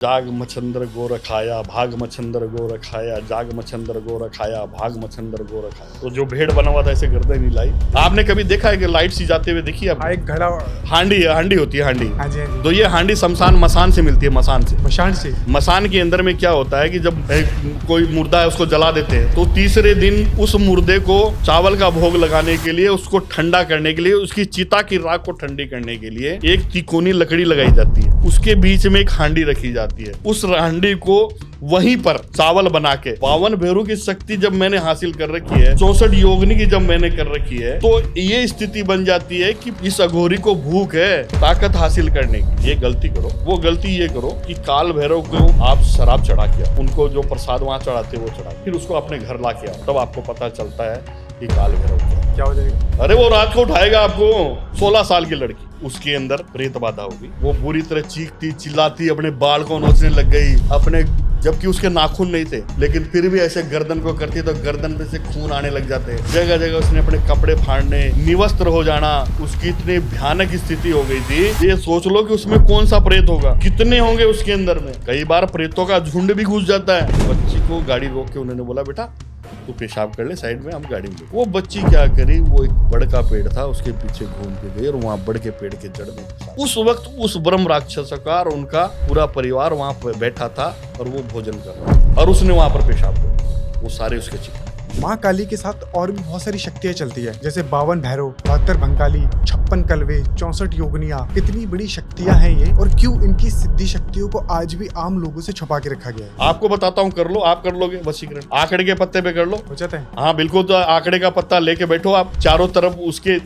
जाग मच्छंदर गो रखाया, भाग मच्छंदर गो रखाया, जाग मच्छंदर गो रखाया, भाग मच्छंदर गो रखाया। तो जो भेड़ बना हुआ था ऐसे गर्दन ही लाई। आपने कभी देखा है कि लाइट सी जाते हुए देखी है? एक घड़ा हांडी होती है हांडी। हाँ जी। तो ये हांडी मसान से मिलती है, मसान से। मसान के अंदर में क्या होता है कि जब कोई मुर्दा है उसको जला देते हैं तो तीसरे दिन उस मुर्दे को चावल का भोग लगाने के लिए, उसको ठंडा करने के लिए, उसकी चिता की राख को ठंडी करने के लिए एक तिकोनी लकड़ी लगाई जाती है। उसके बीच में एक हांडी रखी जाती है। उस हांडी को वहीं पर चावल बना के 52 भैरू की शक्ति जब मैंने हासिल कर रखी है, 64 योगिनी की जब मैंने कर रखी है, तो ये स्थिति बन जाती है कि इस अघोरी को भूख है ताकत हासिल करने की। ये गलती करो, वो गलती ये करो कि काल भैरव को आप शराब चढ़ा के, उनको जो प्रसाद वहां चढ़ाते वो चढ़ा, फिर उसको अपने घर ला के आओ, तब आपको पता चलता है कि काल भैरव क्या हो जाएगा। अरे वो रात को उठाएगा आपको। 16 साल की लड़की, उसके अंदर प्रेत बाधा होगी। वो बुरी तरह चीखती चिल्लाती अपने बाल को नोचने लग गई, अपने, जबकि उसके नाखून नहीं थे, लेकिन फिर भी ऐसे गर्दन को करती तो गर्दन पे से खून आने लग जाते। जगह जगह उसने अपने कपड़े फाड़ने, निवस्त्र हो जाना, उसकी इतनी भयानक स्थिति हो गई थी। ये सोच लो कि उसमें कौन सा प्रेत होगा, कितने होंगे उसके अंदर में। कई बार प्रेतों का झुंड भी घुस जाता है। बच्ची को गाड़ी रोक के उन्होंने बोला, बेटा तू पेशाब कर ले साइड में, हम गाड़ी में। वो बच्ची क्या करी, वो एक बड़ का पेड़ था, उसके पीछे घूम के गई और वहाँ बड़ के पेड़ के जड़ में उस वक्त उस ब्रह्म राक्षस का और उनका पूरा परिवार वहाँ पर बैठा था और वो भोजन कर रहा था और उसने वहाँ पर पेशाब कर, वो सारे उसके चिपके। माँ काली के साथ और भी बहुत सारी शक्तियाँ चलती है, जैसे 52 भैरव, 72 भंकाली, 56 कलवे, 64 योगनियाँ। कितनी बड़ी शक्तियाँ हैं ये, और क्यों इनकी सिद्धि शक्तियों को आज भी आम लोगों से छुपा के रखा गया है। आपको बताता हूँ, कर लो, आप कर लोगे वशीकरण। आंकड़े के पत्ते पे कर लो, हो जाता है। हाँ बिल्कुल। तो आंकड़े का पत्ता लेके बैठो, आप चारों तरफ उसके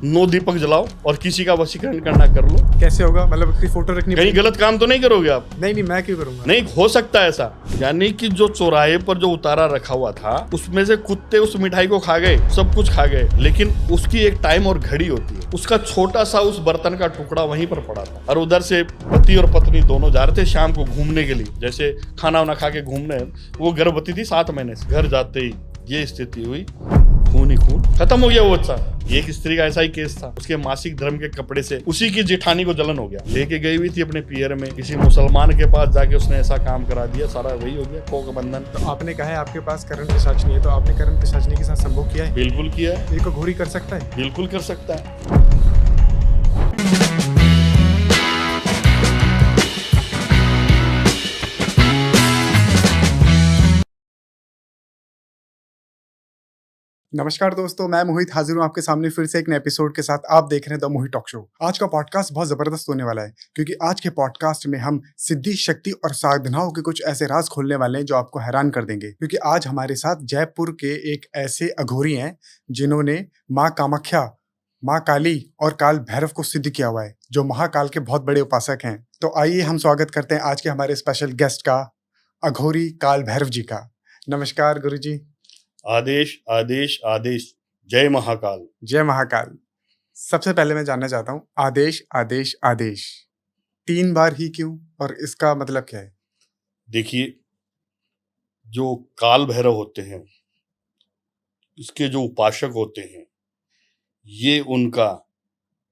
9 दीपक जलाओ और किसी का वशीकरण करना कर लो। कैसे होगा? मतलब अपनी फोटो रखनी, कहीं गलत काम तो नहीं करोगे आप? नहीं, मैं क्यों करूंगा? नहीं हो सकता ऐसा। यानी कि जो चौराहे पर जो उतारा रखा हुआ था उसमें से कुत्ते उस मिठाई को खा गए, सब कुछ खा गए, लेकिन उसकी एक टाइम और घड़ी होती है। उसका छोटा सा उस बर्तन का टुकड़ा वहीं पर पड़ा था और उधर से पति और पत्नी दोनों जा रहे थे शाम को घूमने के लिए, जैसे खाना वाना खा के घूमने। वो गर्भवती थी 7 महीने से। घर जाते ही ये स्थिति हुई, खून ही खून, खत्म हो गया वो बच्चा। एक स्त्री का ऐसा ही केस था, उसके मासिक धर्म के कपड़े से उसी की जेठानी को जलन हो गया, लेके गई हुई थी अपने पियर में, किसी मुसलमान के पास जाके उसने ऐसा काम करा दिया, सारा वही हो गया कोक बंधन। तो आपने कहा है आपके पास करण पिशाचनी है, तो आपने करण पिशाचनी के साथ संभोग किया है? बिल्कुल किया है। एक अघोरी कर सकता है? बिल्कुल कर सकता है। नमस्कार दोस्तों, मैं मोहित हाजिर हूँ आपके सामने फिर से एक नए एपिसोड के साथ। आप देख रहे हैं द मोहित टॉक शो। आज का पॉडकास्ट बहुत जबरदस्त होने वाला है, क्योंकि आज के पॉडकास्ट में हम सिद्धि, शक्ति और साधनाओं के कुछ ऐसे राज खोलने वाले हैं जो आपको हैरान कर देंगे। क्योंकि आज हमारे साथ जयपुर के एक ऐसे अघोरी हैं जिन्होंने माँ कामाख्या, माँ काली और काल भैरव को सिद्ध किया हुआ है, जो महाकाल के बहुत बड़े उपासक हैं। तो आइए हम स्वागत करते हैं आज के हमारे स्पेशल गेस्ट का, अघोरी काल भैरव जी का। नमस्कार गुरु जी। आदेश आदेश आदेश, जय महाकाल। जय महाकाल। सबसे पहले मैं जानना चाहता हूँ, आदेश आदेश आदेश 3 बार ही क्यों, और इसका मतलब क्या है? देखिए, जो काल भैरव होते हैं, इसके जो उपासक होते हैं, ये उनका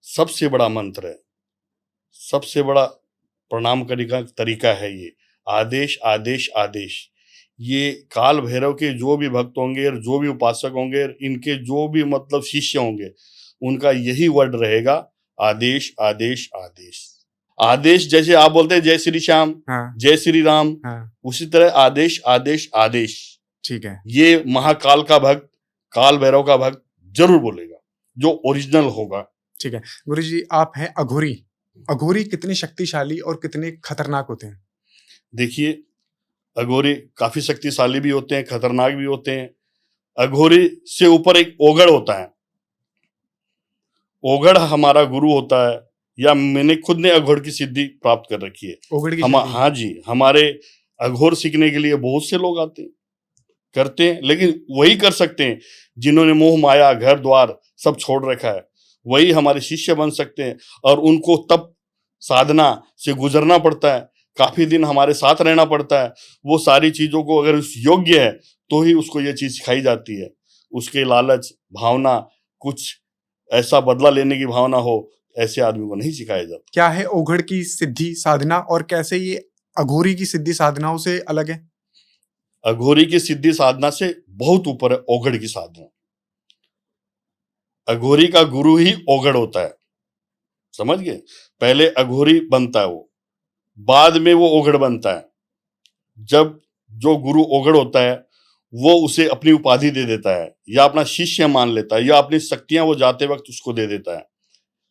सबसे बड़ा मंत्र है, सबसे बड़ा प्रणाम करने का तरीका है ये, आदेश आदेश आदेश। ये काल भैरव के जो भी भक्त होंगे और जो भी उपासक होंगे, इनके जो भी मतलब शिष्य होंगे, उनका यही वर्ड रहेगा, आदेश आदेश आदेश। आदेश जैसे आप बोलते हैं जय श्री श्याम, हाँ, जय श्री राम, हाँ, उसी तरह आदेश आदेश आदेश। ठीक है। ये महाकाल का भक्त, काल भैरव का भक्त जरूर बोलेगा, जो ओरिजिनल होगा। ठीक है गुरुजी, आप हैं अघोरी। अघोरी कितने शक्तिशाली और कितने खतरनाक होते हैं? देखिए, अघोरी काफी शक्तिशाली भी होते हैं, खतरनाक भी होते हैं। अघोरी से ऊपर एक ओगड़ होता है। ओगड़ हमारा गुरु होता है, या मैंने खुद ने अघोर की सिद्धि प्राप्त कर रखी है। ओगड़ की हाँ जी, हमारे अघोर सीखने के लिए बहुत से लोग आते हैं, करते हैं, लेकिन वही कर सकते हैं जिन्होंने मोह माया घर द्वार सब छोड़ रखा है, वही हमारे शिष्य बन सकते हैं। और उनको तब साधना से गुजरना पड़ता है, काफी दिन हमारे साथ रहना पड़ता है। वो सारी चीजों को अगर उस योग्य है तो ही उसको ये चीज सिखाई जाती है। उसके लालच भावना, कुछ ऐसा बदला लेने की भावना हो, ऐसे आदमी को नहीं सिखाया जाता। क्या है ओघड़ की सिद्धि साधना, और कैसे ये अघोरी की सिद्धि साधनाओं से अलग है? अघोरी की सिद्धि साधना से बहुत ऊपर है ओघड़ की साधना। अघोरी का गुरु ही ओघड़ होता है, समझ गए? पहले अघोरी बनता है वो, बाद में वो ओघड़ बनता है। जब जो गुरु ओघड़ होता है वो उसे अपनी उपाधि दे देता है, या अपना शिष्य मान लेता है, या अपनी शक्तियां वो जाते वक्त उसको दे देता है।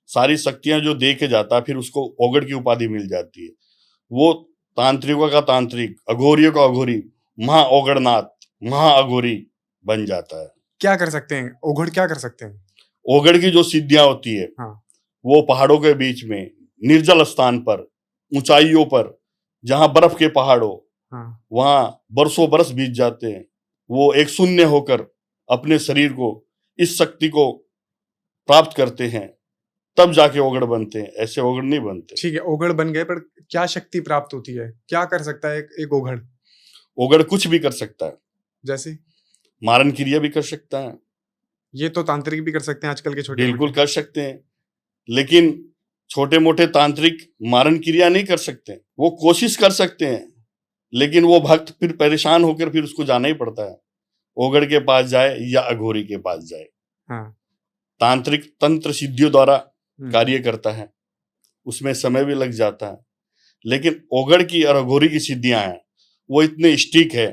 सारी शक्तियां जो दे के जाता है फिर उसको ओघड़ की उपाधि मिल जाती है। वो तांत्रिकों का तांत्रिक, अघोरियों का अघोरी, महा ओघड़नाथ, महा अघोरी बन जाता है। क्या कर सकते हैं ओघड़, क्या कर सकते हैं? ओघड़ की जो सिद्धियां होती है हाँ। वो पहाड़ों के बीच में, निर्जल स्थान पर, ऊंचाइयों पर, जहां बर्फ के पहाड़ हो, हाँ। वहां बरसों बरस बीत जाते हैं। वो एक शून्य होकर अपने शरीर को, इस शक्ति को प्राप्त करते हैं, तब जाके ओघड़ बनते हैं, ऐसे ओघड़ नहीं बनते। ठीक है, ओघड़ बन गए, पर क्या शक्ति प्राप्त होती है? क्या कर सकता है एक ओघड़? ओघड़ कुछ भी कर सकता है, जैसे? मारन क्रिया भी कर सकता है। ये तो तांत्रिक भी कर सकते हैं आजकल के छोटे बिल्कुल मोटे। कर सकते हैं, लेकिन छोटे मोटे तांत्रिक मारन क्रिया नहीं कर सकते। वो कोशिश कर सकते हैं, लेकिन वो भक्त फिर परेशान होकर फिर उसको जाना ही पड़ता है, ओघड़ के पास जाए या अघोरी के पास जाए। हाँ। तांत्रिक तंत्र सिद्धियों द्वारा हम्म। कार्य करता है, उसमें समय भी लग जाता है, लेकिन ओघड़ की और अघोरी की सिद्धियां हैं वो इतने स्टिक है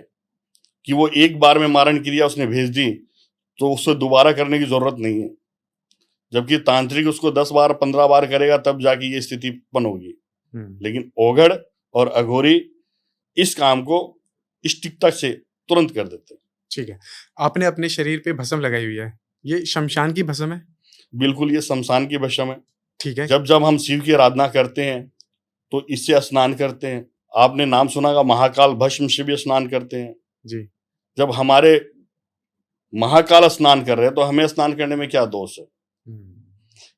कि वो एक बार में मारण क्रिया उसने भेज दी तो उससे दोबारा करने की जरूरत नहीं है। जबकि तांत्रिक उसको 10 बार 15 बार करेगा तब जाके ये स्थिति उत्पन्न होगी। लेकिन ओघड़ और अघोरी इस काम को स्टिकता से तुरंत कर देते हैं। ठीक है, आपने अपने शरीर पे भस्म लगाई हुई है, ये शमशान की भस्म है? बिल्कुल, ये शमशान की भस्म है। ठीक है। जब जब हम शिव की आराधना करते हैं तो इससे स्नान करते हैं। आपने नाम सुना होगा महाकाल भस्म से भी स्नान करते हैं जी। जब हमारे महाकाल स्नान कर रहे हैं तो हमें स्नान करने में क्या दोष है?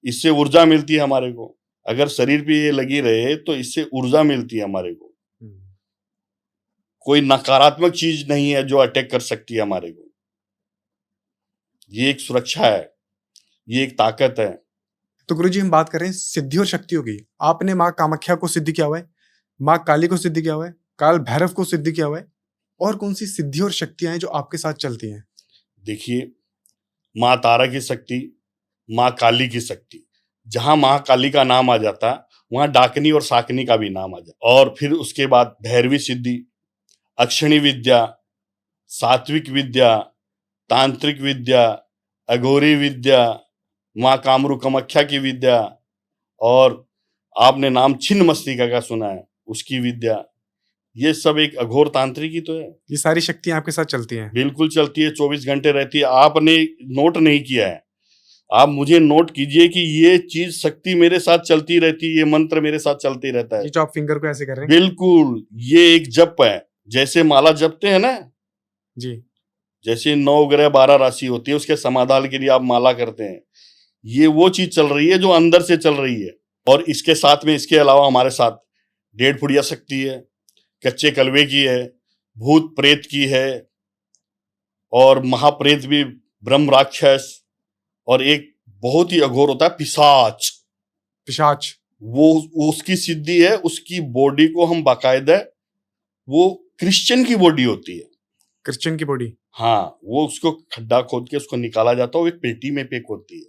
इससे ऊर्जा मिलती है हमारे को। अगर शरीर पे ये लगी रहे तो इससे ऊर्जा मिलती है हमारे को। कोई नकारात्मक चीज नहीं है जो अटैक कर सकती है हमारे को। ये एक सुरक्षा है, ये एक ताकत है। तो गुरुजी, हम बात कर रहे हैं सिद्धि और शक्तियों की। आपने माँ कामाख्या को सिद्ध किया हुआ है, माँ काली को सिद्ध किया हुआ है, काल भैरव को सिद्ध किया हुआ है, और कौन सी सिद्धि और शक्तियां हैं जो आपके साथ चलती हैं? देखिए, माँ तारा की शक्ति, माँ काली की शक्ति, जहां माँ काली का नाम आ जाता वहां डाकनी और साकनी का भी नाम आ जाता। और फिर उसके बाद भैरवी सिद्धि, अक्षणी विद्या, सात्विक विद्या, तांत्रिक विद्या, अघोरी विद्या, माँ कामरू कामाख्या की विद्या, और आपने नाम छिन्न मस्तिका का सुना है, उसकी विद्या। ये सब एक अघोर तांत्रिक ही तो है। ये सारी शक्तियां आपके साथ चलती हैं? बिल्कुल चलती है, 24 घंटे रहती है। आपने नोट नहीं किया है, आप मुझे नोट कीजिए कि ये चीज शक्ति मेरे साथ चलती रहती है, ये मंत्र मेरे साथ चलते रहता है। ये जो आप फिंगर को ऐसे कर रहे हैं? बिल्कुल, ये एक जप है। जैसे माला जपते हैं ना जी। जैसे 9 ग्रह 12 राशि होती है, उसके समाधान के लिए आप माला करते हैं। ये वो चीज चल रही है जो अंदर से चल रही है। और इसके साथ में, इसके अलावा हमारे साथ 1.5 फुटिया शक्ति है, कच्चे कलवे की है, भूत प्रेत की है, और महाप्रेत भी, ब्रह्म राक्षस, और एक बहुत ही अघोर होता है पिशाच। पिशाच? वो उसकी सिद्धि है। उसकी बॉडी को हम बाकायदा, वो क्रिश्चियन की बॉडी होती है। क्रिश्चियन की बॉडी? हाँ, वो उसको खड्डा खोद के उसको निकाला जाता है, वो एक पेटी में पैक होती है।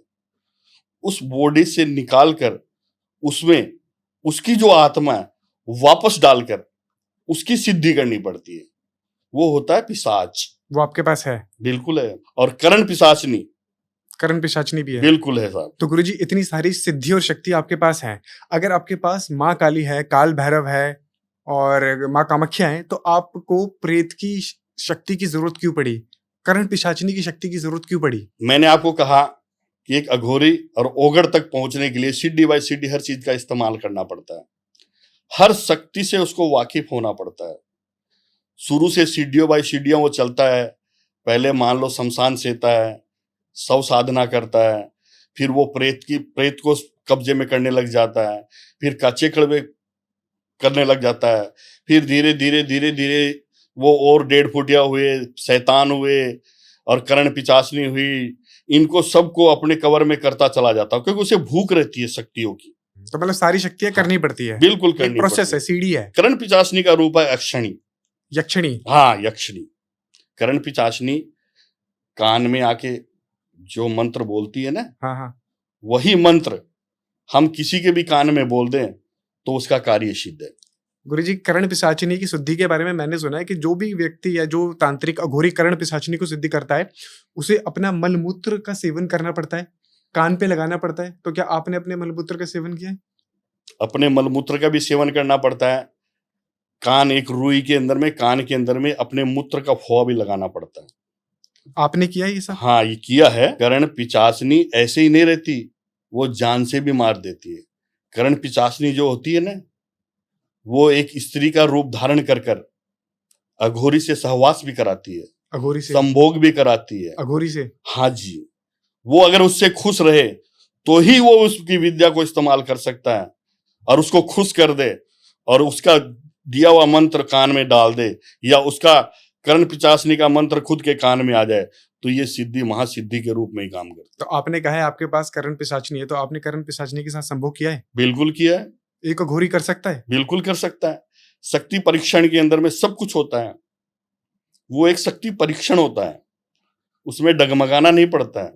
उस बॉडी से निकाल कर उसमें उसकी जो आत्मा है वापस डालकर उसकी सिद्धि करनी पड़ती है। वो होता है पिशाच। वो आपके पास है? बिल्कुल है। और करण पिशाचनी, करण पिशाचनी भी है? बिल्कुल है साहब। तो गुरुजी, इतनी सारी सिद्धि और शक्ति आपके पास है, अगर आपके पास माँ काली है, काल भैरव है और माँ कामाख्या है, तो आपको प्रेत की शक्ति की जरूरत क्यों पड़ी? करण पिशाचनी की शक्ति की जरूरत क्यों पड़ी? मैंने आपको कहा कि एक अघोरी और ओघड़ तक पहुंचने के लिए सीढ़ी बाय सीढ़ी हर चीज का इस्तेमाल करना पड़ता है। हर शक्ति से उसको वाकिफ होना पड़ता है। शुरू से सीढ़ियों बाय सीढ़ियों वो चलता है। पहले मान लो शमशान सेता है, शव साधना करता है, फिर वो प्रेत को कब्जे में करने लग जाता है, फिर कच्चे कड़वे करने लग जाता है, फिर धीरे धीरे धीरे धीरे वो और 1.5 फुटिया हुए, शैतान हुए, और करण पिचासनी हुई। इनको सबको अपने कवर में करता चला जाता है, क्योंकि उसे भूख रहती है शक्तियों की। तो मतलब सारी शक्तियां करनी पड़ती है, बिल्कुल एक करनी प्रोसेस पड़ती है, सीढ़ी है। करण पिचासनी का रूप है यक्षिणी। यक्षिणी। हाँ, यक्षिणी। करण पिचासनी कान में आके जो मंत्र बोलती है ना, हाँ हाँ, वही मंत्र हम किसी के भी कान में बोल दें तो उसका कार्य सिद्ध है। गुरुजी, करण पिशाचिनी की शुद्धि के बारे में मैंने सुना है कि जो भी व्यक्ति या जो तांत्रिक अघोरी करण पिशाचिनी को शुद्धि करता है, उसे अपना मलमूत्र का सेवन करना पड़ता है, कान पे लगाना पड़ता है। तो क्या आपने अपने मलमूत्र का सेवन किया है? अपने मलमूत्र का भी सेवन करना पड़ता है। कान, एक रुई के अंदर में, कान के अंदर में अपने मूत्र का फुआ भी लगाना पड़ता है। आपने किया है ये सब? हाँ, ये किया है। करण पिचासनी ऐसे ही नहीं रहती, वो जान से भी मार देती है। करण पिचासनी जो होती है ना, वो एक स्त्री का रूप धारण कर कर अघोरी से सहवास भी कराती है, अघोरी से? संभोग भी कराती है। अघोरी से? हाँ जी। वो अगर उससे खुश रहे तो ही वो उसकी विद्या को इस्तेमाल कर सकता है, और उसको खुश कर दे और उसका दिया हुआ मंत्र कान में डाल दे, या उसका करण पिचासनी का मंत्र खुद के कान में आ जाए, तो ये सिद्धि महासिद्धि के रूप में ही काम करती है। तो आपने कहा है आपके पास करण पिशाचिनी है, तो आपने करण पिशाचिनी के साथ संभोग किया है? बिल्कुल किया है। एक अघोरी कर सकता है? बिल्कुल कर सकता है। शक्ति परीक्षण के अंदर में सब कुछ होता है। वो एक शक्ति परीक्षण होता है, उसमें डगमगाना नहीं पड़ता है।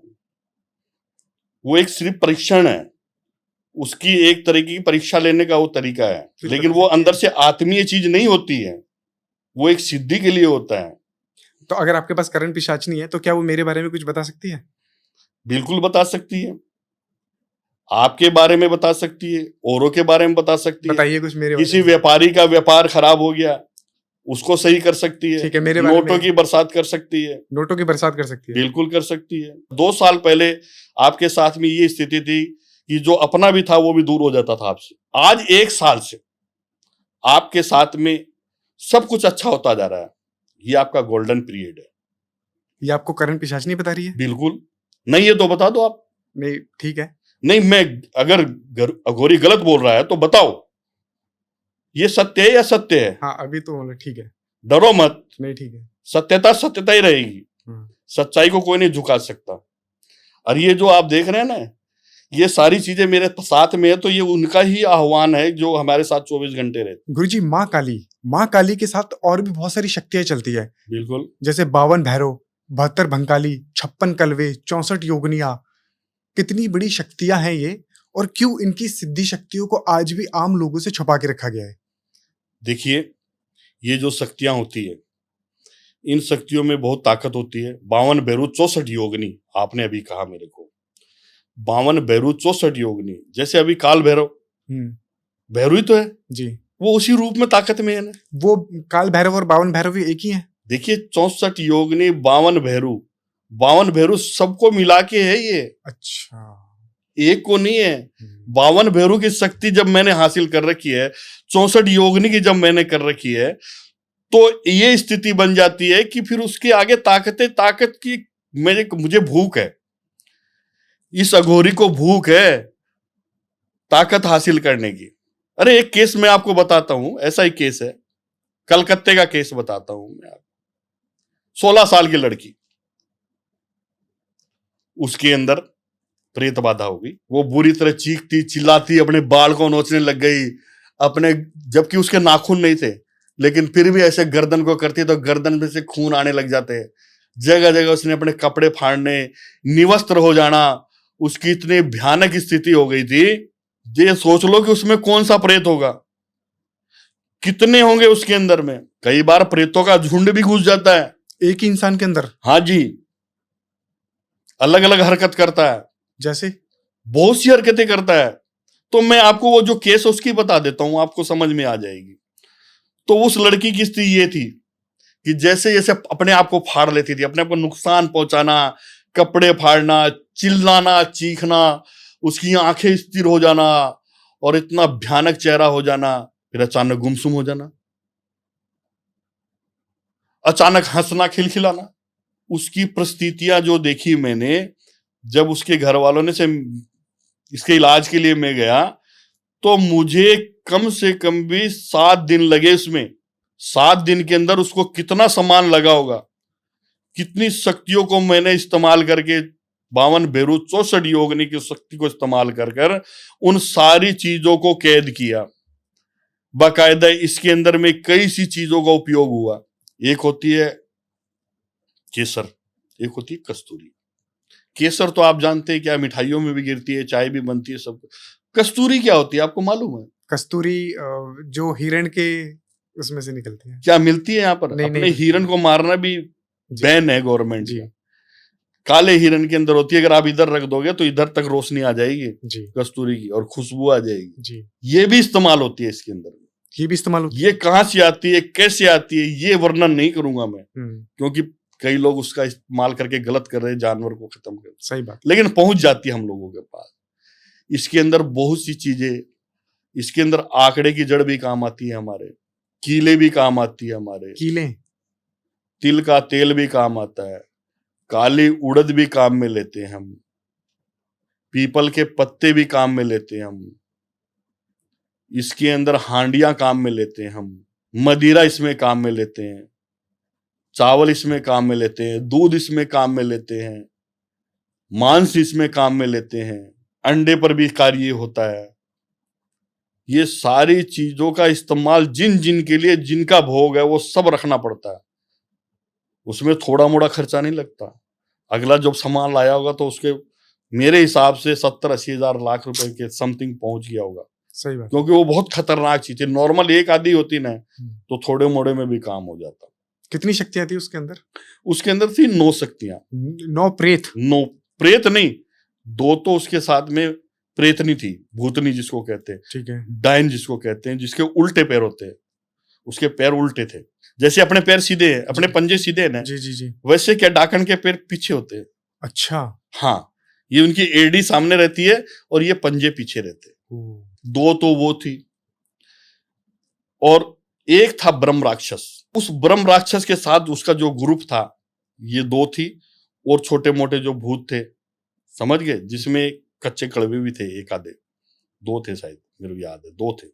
वो एक सिर्फ परीक्षण है, उसकी एक तरीके की परीक्षा लेने का वो तरीका है, लेकिन वो अंदर से आत्मीय चीज नहीं होती है, वो एक सिद्धि के लिए होता है। तो अगर आपके पास करण पिशाचिनी है, तो क्या वो मेरे बारे में कुछ बता सकती है? बिल्कुल बता सकती है। आपके बारे में बता सकती है, औरों के बारे में बता सकती है। बताइए कुछ मेरे बारे किसी में। व्यापारी का व्यापार खराब हो गया, उसको सही कर सकती है। ठीक है, मेरे बारे नोटों में। की बरसात कर सकती है। नोटों की बरसात कर सकती है? बिल्कुल कर सकती है। 2 साल पहले आपके साथ में ये स्थिति थी कि जो अपना भी था वो भी दूर हो जाता था आपसे। आज 1 साल से आपके साथ में सब कुछ अच्छा होता जा रहा है। ये आपका गोल्डन पीरियड है। ये आपको करण पिशाचिनी बता रही है? बिल्कुल। नहीं है तो बता दो आप। नहीं, ठीक है। नहीं, मैं अगर अघोरी गलत बोल रहा है तो बताओ, ये सत्य है या सत्य है? हाँ, अभी तो बोलो, ठीक है। डरो मत। नहीं, ठीक है। सत्यता सत्यता ही रहेगी। सच्चाई को कोई नहीं झुका सकता। और ये जो आप देख रहे हैं ना, ये सारी चीजें मेरे साथ में है, तो ये उनका ही आह्वान है जो हमारे साथ 24 घंटे रहते। गुरुजी, माँ काली के साथ और भी बहुत सारी शक्तियां चलती है। बिल्कुल। जैसे 52 भैरव, 72 भंकाली, 56 कलवे, 64 योगनिया। कितनी बड़ी शक्तियां हैं ये, और क्यों इनकी सिद्धि शक्तियों को आज भी आम लोगों से छुपा के रखा गया है? देखिए, ये जो शक्तियां होती है, इन शक्तियों में बहुत ताकत होती है। 52 भैरव 64 योगिनी, आपने अभी कहा मेरे को। 52 भैरव 64 योगिनी, जैसे अभी काल भैरव भैरव ही तो है जी, वो उसी रूप में ताकत में है ना। वो काल भैरव और 52 भैरव एक ही है। देखिए, 64 योगिनी, 52 भैरव सबको मिला के है ये। अच्छा, एक को नहीं है। 52 भैरव की शक्ति जब मैंने हासिल कर रखी है, 64 योगिनी की जब मैंने कर रखी है, तो ये स्थिति बन जाती है कि फिर उसके आगे ताकत की मुझे भूख है। इस अघोरी को भूख है ताकत हासिल करने की। अरे, एक केस मैं आपको बताता हूं, ऐसा ही केस है, कलकत्ते का केस बताता हूं मैं आपको। 16 साल की लड़की, उसके अंदर प्रेत बाधा हो गई। वो बुरी तरह चीखती चिल्लाती, अपने बाल को नोचने लग गई, अपने, जबकि उसके नाखून नहीं थे, लेकिन फिर भी ऐसे गर्दन को करती तो गर्दन में से खून आने लग जाते। जगह जगह उसने अपने कपड़े फाड़ने, निवस्त्र हो जाना, उसकी इतनी भयानक स्थिति हो गई थी। ये सोच लो कि उसमें कौन सा प्रेत होगा, कितने होंगे उसके अंदर में। कई बार प्रेतों का झुंड भी घुस जाता है एक ही इंसान के अंदर। हाँ जी, अलग अलग हरकत करता है, जैसे बहुत सी हरकतें करता है। तो मैं आपको वो जो केस उसकी बता देता हूं, आपको समझ में आ जाएगी। तो उस लड़की की स्थिति ये थी कि जैसे जैसे अपने आप को फाड़ लेती थी, अपने आप को नुकसान पहुंचाना, कपड़े फाड़ना, चिल्लाना, चीखना, उसकी आंखें स्थिर हो जाना और इतना भयानक चेहरा हो जाना, फिर अचानक गुमसुम हो जाना, अचानक हंसना, खिलखिलाना। उसकी परिस्थितियां जो देखी मैंने, जब उसके घर वालों ने से इसके इलाज के लिए मैं गया, तो मुझे कम से कम भी 7 दिन लगे उसमें। 7 दिन के अंदर उसको कितना सामान लगा होगा, कितनी शक्तियों को मैंने इस्तेमाल करके 52 बेरू 64 योगिनी की शक्ति को इस्तेमाल कर उन सारी चीजों को कैद किया। बाकायदा इसके अंदर में कई सी चीजों का उपयोग हुआ। एक होती है केसर, एक होती है कस्तूरी। केसर तो आप जानते हैं क्या, मिठाइयों में भी गिरती है, चाय भी बनती है, सब। कस्तूरी क्या होती है आपको मालूम है? कस्तूरी जो हिरण के उसमें से निकलती है। क्या मिलती है यहाँ पर? नहीं, अपने नहीं, हिरण को मारना भी बैन है गवर्नमेंट जी। का। काले हिरण के अंदर होती है, अगर आप इधर रख दोगे तो इधर तक रोशनी आ जाएगी जी, कस्तूरी की, और खुशबू आ जाएगी जी। ये भी इस्तेमाल होती है इसके अंदर। ये भी इस्तेमाल होती ये कहाँ से आती है, कैसे आती है, ये वर्णन नहीं करूंगा मैं, है। क्योंकि कई लोग उसका इस्तेमाल करके गलत कर रहे हैं, जानवर को खत्म कर। सही बात। लेकिन पहुंच जाती है हम लोगों के पास। इसके अंदर बहुत सी चीजें, इसके अंदर आंकड़े की जड़ भी काम आती है हमारे, कीले भी काम आती है हमारे, कीले, तिल का तेल भी काम आता है, काली उड़द भी काम में लेते हैं हम, पीपल के पत्ते भी काम में लेते हैं हम, इसके अंदर हांडियां काम में लेते हैं हम, मदिरा इसमें काम में लेते हैं, चावल इसमें काम में लेते हैं, दूध इसमें काम में लेते हैं, मांस इसमें काम में लेते हैं, अंडे पर भी कार्य होता है। ये सारी चीजों का इस्तेमाल जिन जिन के लिए जिनका भोग है वो सब रखना पड़ता है। उसमें थोड़ा मोड़ा खर्चा नहीं लगता। अगला जब सामान लाया होगा तो उसके मेरे हिसाब से 70-80 हजार लाख रुपए के समथिंग पहुंच गया होगा। सही बात। क्योंकि वो बहुत खतरनाक चीज है। नॉर्मल एक आधी होती ना तो थोड़े मोड़े में भी काम हो जाता। कितनी शक्तियां थी उसके अंदर? उसके अंदर थी 9 शक्तियां। 9 प्रेत? 9 प्रेत नहीं, 2 तो उसके साथ में प्रेतनी थी, भूतनी जिसको कहते हैं, ठीक है। डायन जिसको कहते हैं, जिसके उल्टे पैर होते हैं। उसके पैर उल्टे थे, जैसे अपने पैर सीधे हैं, अपने पंजे सीधे हैं ना, जी जी जी, वैसे क्या डाकन के पैर पीछे होते हैं। अच्छा। हाँ, ये उनकी एड़ी सामने रहती है और ये पंजे पीछे रहते हैं। 2 तो वो थी, और एक था ब्रह्म राक्षस। उस ब्रह्म राक्षस के साथ उसका जो ग्रुप था, ये 2 थी, और छोटे मोटे जो भूत थे, समझ गए, जिसमें कच्चे कड़वे भी थे, एक आधे, 2 थे शायद, मेरे को याद है 2 थे।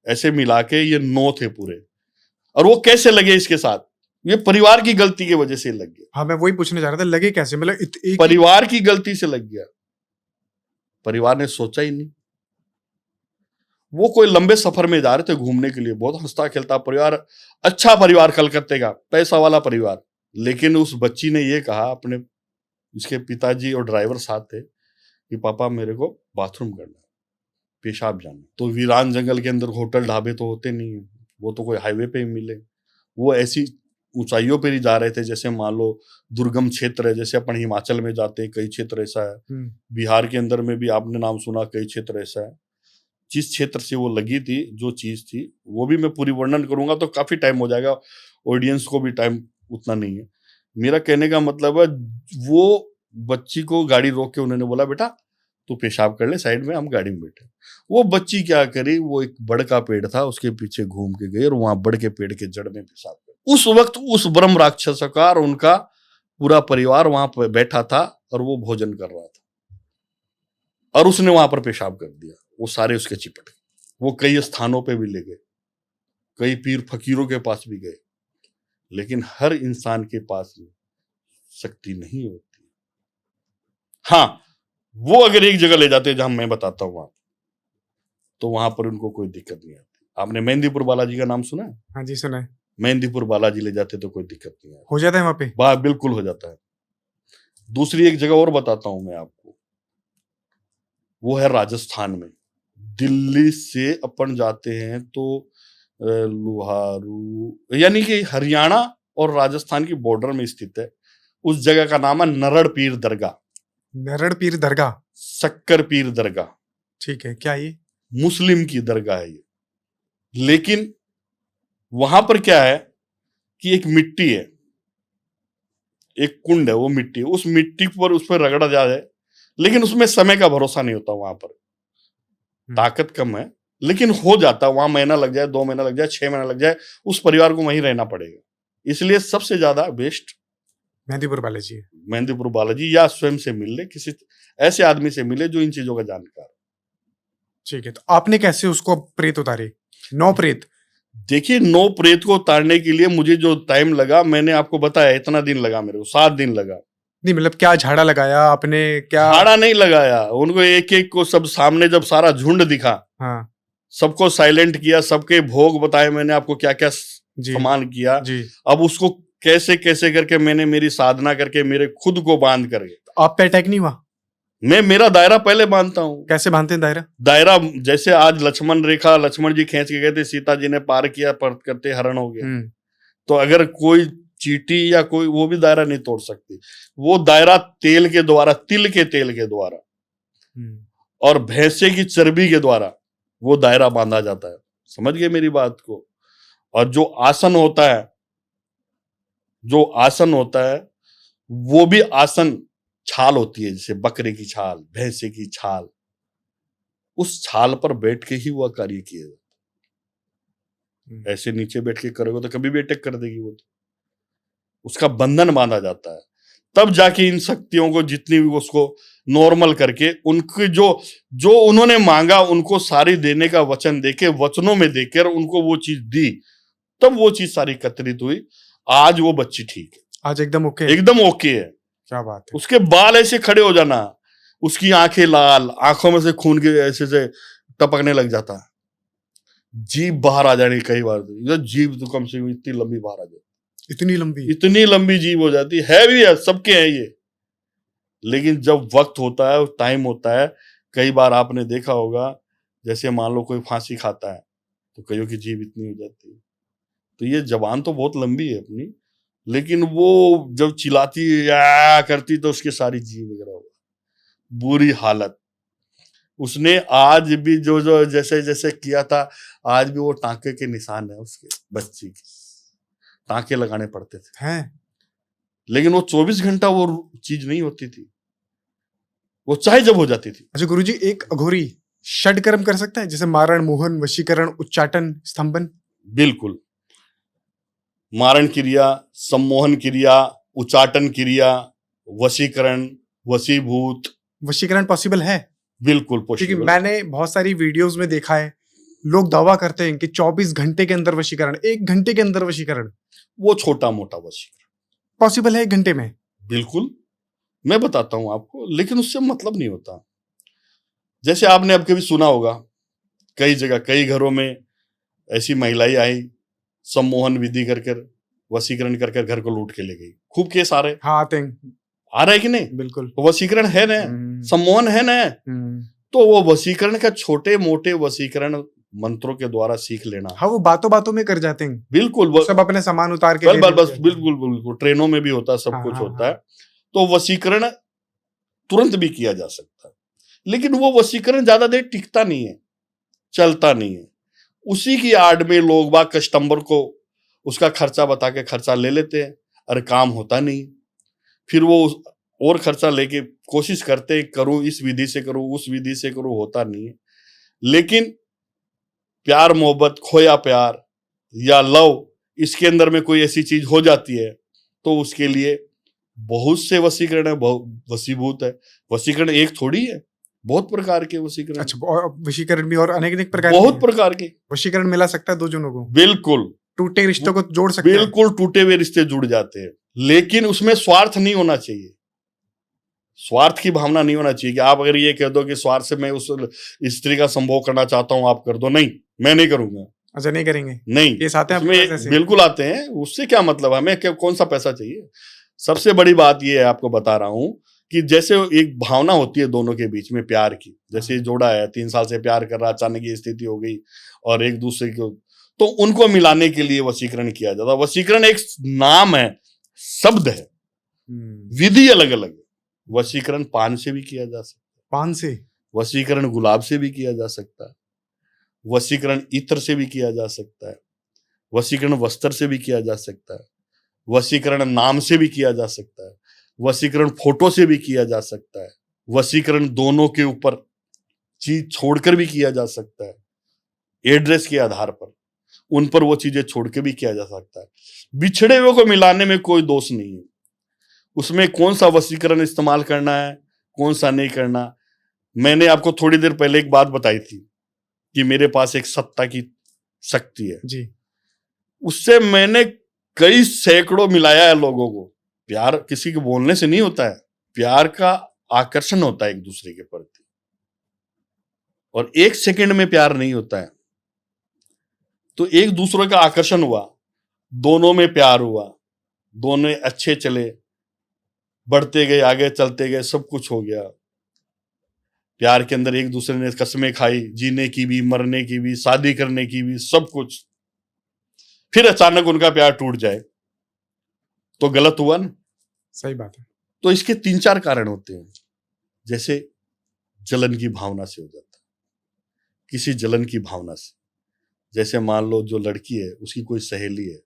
ऐसे मिला के ये 9 थे पूरे। और वो कैसे लगे इसके साथ? ये परिवार की गलती की वजह से लग गया। हाँ, मैं वही पूछने जा रहा था, लगे कैसे? मतलब एक परिवार की गलती से लग गया। परिवार ने सोचा ही नहीं। वो कोई लंबे सफर में जा रहे थे घूमने के लिए, बहुत हंसता खेलता परिवार, अच्छा परिवार, कलकत्ते का पैसा वाला परिवार। लेकिन उस बच्ची ने ये कहा, अपने उसके पिताजी और ड्राइवर साथ थे, कि पापा मेरे को बाथरूम करना, पेशाब जाना। तो वीरान जंगल के अंदर होटल ढाबे तो होते नहीं है, वो तो कोई हाईवे पे ही मिले। वो ऐसी ऊंचाइयों पर ही जा रहे थे, जैसे मान लो दुर्गम क्षेत्र है, जैसे अपन हिमाचल में जाते हैं, कई क्षेत्र ऐसा है, बिहार के अंदर में भी आपने नाम सुना, कई क्षेत्र ऐसा है। जिस क्षेत्र से वो लगी थी, जो चीज थी, वो भी मैं पूरी वर्णन करूंगा तो काफी टाइम हो जाएगा, ऑडियंस को भी टाइम उतना नहीं है। मेरा कहने का मतलब है, वो बच्ची को गाड़ी रोक के उन्होंने बोला, बेटा तू पेशाब कर ले, साइड में, हम गाड़ी में बैठे। वो बच्ची क्या करी, वो एक बड़ का पेड़ था, उसके पीछे घूम के गई और वहां बड़ के पेड़ के जड़ में पेशाब कर। उस वक्त उस ब्रह्म राक्षस का और उनका पूरा परिवार वहां पर बैठा था और वो भोजन कर रहा था, और उसने वहां पर पेशाब कर दिया। वो सारे उसके चिपट गए। वो कई स्थानों पे भी ले गए, कई पीर फकीरों के पास भी गए, लेकिन हर इंसान के पास में शक्ति नहीं होती। हाँ, वो अगर एक जगह ले जाते जहां मैं बताता हूं, तो वहां पर उनको कोई दिक्कत नहीं आती। आपने मेहंदीपुर बालाजी का नाम सुना है? हाँ जी, सुना है। मेहंदीपुर बालाजी ले जाते तो कोई दिक्कत नहीं आती, हो जाता है वहां पे? बिल्कुल हो जाता है। दूसरी एक जगह और बताता हूं मैं आपको, वो है राजस्थान में। दिल्ली से अपन जाते हैं तो लुहारू, यानी कि हरियाणा और राजस्थान की बॉर्डर में स्थित है। उस जगह का नाम है नरड़ पीर दरगाह। नरड़ पीर दरगाह? शक्कर पीर दरगाह। ठीक है। क्या ये मुस्लिम की दरगाह है ये। लेकिन वहां पर क्या है कि एक मिट्टी है, एक कुंड है, वो मिट्टी है, उस मिट्टी पर उस पर रगड़ा जाए, लेकिन उसमें समय का भरोसा नहीं होता। वहां पर ताकत कम है, लेकिन हो जाता। वहां महीना लग जाए, 2 महीना लग जाए, 6 महीना लग जाए, उस परिवार को वहीं रहना पड़ेगा। इसलिए सबसे ज्यादा बेस्ट मेहंदीपुर बालाजी है। मेहंदीपुर बालाजी, या स्वयं से मिल ले, किसी ऐसे आदमी से मिले जो इन चीजों का जानकार। ठीक है। तो आपने कैसे उसको प्रेत उतारे? 9 प्रेत? देखिए, 9 प्रेत को उतारने के लिए मुझे जो टाइम लगा, मैंने आपको बताया, इतना दिन लगा मेरे को, 7 दिन लगा। नहीं मतलब क्या झाड़ा लगाया आपने, क्या? झाड़ा नहीं लगाया, उनको एक एक को सब सामने जब सारा झुंड दिखा, हाँ सबको साइलेंट किया, सबके भोग बताए मैंने आपको क्या क्या जी सामान किया। जी। अब उसको कैसे कैसे करके मैंने मेरी साधना करके मेरे खुद को बांध कर तो आप पे अटैक नहीं हुआ? मैं मेरा दायरा पहले बांधता हूँ। कैसे बांधते हैं दायरा? दायरा जैसे आज लक्ष्मण रेखा लक्ष्मण जी खींच के गए थे, सीता जी ने पार किया, पर करते हरण हो गया। तो अगर कोई चींटी या कोई वो भी दायरा नहीं तोड़ सकती। वो दायरा तेल के द्वारा, तिल के तेल के द्वारा और भैंसे की चर्बी के द्वारा वो दायरा बांधा जाता है। समझ गए मेरी बात को? और जो आसन होता है, जो आसन होता है वो भी आसन छाल होती है, जैसे बकरे की छाल, भैंसे की छाल, उस छाल पर बैठ के ही वह कार्य किया जाता है। ऐसे नीचे बैठ के करोगे तो कभी भी अटैक कर देगी वो, तो उसका बंधन बांधा जाता है। तब जाके इन शक्तियों को जितनी भी उसको नॉर्मल करके उनकी जो उन्होंने मांगा उनको सारी देने का वचन देके, वचनों में देकर उनको वो चीज दी, तब वो चीज सारी एकत्रित हुई। आज वो बच्ची ठीक है, आज एकदम ओके, एकदम ओके है। क्या बात है। उसके बाल ऐसे खड़े हो जाना, उसकी आंखें लाल, आंखों में से खून के ऐसे से टपकने लग जाता, जीभ बाहर आ जानी। कई बार तो जीभ तो कम से कम इतनी लंबी बाहर आ जाती, इतनी लंबी जीभ हो जाती है। भी है, सबके हैं ये, लेकिन जब वक्त होता है, टाइम होता है, कई बार आपने देखा होगा, जैसे मान लो कोई फांसी खाता है तो कईयों की जीभ इतनी हो जाती है। तो ये जबान तो बहुत लंबी है अपनी, लेकिन वो जब चिल्लाती या करती तो उसकी सारी जीभ वगैरह हो, बुरी हालत। उसने आज भी जो जो जैसे जैसे किया था, आज भी वो टांके के निशान है उसके बच्ची के, टांके लगाने पड़ते थे हैं। लेकिन वो 24 घंटा वो चीज नहीं होती थी, वो चाहे जब हो जाती थी। अच्छा गुरुजी, एक अघोरी षडकर्म कर सकता है, जैसे मारण, मोहन, वशीकरण, उच्चाटन, स्तंभन? बिल्कुल, मारण क्रिया, सम्मोहन क्रिया, उच्चाटन क्रिया, वशीकरण, वशीभूत। वशीकरण पॉसिबल है? बिल्कुल क्योंकि पॉसिबल। मैंने बहुत सारी वीडियोस में देखा है, लोग दावा करते हैं कि 24 घंटे के अंदर वशीकरण, 1 घंटे के अंदर वशीकरण। वो छोटा मोटा वशीकरण पॉसिबल है 1 घंटे में? बिल्कुल, मैं बताता हूं आपको, लेकिन उससे मतलब नहीं होता। जैसे आपने अब कभी सुना होगा, कई जगह कई घरों में ऐसी महिलाएं आई, सम्मोहन विधि कर वशीकरण कर घर को लूट के ले गई। खूब केस आ रहे, हाँ आते हैं। आ रहा है कि नहीं? बिल्कुल। वशीकरण है ना, सम्मोहन है ना। तो वो वशीकरण का छोटे मोटे वशीकरण मंत्रों के द्वारा सीख लेना। हाँ, वो बातों बातों में कर जाते हैं। बिल्कुल, सब अपने सामान उतार के बस बिल्कुल ट्रेनों में भी होता है, सब कुछ होता है। तो वशीकरण तुरंत भी किया जा सकता है, लेकिन वो वशीकरण ज्यादा देर टिकता नहीं है, चलता नहीं है। उसी की आड़ में लोग बाग कस्टमर को उसका खर्चा बता के खर्चा ले लेते हैं, अरे काम होता नहीं। फिर वो और खर्चा लेके कोशिश करते हैं, करूं इस विधि से करूं, उस विधि से करूं, होता नहीं है। लेकिन प्यार मोहब्बत, खोया प्यार या लव, इसके अंदर में कोई ऐसी चीज हो जाती है तो उसके लिए बहुत से वशीकरण है, वशीभूत है। वशीकरण एक थोड़ी है, बहुत प्रकार के वशीकरण। अच्छा, और वशीकरण भी और अनेक प्रकार, बहुत प्रकार के वशीकरण मिला सकता है दो जनों को। बिल्कुल, टूटे रिश्तों को जोड़ सकते हैं। बिल्कुल, टूटे हुए रिश्ते जुड़ जाते हैं, लेकिन उसमें स्वार्थ नहीं होना चाहिए। स्वार्थ की भावना नहीं होना चाहिए कि आप अगर ये कह दो कि स्वार्थ से मैं उस स्त्री का संभोग करना चाहता हूं, आप कर दो। नहीं, मैं नहीं करूंगा। अच्छा, नहीं करेंगे? नहीं, केस आते हैं बिल्कुल आते हैं। उससे क्या मतलब, हमें कौन सा पैसा चाहिए। सबसे बड़ी बात ये है, आपको बता रहा हूं कि जैसे एक भावना होती है दोनों के बीच में प्यार की, जैसे जोड़ा है 3 साल से प्यार कर रहा, अचानक ये स्थिति हो गई और एक दूसरे को, तो उनको मिलाने के लिए वशीकरण किया जाता है। वशीकरण एक नाम है, शब्द है, विधि अलग अलग है। वशीकरण पान से भी किया जा सकता है, पान से। वशीकरण गुलाब से भी किया जा सकता है, वशीकरण इत्र से भी किया जा सकता है, वशीकरण वस्त्र से भी किया जा सकता है, वशीकरण नाम से भी किया जा सकता है, वशीकरण फोटो से भी किया जा सकता है, वशीकरण दोनों के ऊपर चीज छोड़कर भी किया जा सकता है। एड्रेस के आधार पर उन पर वो चीजें छोड़ के भी किया जा सकता है। बिछड़े हुए को मिलाने में कोई दोष नहीं है। उसमें कौन सा वशीकरण इस्तेमाल करना है, कौन सा नहीं करना। मैंने आपको थोड़ी देर पहले एक बात बताई थी कि मेरे पास एक सत्ता की शक्ति है जी। उससे मैंने कई सैकड़ों मिलाया है लोगों को, प्यार किसी के बोलने से नहीं होता है, प्यार का आकर्षण होता है एक दूसरे के प्रति, और 1 सेकंड में प्यार नहीं होता है। तो एक दूसरे का आकर्षण हुआ, दोनों में प्यार हुआ, दोनों अच्छे चले, बढ़ते गए, आगे चलते गए, सब कुछ हो गया। प्यार के अंदर एक दूसरे ने कसमें खाई, जीने की भी, मरने की भी, शादी करने की भी, सब कुछ। फिर अचानक उनका प्यार टूट जाए तो गलत हुआ ना। सही बात है। तो इसके 3-4 कारण होते हैं। जैसे जलन की भावना से हो जाता है, किसी जलन की भावना से। जैसे मान लो जो लड़की है उसकी कोई सहेली है,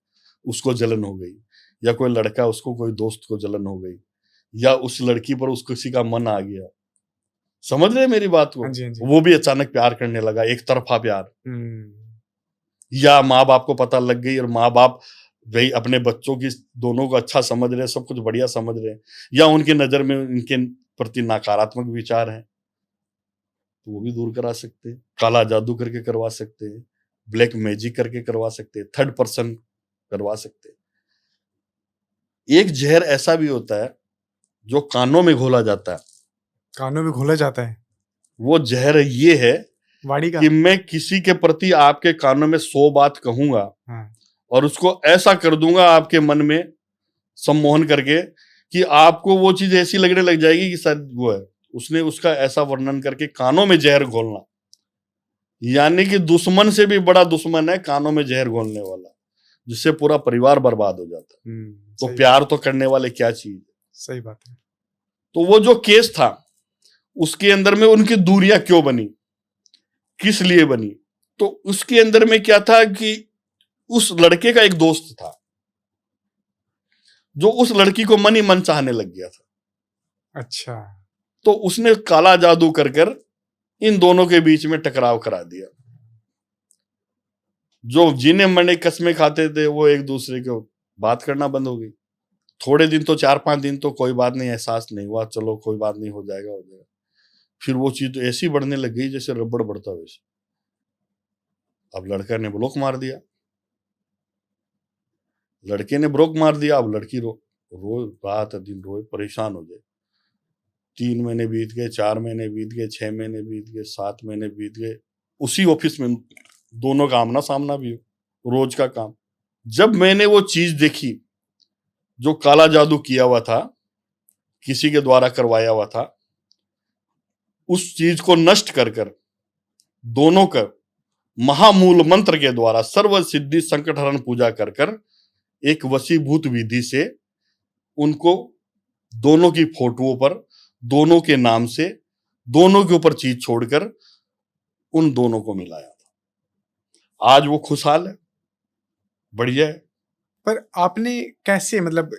उसको जलन हो गई, या कोई लड़का उसको कोई दोस्त को जलन हो गई, या उस लड़की पर उस किसी का मन आ गया। समझ रहे मेरी बात को? हाँ जी, हाँ जी। वो भी अचानक प्यार करने लगा, एक तरफा प्यार। या माँ बाप को पता लग गई और माँ बाप भाई अपने बच्चों की दोनों को अच्छा समझ रहे, सब कुछ बढ़िया समझ रहे हैं, या उनकी नजर में इनके प्रति नकारात्मक विचार हैं, तो वो भी दूर करा सकते हैं। काला जादू करके करवा सकते हैं, ब्लैक मैजिक करके करवा सकते हैं, थर्ड पर्सन करवा सकते हैं। एक जहर ऐसा भी होता है जो कानों में घोला जाता है। कानों में घोला जाता है? वो जहर ये है वाड़ी का कि मैं किसी के प्रति आपके कानों में 100 बात कहूंगा, हाँ। और उसको ऐसा कर दूंगा आपके मन में सम्मोहन करके कि आपको वो चीज ऐसी लगने लग जाएगी कि शायद वो है। उसने उसका ऐसा वर्णन करके कानों में जहर घोलना, यानी कि दुश्मन से भी बड़ा दुश्मन है कानों में जहर घोलने वाला, जिससे पूरा परिवार बर्बाद हो जाता है। तो प्यार तो करने वाले क्या चीज। सही बात है। तो वो जो केस था उसके अंदर में उनकी दूरियां क्यों बनी, किस लिए बनी? तो उसके अंदर में क्या था कि उस लड़के का एक दोस्त था जो उस लड़की को मन ही मन चाहने लग गया था। अच्छा। तो उसने काला जादू कर कर इन दोनों के बीच में टकराव करा दिया। जो जिन्हें मने कसमें खाते थे वो एक दूसरे को बात करना बंद हो गई। थोड़े दिन तो 4-5 दिन तो कोई बात नहीं, एहसास नहीं हुआ, चलो कोई बात नहीं, हो जाएगा हो जाएगा। फिर वो चीज तो ऐसी बढ़ने लग गई जैसे रबड़ बढ़ता वैसे। अब लड़का ने ब्लॉक मार दिया, लड़के ने ब्लॉक मार दिया। अब लड़की रो रात दिन रोए, परेशान हो गए। 3 महीने बीत गए, 4 महीने बीत गए, 6 महीने बीत गए, 7 महीने बीत गए। उसी ऑफिस में दोनों का आमना सामना भी हो, रोज का काम। जब मैंने वो चीज देखी जो काला जादू किया हुआ था, किसी के द्वारा करवाया हुआ था, उस चीज को नष्ट कर कर दोनों का महामूल मंत्र के द्वारा सर्व सिद्धि संकट हरण पूजा कर कर एक वशीभूत विधि से उनको दोनों की फोटोओं पर दोनों के नाम से दोनों के ऊपर चीज छोड़कर उन दोनों को मिलाया था। आज वो खुशहाल है, बढ़िया है। पर आपने कैसे, मतलब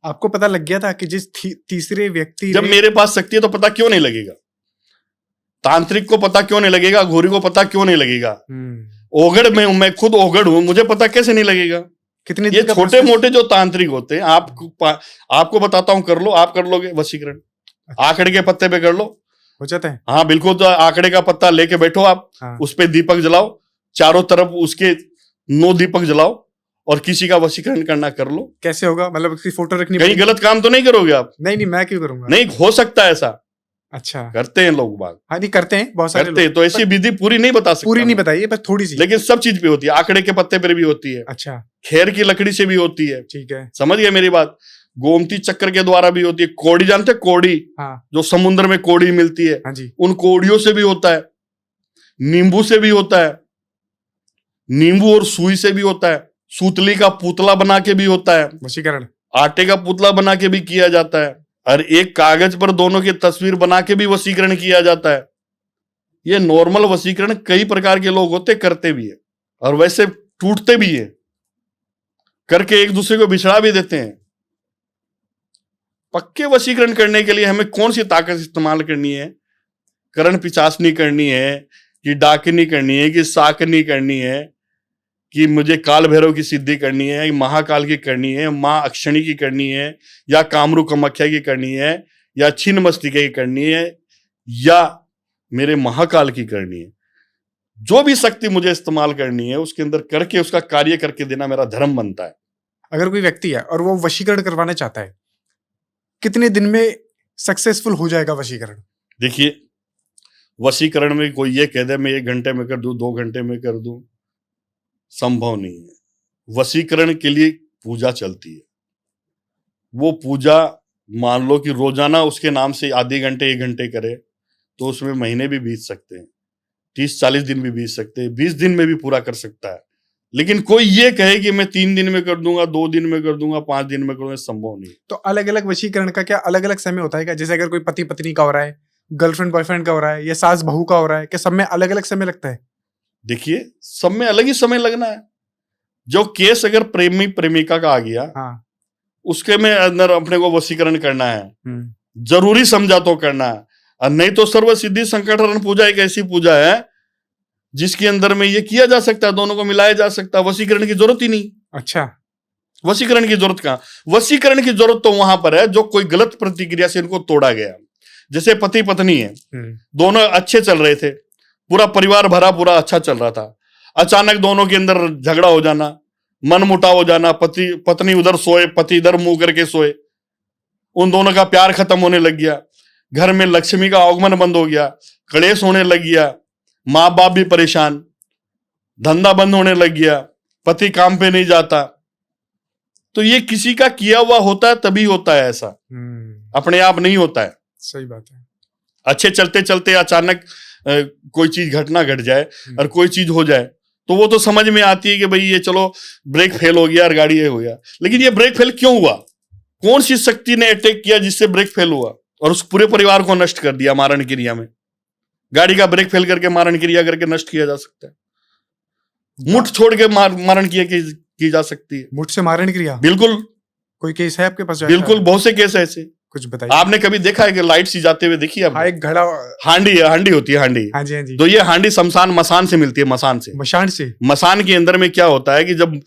आपको पता लग गया था कि जिस तीसरे व्यक्ति जब मेरे पास शक्ति है तो पता क्यों नहीं लगेगा? तांत्रिक को पता क्यों नहीं लगेगा? घोरी को पता क्यों नहीं लगेगा? ओगड़ में हूं, मैं खुद ओगड़ हूं, मुझे पता कैसे नहीं लगेगा? कितने ये छोटे मोटे जो तांत्रिक होते हैं, आपको बताता हूं, कर लो, आप कर लोगे वशीकरण। अच्छा। आंकड़े के पत्ते पे कर लो, हो जाता है। हाँ बिल्कुल। तो आंकड़े का पत्ता लेके बैठो आप, हाँ। उस पे दीपक जलाओ, चारों तरफ उसके 9 दीपक जलाओ और किसी का वशीकरण करना कर लो। कैसे होगा? मतलब उसकी फोटो रखनी? कहीं गलत काम तो नहीं करोगे आप? नहीं, मैं क्यों करूंगा? नहीं, हो सकता है ऐसा। अच्छा, करते हैं लोग बाग। हाँ नहीं, करते हैं, बहुत सारे करते हैं। तो ऐसी विधि पूरी नहीं बता सकता, पूरी नहीं बताइए, बस थोड़ी सी। लेकिन सब चीज पे होती है। आंकड़े के पत्ते पर भी होती है। अच्छा। खेर की लकड़ी से भी होती है। ठीक है, समझ गए मेरी बात? गोमती चक्र के द्वारा भी होती है। कोड़ी जानते हैं? कोड़ी, हाँ। जो समुद्र में कोड़ी मिलती है, हाँ जी। उन कोड़ियों से भी होता है। नींबू से भी होता है, नींबू और सुई से भी होता है। सूतली का पुतला बना के भी होता है वशीकरण। आटे का पुतला बना के भी किया जाता है। और एक कागज पर दोनों की तस्वीर बना के भी वशीकरण किया जाता है। ये नॉर्मल वशीकरण कई प्रकार के लोग होते, करते भी है और वैसे टूटते भी है, करके एक दूसरे को बिछड़ा भी देते हैं। पक्के वशीकरण करने के लिए हमें कौन सी ताकत इस्तेमाल करनी है? करण पिचासनी करनी है कि डाकनी करनी है कि साकनी करनी है कि मुझे काल भैरव की सिद्धि करनी है, महाकाल की करनी है, माँ अक्षणी की करनी है, या कामरू कामाख्या की करनी है, या छिन्न मस्तिका की करनी है, या मेरे महाकाल की करनी है? जो भी शक्ति मुझे इस्तेमाल करनी है उसके अंदर करके उसका कार्य करके देना मेरा धर्म बनता है। अगर कोई व्यक्ति है और वो वशीकरण करवाना चाहता है, कितने दिन में सक्सेसफुल हो जाएगा वशीकरण? देखिए, वशीकरण में कोई ये कह दे मैं 1 घंटे में कर दूं, 2 घंटे में कर दूं, संभव नहीं है। वशीकरण के लिए पूजा चलती है। वो पूजा मान लो कि रोजाना उसके नाम से आधे घंटे 1 घंटे करे तो उसमें महीने भी बीत सकते हैं, 30-40 दिन भी बीत सकते हैं, 20 दिन में भी पूरा कर सकता है। लेकिन कोई ये कहे कि मैं 3 दिन में कर दूंगा, 2 दिन में कर दूंगा, 5 दिन में कर दूंगा, संभव नहीं। तो अलग अलग वशीकरण का क्या अलग अलग समय होता है क्या? जैसे अगर कोई पति पत्नी का हो रहा है, गर्लफ्रेंड बॉयफ्रेंड का हो रहा है, या सास बहू का हो रहा है, क्या सब में अलग अलग समय लगता है? देखिए, सब में अलग ही समय लगना है। जो केस अगर प्रेमी प्रेमिका का आ गया, हाँ, उसके में अंदर अपने को वशीकरण करना है, हम्म, जरूरी समझा तो करना है। और नहीं तो सर्व सिद्धि संकटहरण पूजा एक ऐसी पूजा है जिसके अंदर में ये किया जा सकता है, दोनों को मिलाया जा सकता है। वशीकरण की जरूरत ही नहीं। अच्छा, वशीकरण की जरूरत कहां? वशीकरण की जरूरत तो वहां पर है जो कोई गलत प्रतिक्रिया से इनको तोड़ा गया। जैसे पति पत्नी है, दोनों अच्छे चल रहे थे, पूरा परिवार भरा पूरा अच्छा चल रहा था, अचानक दोनों के अंदर झगड़ा हो जाना, मन मुटाव हो जाना, पति पत्नी उधर सोए, पति इधर मुंह करके सोए, उन दोनों का प्यार खत्म होने लग गया, घर में लक्ष्मी का आगमन बंद हो गया, क्लेश होने लग गया, माँ बाप भी परेशान, धंधा बंद होने लग गया, पति काम पे नहीं जाता। तो ये किसी का किया हुआ होता है, तभी होता है ऐसा, अपने आप नहीं होता है। सही बात है। अच्छे चलते चलते अचानक कोई चीज घटना घट जाए और कोई चीज हो जाए तो वो तो समझ में आती है कि भाई ये चलो ब्रेक फेल हो गया और गाड़ी ये हो गया। लेकिन ये ब्रेक फेल क्यों हुआ? कौन सी शक्ति ने अटैक किया जिससे ब्रेक फेल हुआ और उस पूरे परिवार को नष्ट कर दिया? मारण क्रिया में गाड़ी का ब्रेक फेल करके मारण क्रिया करके नष्ट किया जा सकता है। मुठ छोड़ के मारण क्रिया की जा सकती है। मुठ से मारण क्रिया? बिल्कुल। कोई केस है आपके पास? बिल्कुल, बहुत से केस है ऐसे। कुछ बताइए। आपने कभी देखा है कि लाइट सी जाते हुए देखी है? हाँ, एक घड़ा, हांडी होती है, हांडी। हाँ जी, हाँ जी। तो ये हांडी शमशान मसान से मिलती है, मसान से। मसान के अंदर में क्या होता है कि जब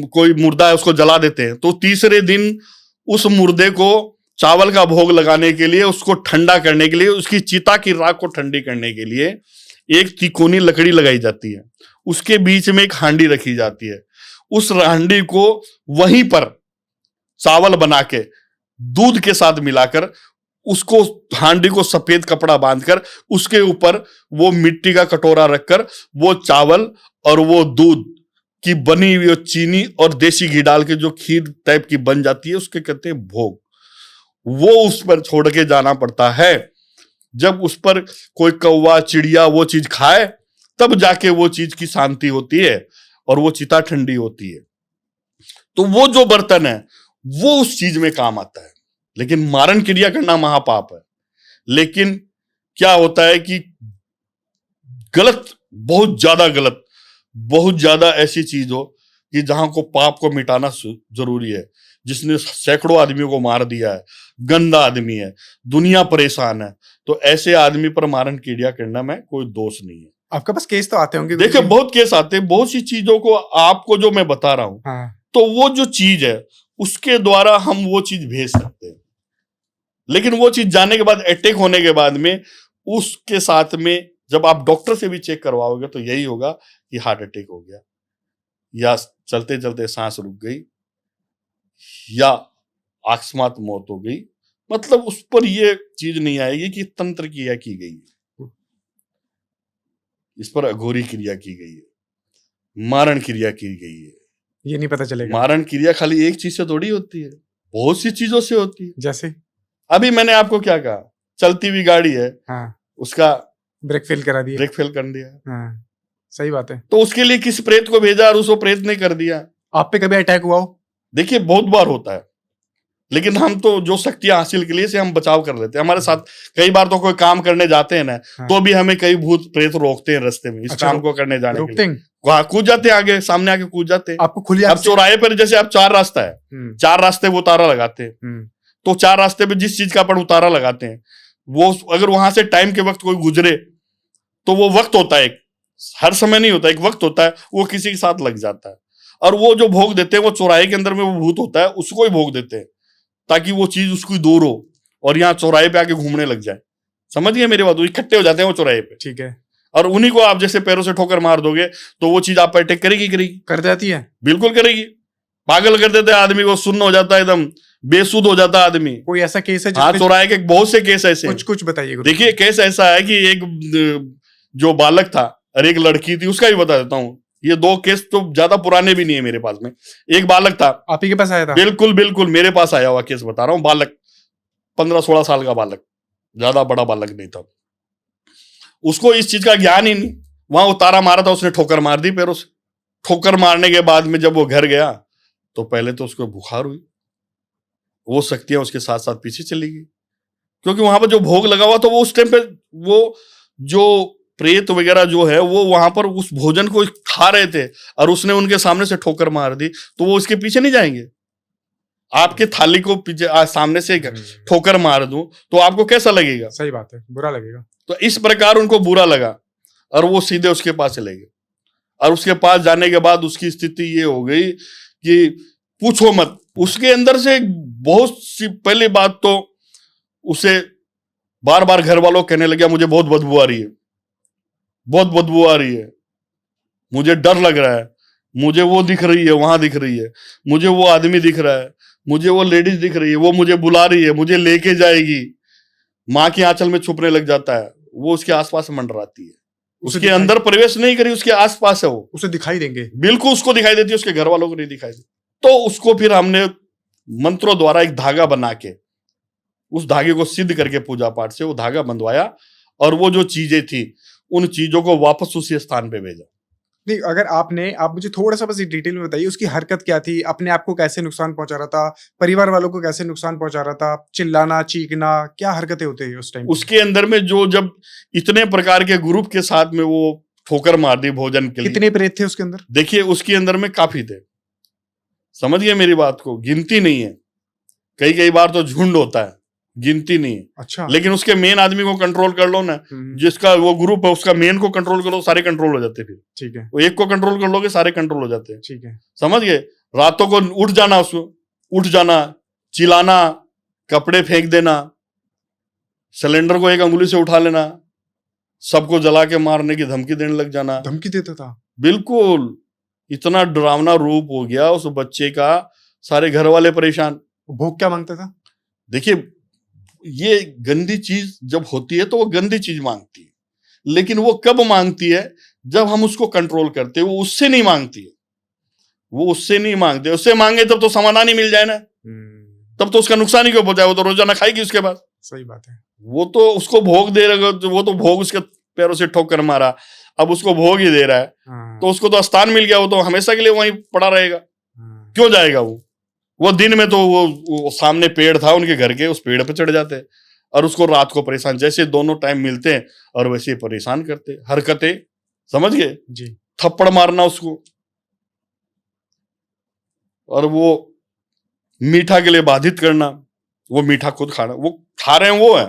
कोई मुर्दा है उसको जला देते हैं तो तीसरे दिन उस मुर्दे को चावल का भोग लगाने के लिए, उसको ठंडा करने के लिए, उसकी चिता की राख को ठंडी करने के लिए एक तिकोनी लकड़ी लगाई जाती है, उसके बीच में एक हांडी रखी जाती है। उस हांडी को वहीं पर चावल बना के दूध के साथ मिलाकर, उसको हांडी को सफेद कपड़ा बांधकर उसके ऊपर वो मिट्टी का कटोरा रखकर वो चावल और वो दूध की बनी हुई चीनी और देसी घी डाल के जो खीर टाइप की बन जाती है, उसके कहते हैं भोग। वो उस पर छोड़ के जाना पड़ता है। जब उस पर कोई कौवा चिड़िया वो चीज खाए तब जाके वो चीज की शांति होती है और वो चिता ठंडी होती है। तो वो जो बर्तन है वो उस चीज में काम आता है। लेकिन मारण क्रिया करना महापाप है। लेकिन क्या होता है कि गलत, बहुत ज्यादा गलत, बहुत ज्यादा ऐसी चीज हो कि जहां को पाप को मिटाना जरूरी है, जिसने सैकड़ों आदमियों को मार दिया है, गंदा आदमी है, दुनिया परेशान है, तो ऐसे आदमी पर मारण क्रिया करना में कोई दोष नहीं है। आपके पास केस तो आते होंगे? देखिए, बहुत केस आते हैं, बहुत सी चीजों को आपको जो मैं बता रहा हूं, हाँ। तो वो जो चीज है उसके द्वारा हम वो चीज भेज सकते हैं। लेकिन वो चीज जाने के बाद, अटैक होने के बाद में, उसके साथ में जब आप डॉक्टर से भी चेक करवाओगे तो यही होगा कि हार्ट अटैक हो गया, या चलते चलते सांस रुक गई, या अकस्मात मौत हो गई। मतलब उस पर ये चीज नहीं आएगी कि तंत्र क्रिया की गई है, इस पर अघोरी क्रिया की गई है, मारण क्रिया की गई है। ये नहीं पता चलेगा। मारण क्रिया खाली एक चीज से थोड़ी होती है, बहुत सी चीजों से होती है। जैसे अभी मैंने आपको क्या कहा, चलती हुई गाड़ी है, हाँ, उसका ब्रेक फेल करा दिया, ब्रेक फेल कर दिया, हाँ, सही बात है। तो उसके लिए किस प्रेत को भेजा और उसको प्रेत ने कर दिया। आप पे कभी अटैक हुआ हो? देखिए, बहुत बार होता है, लेकिन हम तो जो शक्तियां हासिल के लिए से हम बचाव कर लेते हैं। हमारे साथ कई बार तो कोई काम करने जाते हैं ना, हाँ। तो भी हमें कई भूत प्रेत रोकते हैं रास्ते में, इस अच्छा, काम को करने जाने के लिए। वहां कूद जाते हैं, आगे सामने आके कूद जाते हैं। आपको खुली अब चौराहे पर जैसे आप 4 रास्ता है, 4 रास्ते वो उतारा लगाते हैं, तो 4 रास्ते पे जिस चीज का अपन उतारा लगाते हैं, वो अगर वहां से टाइम के वक्त कोई गुजरे तो वो वक्त होता है, हर समय नहीं होता, एक वक्त होता है, वो किसी के साथ लग जाता है। और वो जो भोग देते हैं वो चौराहे के अंदर में वो भूत होता है, उसको ही भोग देते हैं ताकि वो चीज उसकी दूर हो और यहाँ चौराहे पे आके घूमने लग जाए। समझ गए मेरी बात? इकट्ठे हो जाते हैं वो चौराहे पे, ठीक है। और उन्हीं को आप जैसे पैरों से ठोकर मार दोगे तो वो चीज आप पर अटैक करेगी। कर जाती है, बिल्कुल करेगी। पागल कर देते आदमी को, सुन्न हो जाता है, एकदम बेसुध हो जाता आदमी। कोई ऐसा केस है हाँ, जिसमें चौराहे के बहुत से केस ऐसे हैं। कुछ बताइए। देखिए, केस ऐसा है कि एक जो बालक था और एक लड़की थी, उसका भी बता देता हूँ। ये दो केस तो ज्यादा पुराने भी नहीं है मेरे पास में। एक बालक था, आप ही के पास आया था? बिल्कुल बिल्कुल मेरे पास आया हुआ केस बता रहा हूँ। बालक 15-16 साल का बालक, ज्यादा बड़ा बालक नहीं था। उसको इस चीज का ज्ञान ही नहीं। वहां उतारा मारा था, उसने ठोकर मार दी पैरों से। ठोकर मारने के बाद में जब वो घर गया तो पहले तो उसको बुखार हुई, वो शक्तियां उसके साथ साथ पीछे चली गई, क्योंकि वहां पर जो भोग लगा हुआ था वो उस टाइम पे, वो जो प्रेत वगैरह जो है वो वहां पर उस भोजन को खा रहे थे और उसने उनके सामने से ठोकर मार दी, तो वो उसके पीछे नहीं जाएंगे। आपके थाली को पीछे सामने से ठोकर मार दूं तो आपको कैसा लगेगा? सही बात है, बुरा लगेगा। तो इस प्रकार उनको बुरा लगा और वो सीधे उसके पास चले गए। और उसके पास जाने के बाद उसकी स्थिति ये हो गई कि पूछो मत। उसके अंदर से बहुत सी, पहली बात तो उसे बार बार घर वालों कहने लगे मुझे बहुत बदबू आ रही है, बहुत बदबू आ रही है, मुझे डर लग रहा है, मुझे वो दिख रही है, वहां दिख रही है, मुझे वो आदमी दिख रहा है, मुझे वो लेडीज दिख रही है, वो मुझे बुला रही है, मुझे लेके जाएगी। माँ की आंचल में छुपने लग जाता है, वो उसके आसपास मंडराती है। उसके अंदर प्रवेश नहीं करी, उसके आसपास है वो, उसे दिखाई देंगे, बिल्कुल उसको दिखाई देती है, उसके घर वालों को नहीं दिखाई देती। तो उसको फिर हमने मंत्रों द्वारा एक धागा बना के, उस धागे को सिद्ध करके पूजा पाठ से वो धागा बंधवाया और वो जो चीजें थी उन चीजों को वापस उसी स्थान पे भेजा। नहीं, अगर आप मुझे थोड़ा सा बस डिटेल में बताइए, उसकी हरकत क्या थी? अपने आप को कैसे नुकसान पहुंचा रहा था? परिवार वालों को कैसे नुकसान पहुंचा रहा था? चिल्लाना, चीखना, क्या हरकतें होती है उस टाइम? उसके अंदर में जो, जब इतने प्रकार के ग्रुप के साथ में वो ठोकर मार दी भोजन के लिए। कितने प्रेत थे उसके अंदर? देखिए, उसके अंदर में काफी थे, समझिए मेरी बात को, गिनती नहीं है। कई बार तो झुंड होता है, गिनती नहीं है। अच्छा। लेकिन उसके मेन आदमी को कंट्रोल कर लो ना, जिसका वो ग्रुप है उसका मेन को कंट्रोल कर लो, सारे कंट्रोल हो जाते हैं। फिर ठीक है, वो एक को कंट्रोल कर लोगे, सारे कंट्रोल हो जाते हैं। ठीक है, समझ गए? रातों को उठ जाना, उसको उठ जाना, चिल्लाना, कपड़े फेंक देना, सिलेंडर को एक अंगुली से उठा लेना, सबको जला के मारने की धमकी देने लग जाना। धमकी देता था? बिल्कुल, इतना डरावना रूप हो गया उस बच्चे का, सारे घर वाले परेशान। भोग क्या मांगता था? देखिए, ये गंदी चीज जब होती है तो वो गंदी चीज मांगती है, लेकिन वो कब मांगती है? जब हम उसको कंट्रोल करते हैं। वो उससे नहीं मांगती है, वो उससे नहीं मांगते। उससे मांगे तब तो समाधान ही मिल जाए ना, तब तो उसका नुकसान ही क्यों पहुंचाए? वो तो रोजाना खाएगी उसके बाद। सही बात है। वो तो उसको भोग दे रहा, वो तो भोग उसके पैरों से ठोकर मारा, अब उसको भोग ही दे रहा है। तो उसको तो स्थान मिल गया, वो तो हमेशा के लिए वहीं पड़ा रहेगा। क्यों जाएगा वो दिन में तो वो सामने पेड़ था उनके घर के, उस पेड़ पे चढ़ जाते और उसको रात को परेशान, जैसे दोनों टाइम मिलते हैं और वैसे ही परेशान करते। हरकतें, समझ गए जी? थप्पड़ मारना उसको, और वो मीठा के लिए बाधित करना। वो मीठा खुद खाना, वो खा रहे हैं वो है,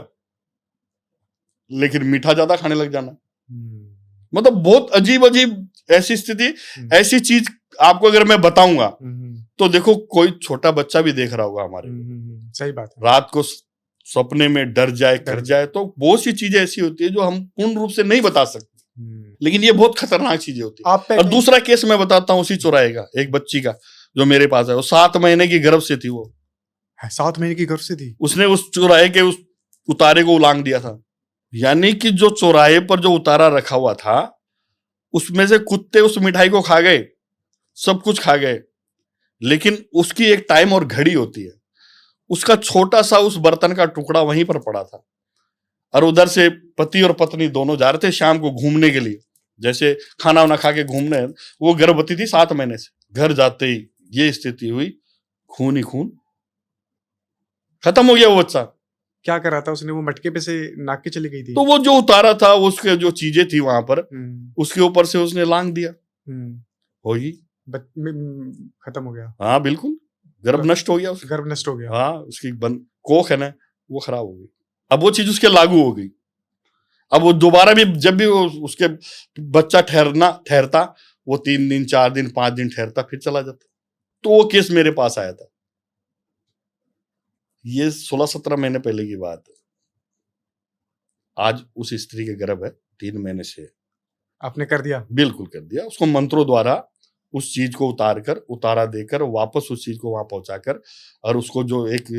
लेकिन मीठा ज्यादा खाने लग जाना। मतलब बहुत अजीब अजीब ऐसी स्थिति, ऐसी चीज आपको अगर मैं बताऊंगा तो देखो, कोई छोटा बच्चा भी देख रहा होगा हमारे। सही बात है। रात को सपने में डर जाए, कर जाए, तो बहुत सी चीजें ऐसी होती है जो हम पूर्ण रूप से नहीं बता सकते, लेकिन ये बहुत खतरनाक चीजें होती है। और दूसरा केस मैं बताता हूँ उसी चौराहे का, एक बच्ची का जो मेरे पास है। वो 7 महीने की गर्भ से थी। वो 7 महीने की गर्भ से थी? उसने उस चौराहे के उस उतारे को उलांग दिया था। यानी कि जो चौराहे पर जो उतारा रखा हुआ था उसमें से कुत्ते उस मिठाई को खा गए, सब कुछ खा गए, लेकिन उसकी एक टाइम और घड़ी होती है। उसका छोटा सा उस बर्तन का टुकड़ा वहीं पर पड़ा था, और उधर से पति और पत्नी दोनों जा रहे थे शाम को घूमने के लिए, जैसे खाना वाना खा के घूमने। वो गर्भवती थी 7 महीने से। घर जाते ही ये स्थिति हुई, खून ही खून, खत्म हो गया वो बच्चा। क्या करा था उसने? वो मटके पे से नाक के चली गई थी? तो वो जो उतारा था, उसके जो चीजें थी वहां पर, उसके ऊपर से उसने लांग दिया, होगी, खत्म हो गया। हाँ बिल्कुल, गर्भ नष्ट हो गया, गर्भ नष्ट हो गया। हाँ, उसकी कोख है ना, वो खराब हो गई। अब वो चीज उसके लागू हो गई। अब वो दोबारा भी जब भी वो उसके बच्चा ठहरता, वो 3 दिन 4 दिन 5 दिन ठहरता, फिर चला जाता। तो वो केस मेरे पास आया था। ये 16-17 महीने पहले की बात है। आज उस स्त्री के गर्भ है, 3 महीने से। आपने कर दिया? बिल्कुल कर दिया। उसको मंत्रों द्वारा उस चीज को उतारा देकर वापस उस चीज को वहां पहुंचाकर, और उसको जो एक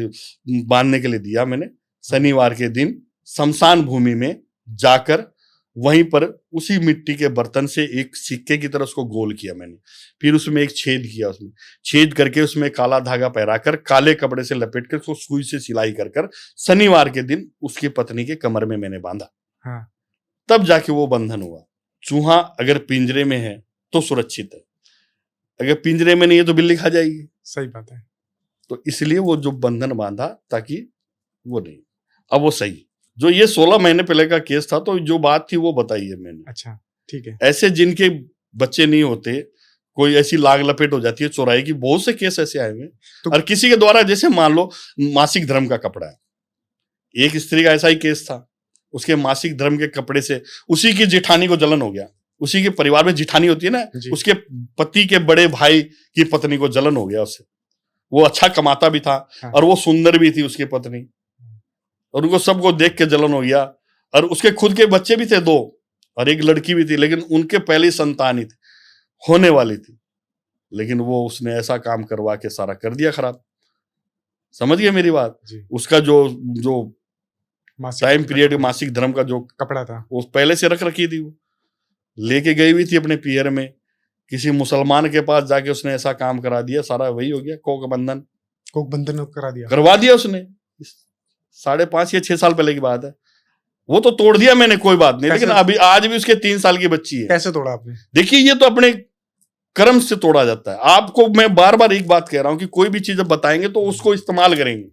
बांधने के लिए दिया मैंने, शनिवार के दिन शमशान भूमि में जाकर वहीं पर उसी मिट्टी के बर्तन से एक सिक्के की तरह उसको गोल किया मैंने। फिर उसमें एक छेद किया, उसमें छेद करके उसमें काला धागा पहराकर काले कपड़े से लपेट कर उसको सुई से सिलाई कर शनिवार के दिन उसकी पत्नी के कमर में मैंने बांधा। हाँ। तब जाके वो बंधन हुआ। चूहा अगर पिंजरे में है तो सुरक्षित है, अगर पिंजरे में नहीं है तो बिल्ली खा जाएगी। सही बात है। तो इसलिए वो जो बंधन बांधा ताकि वो नहीं। अब वो सही, जो ये 16 महीने पहले का केस था, तो जो बात थी वो बताई है मैंने। अच्छा, ठीक है। ऐसे जिनके बच्चे नहीं होते, कोई ऐसी लाग लपेट हो जाती है चोराई की, बहुत से केस ऐसे आए हुए। तो और किसी के द्वारा, जैसे मान लो मासिक धर्म का कपड़ा है, एक स्त्री का ऐसा ही केस था, उसके मासिक धर्म के कपड़े से उसी की जेठानी को जलन हो गया। उसी के परिवार में जेठानी होती है ना, उसके पति के बड़े भाई की पत्नी को जलन हो गया उससे। वो अच्छा कमाता भी था। हाँ। और वो सुंदर भी थी उसकी पत्नी, और उनको सबको देख के जलन हो गया। और उसके खुद के बच्चे भी थे 2, और एक लड़की भी थी, लेकिन उनके पहली संतान ही थी, होने वाली थी। लेकिन वो उसने ऐसा काम करवा के सारा कर दिया खराब। समझ गए मेरी बात? उसका जो टाइम पीरियड मासिक धर्म का जो कपड़ा था वो पहले से रख रखी थी, वो लेके गई हुई थी अपने पियर में। किसी मुसलमान के पास जाके उसने ऐसा काम करा दिया, सारा वही हो गया। कोक बंधन करवा दिया उसने। 5.5 या 6 साल पहले की बात है। वो तो तोड़ दिया मैंने, कोई बात नहीं, लेकिन अभी आज भी उसके 3 साल की बच्ची है। कैसे तोड़ा आपने? देखिए, ये तो अपने कर्म से तोड़ा जाता है। आपको मैं बार बार एक बात कह रहा हूं कि कोई भी चीज जब बताएंगे तो उसको इस्तेमाल करेंगे,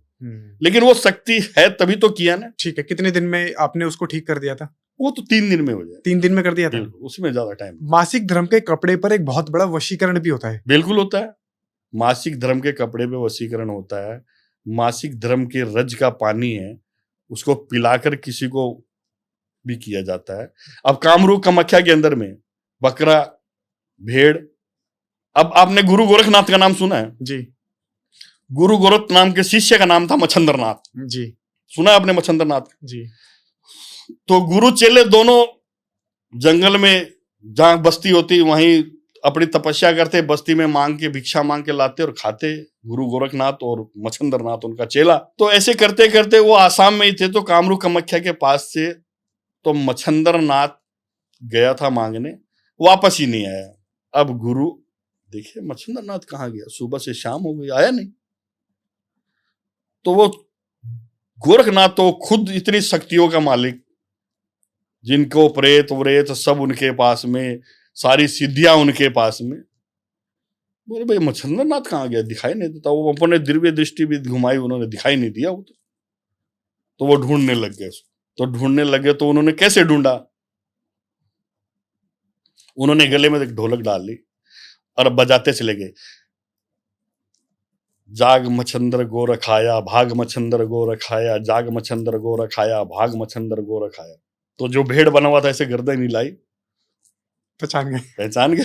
लेकिन वो शक्ति है तभी तो किया ना। ठीक है, कितने दिन में आपने उसको ठीक कर दिया था? वो तो 3 दिन में हो जाए। 3 दिन में कर दिया था? उसमें ज्यादा टाइम। मासिक धर्म के कपड़े पर एक बहुत बड़ा वशीकरण भी होता है। बिल्कुल होता है। मासिक धर्म के कपड़े पे वशीकरण होता है। मासिक धर्म के रज का पानी है, उसको पिलाकर किसी को भी किया जाता है। अब कामरूप कामाख्या के अंदर में बकरा, भेड़। अब आपने गुरु गोरखनाथ का नाम सुना है? जी। गुरु गोरख नाम के शिष्य का नाम था मच्छंद्रनाथ। जी। सुना है आपने मच्छंद्रनाथ? जी। तो गुरु चेले दोनों जंगल में जहां बस्ती होती वहीं अपनी तपस्या करते, बस्ती में भिक्षा मांग के लाते और खाते। गुरु गोरखनाथ और मच्छंद्रनाथ उनका चेला। तो ऐसे करते करते वो आसाम में ही थे, तो कामरूप कामाख्या के पास से तो मच्छंद्रनाथ गया था मांगने, वापस ही नहीं आया। अब गुरु देखे मच्छंद्रनाथ कहाँ गया, सुबह से शाम हो गई, आया नहीं। तो वो गोरखनाथ तो खुद इतनी शक्तियों का मालिक, जिनको प्रेत व्रेत सब उनके पास में, सारी सिद्धियां उनके पास में। बोले भाई मच्छंद्रनाथ कहाँ गया, दिखाई नहीं देता। वो अपने दिव्य दृष्टि भी घुमाई, उन्होंने दिखाई नहीं दिया। वो तो वो ढूंढने लग गए। तो ढूंढने लगे तो उन्होंने कैसे ढूंढा? उन्होंने गले में एक ढोलक डाल ली और बजाते चले गए, जाग मच्छंद्र गोरख आया, भाग मच्छंद्र गोरख आया, जाग मच्छंद्र गोरख आया, भाग मच्छंद्र गोरख आया। तो जो भेड़ बना हुआ था ऐसे गर्दन हिलाई, पहचान गए।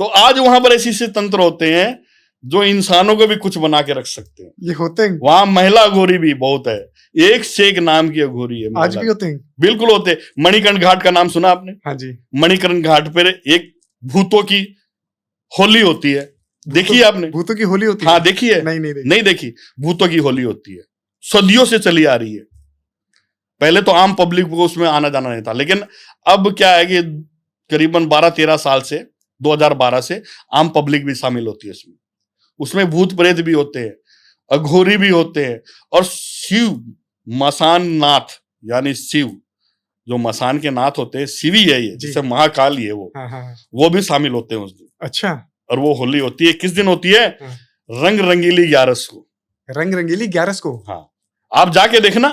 तो आज वहां पर ऐसे तंत्र होते हैं जो इंसानों को भी कुछ बना के रख सकते हैं। ये होते हैं। वहां महिला अघोरी भी बहुत है, एक से एक नाम की अघोरी है। आज भी होते हैं? बिल्कुल होते हैं। मणिकर्ण घाट का नाम सुना आपने? हाँ जी। मणिकर्ण घाट पर एक भूतों की होली होती है, देखी आपने? भूतों की होली होती है? हाँ देखी है। नहीं देखी। भूतों की होली होती है, सदियों से चली आ रही है। पहले तो आम पब्लिक को उसमें आना जाना नहीं था, लेकिन अब क्या है कि करीबन 12-13 साल से 2012 से आम पब्लिक भी शामिल होती है उसमें भूत प्रेत भी होते हैं, अघोरी भी होते हैं, और शिव मसान नाथ, यानी शिव जो मसान के नाथ होते हैं, शिवी है ये, जैसे महाकाल ही है वो। वो भी शामिल होते हैं उस दिन। अच्छा। और वो होली होती है, किस दिन होती है? रंग रंगीली 11 को। रंग रंगीली 11 को? हाँ, आप जाके देखना।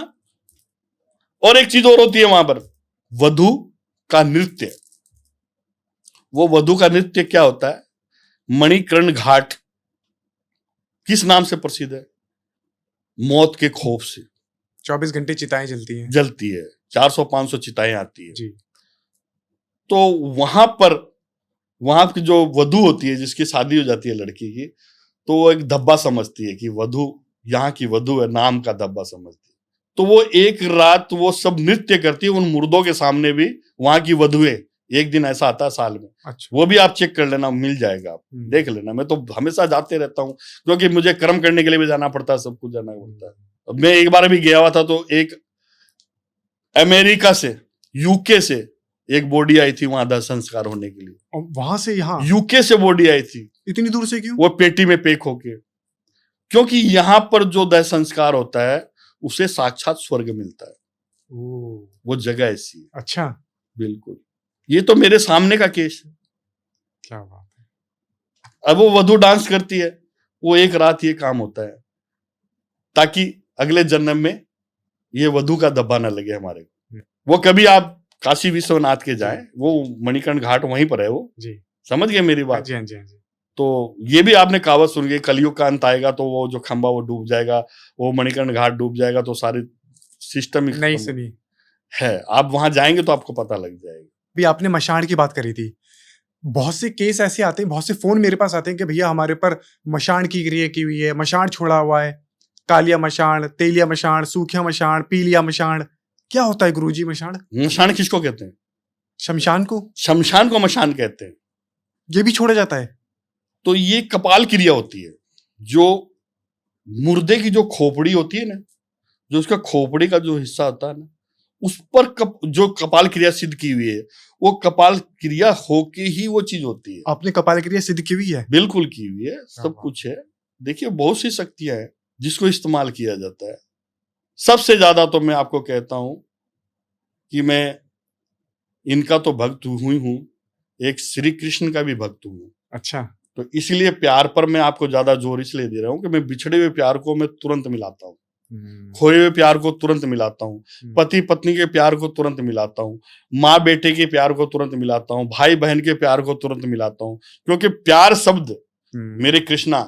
और एक चीज और होती है वहां पर, वधू का नृत्य। वो वधू का नृत्य क्या होता है? मणिकर्ण घाट किस नाम से प्रसिद्ध है? मौत के खौफ से 24 घंटे चिताएं जलती है, 400-500 चिताएं आती है जी। तो वहां की जो वधू होती है, जिसकी शादी हो जाती है लड़की की, तो वो एक धब्बा समझती है कि वधू यहाँ की वधू है, नाम का धब्बा समझती है। तो वो एक रात वो सब नृत्य करती है, उन मुर्दों के सामने भी वहां की वधुएं एक दिन ऐसा आता है साल में। अच्छा। वो भी आप चेक कर लेना, मिल जाएगा, आप देख लेना। मैं तो हमेशा जाते रहता हूँ, क्योंकि मुझे कर्म करने के लिए भी जाना पड़ता है, सब कुछ जाना पड़ता है। मैं एक बार भी गया हुआ था, तो एक अमेरिका से, यूके से एक बॉडी आई थी वहां दाह संस्कार होने के लिए। और वहां से यहाँ यूके से बॉडी आई थी। इतनी दूर से क्यों? वो पेटी में पैक होके, क्योंकि यहाँ पर जो दाह संस्कार होता है उसे साक्षात स्वर्ग मिलता है। वो जगह ऐसी है। अच्छा, बिल्कुल। ये तो मेरे सामने का केस है। क्या बात है। अब वो वधू डांस करती है, वो एक रात ये काम होता है ताकि अगले जन्म में ये वधू का धब्बा न लगे हमारे को। वो कभी आप काशी विश्वनाथ के जाएं, वो मणिकर्ण घाट वहीं पर है वो जी। समझ गए मेरी बात? जी हाँ जी हाँ जी। तो ये भी आपने कहावत सुन गई, कलयुग का अंत आएगा तो वो जो खंबा वो डूब जाएगा, वो मणिकर्ण घाट डूब जाएगा, तो सारे सिस्टम ही नहीं खत्म सुनी है। आप वहां जाएंगे तो आपको पता लग जाएगा। भी आपने मशाण की बात करी थी, बहुत से केस ऐसे आते हैं, बहुत से फोन मेरे पास आते हैं कि भैया हमारे पर मशाण की क्रिया की हुई है, मशाण छोड़ा हुआ है, कालिया मशाण, तेलिया मशाण, सूखिया मशाण, पीलिया मशाण। क्या होता है गुरुजी मशाण? मशान किसको कहते हैं? शमशान को? शमशान को मशान कहते हैं। ये भी छोड़ा जाता है? तो ये कपाल क्रिया होती है, जो मुर्दे की जो खोपड़ी होती है ना, जो उसका खोपड़ी का जो हिस्सा होता है ना, उस पर जो कपाल क्रिया सिद्ध की हुई है, वो कपाल क्रिया होके ही वो चीज होती है। आपने कपाल क्रिया सिद्ध की हुई है? बिल्कुल की हुई है, सब कुछ है। देखिए बहुत सी शक्तियां हैं जिसको इस्तेमाल किया जाता है। सबसे ज्यादा तो मैं आपको कहता हूं कि मैं इनका तो भक्त हुई हूं, एक श्री कृष्ण का भी भक्त हूं। अच्छा। तो इसलिए प्यार पर मैं आपको ज्यादा जोर इसलिए दे रहा हूं कि मैं बिछड़े हुए प्यार को मैं तुरंत मिलाता हूं, खोए हुए प्यार को तुरंत मिलाता हूँ, पति पत्नी के प्यार को तुरंत मिलाता हूँ, माँ बेटे के प्यार को तुरंत मिलाता हूँ, भाई बहन के प्यार को तुरंत मिलाता हूँ, क्योंकि प्यार शब्द मेरे कृष्णा,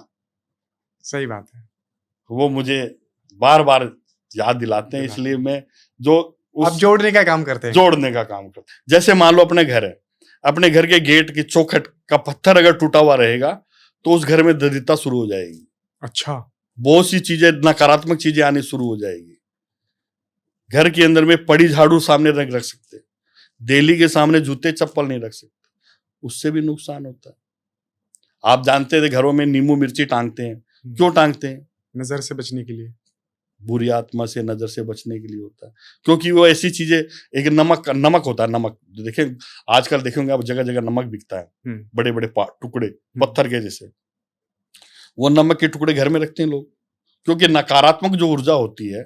सही बात है, वो मुझे बार बार याद दिलाते हैं। इसलिए मैं जो आप जोड़ने का काम करते हैं, जोड़ने का काम करते हैं। जैसे मान लो अपने घर है, अपने घर के गेट की चौखट का पत्थर अगर टूटा हुआ रहेगा तो उस घर में दरिद्रता शुरू हो जाएगी। अच्छा। बहुत सी चीजें, नकारात्मक चीजें आनी शुरू हो जाएगी। घर के अंदर में पड़ी झाड़ू सामने रख सकते, देली के सामने जूते चप्पल नहीं रख सकते, उससे भी नुकसान होता है। आप जानते थे घरों में नींबू मिर्ची टांगते हैं, क्यों टांगते हैं? नजर से बचने के लिए, बुरी आत्मा से, नजर से बचने के लिए होता है। क्योंकि वो ऐसी चीजें, एक नमक होता है, नमक देखें आजकल देखेंगे आप जगह जगह नमक बिकता है, बड़े बड़े टुकड़े पत्थर के जैसे। वो नमक के टुकड़े घर में रखते हैं लोग, क्योंकि नकारात्मक जो ऊर्जा होती है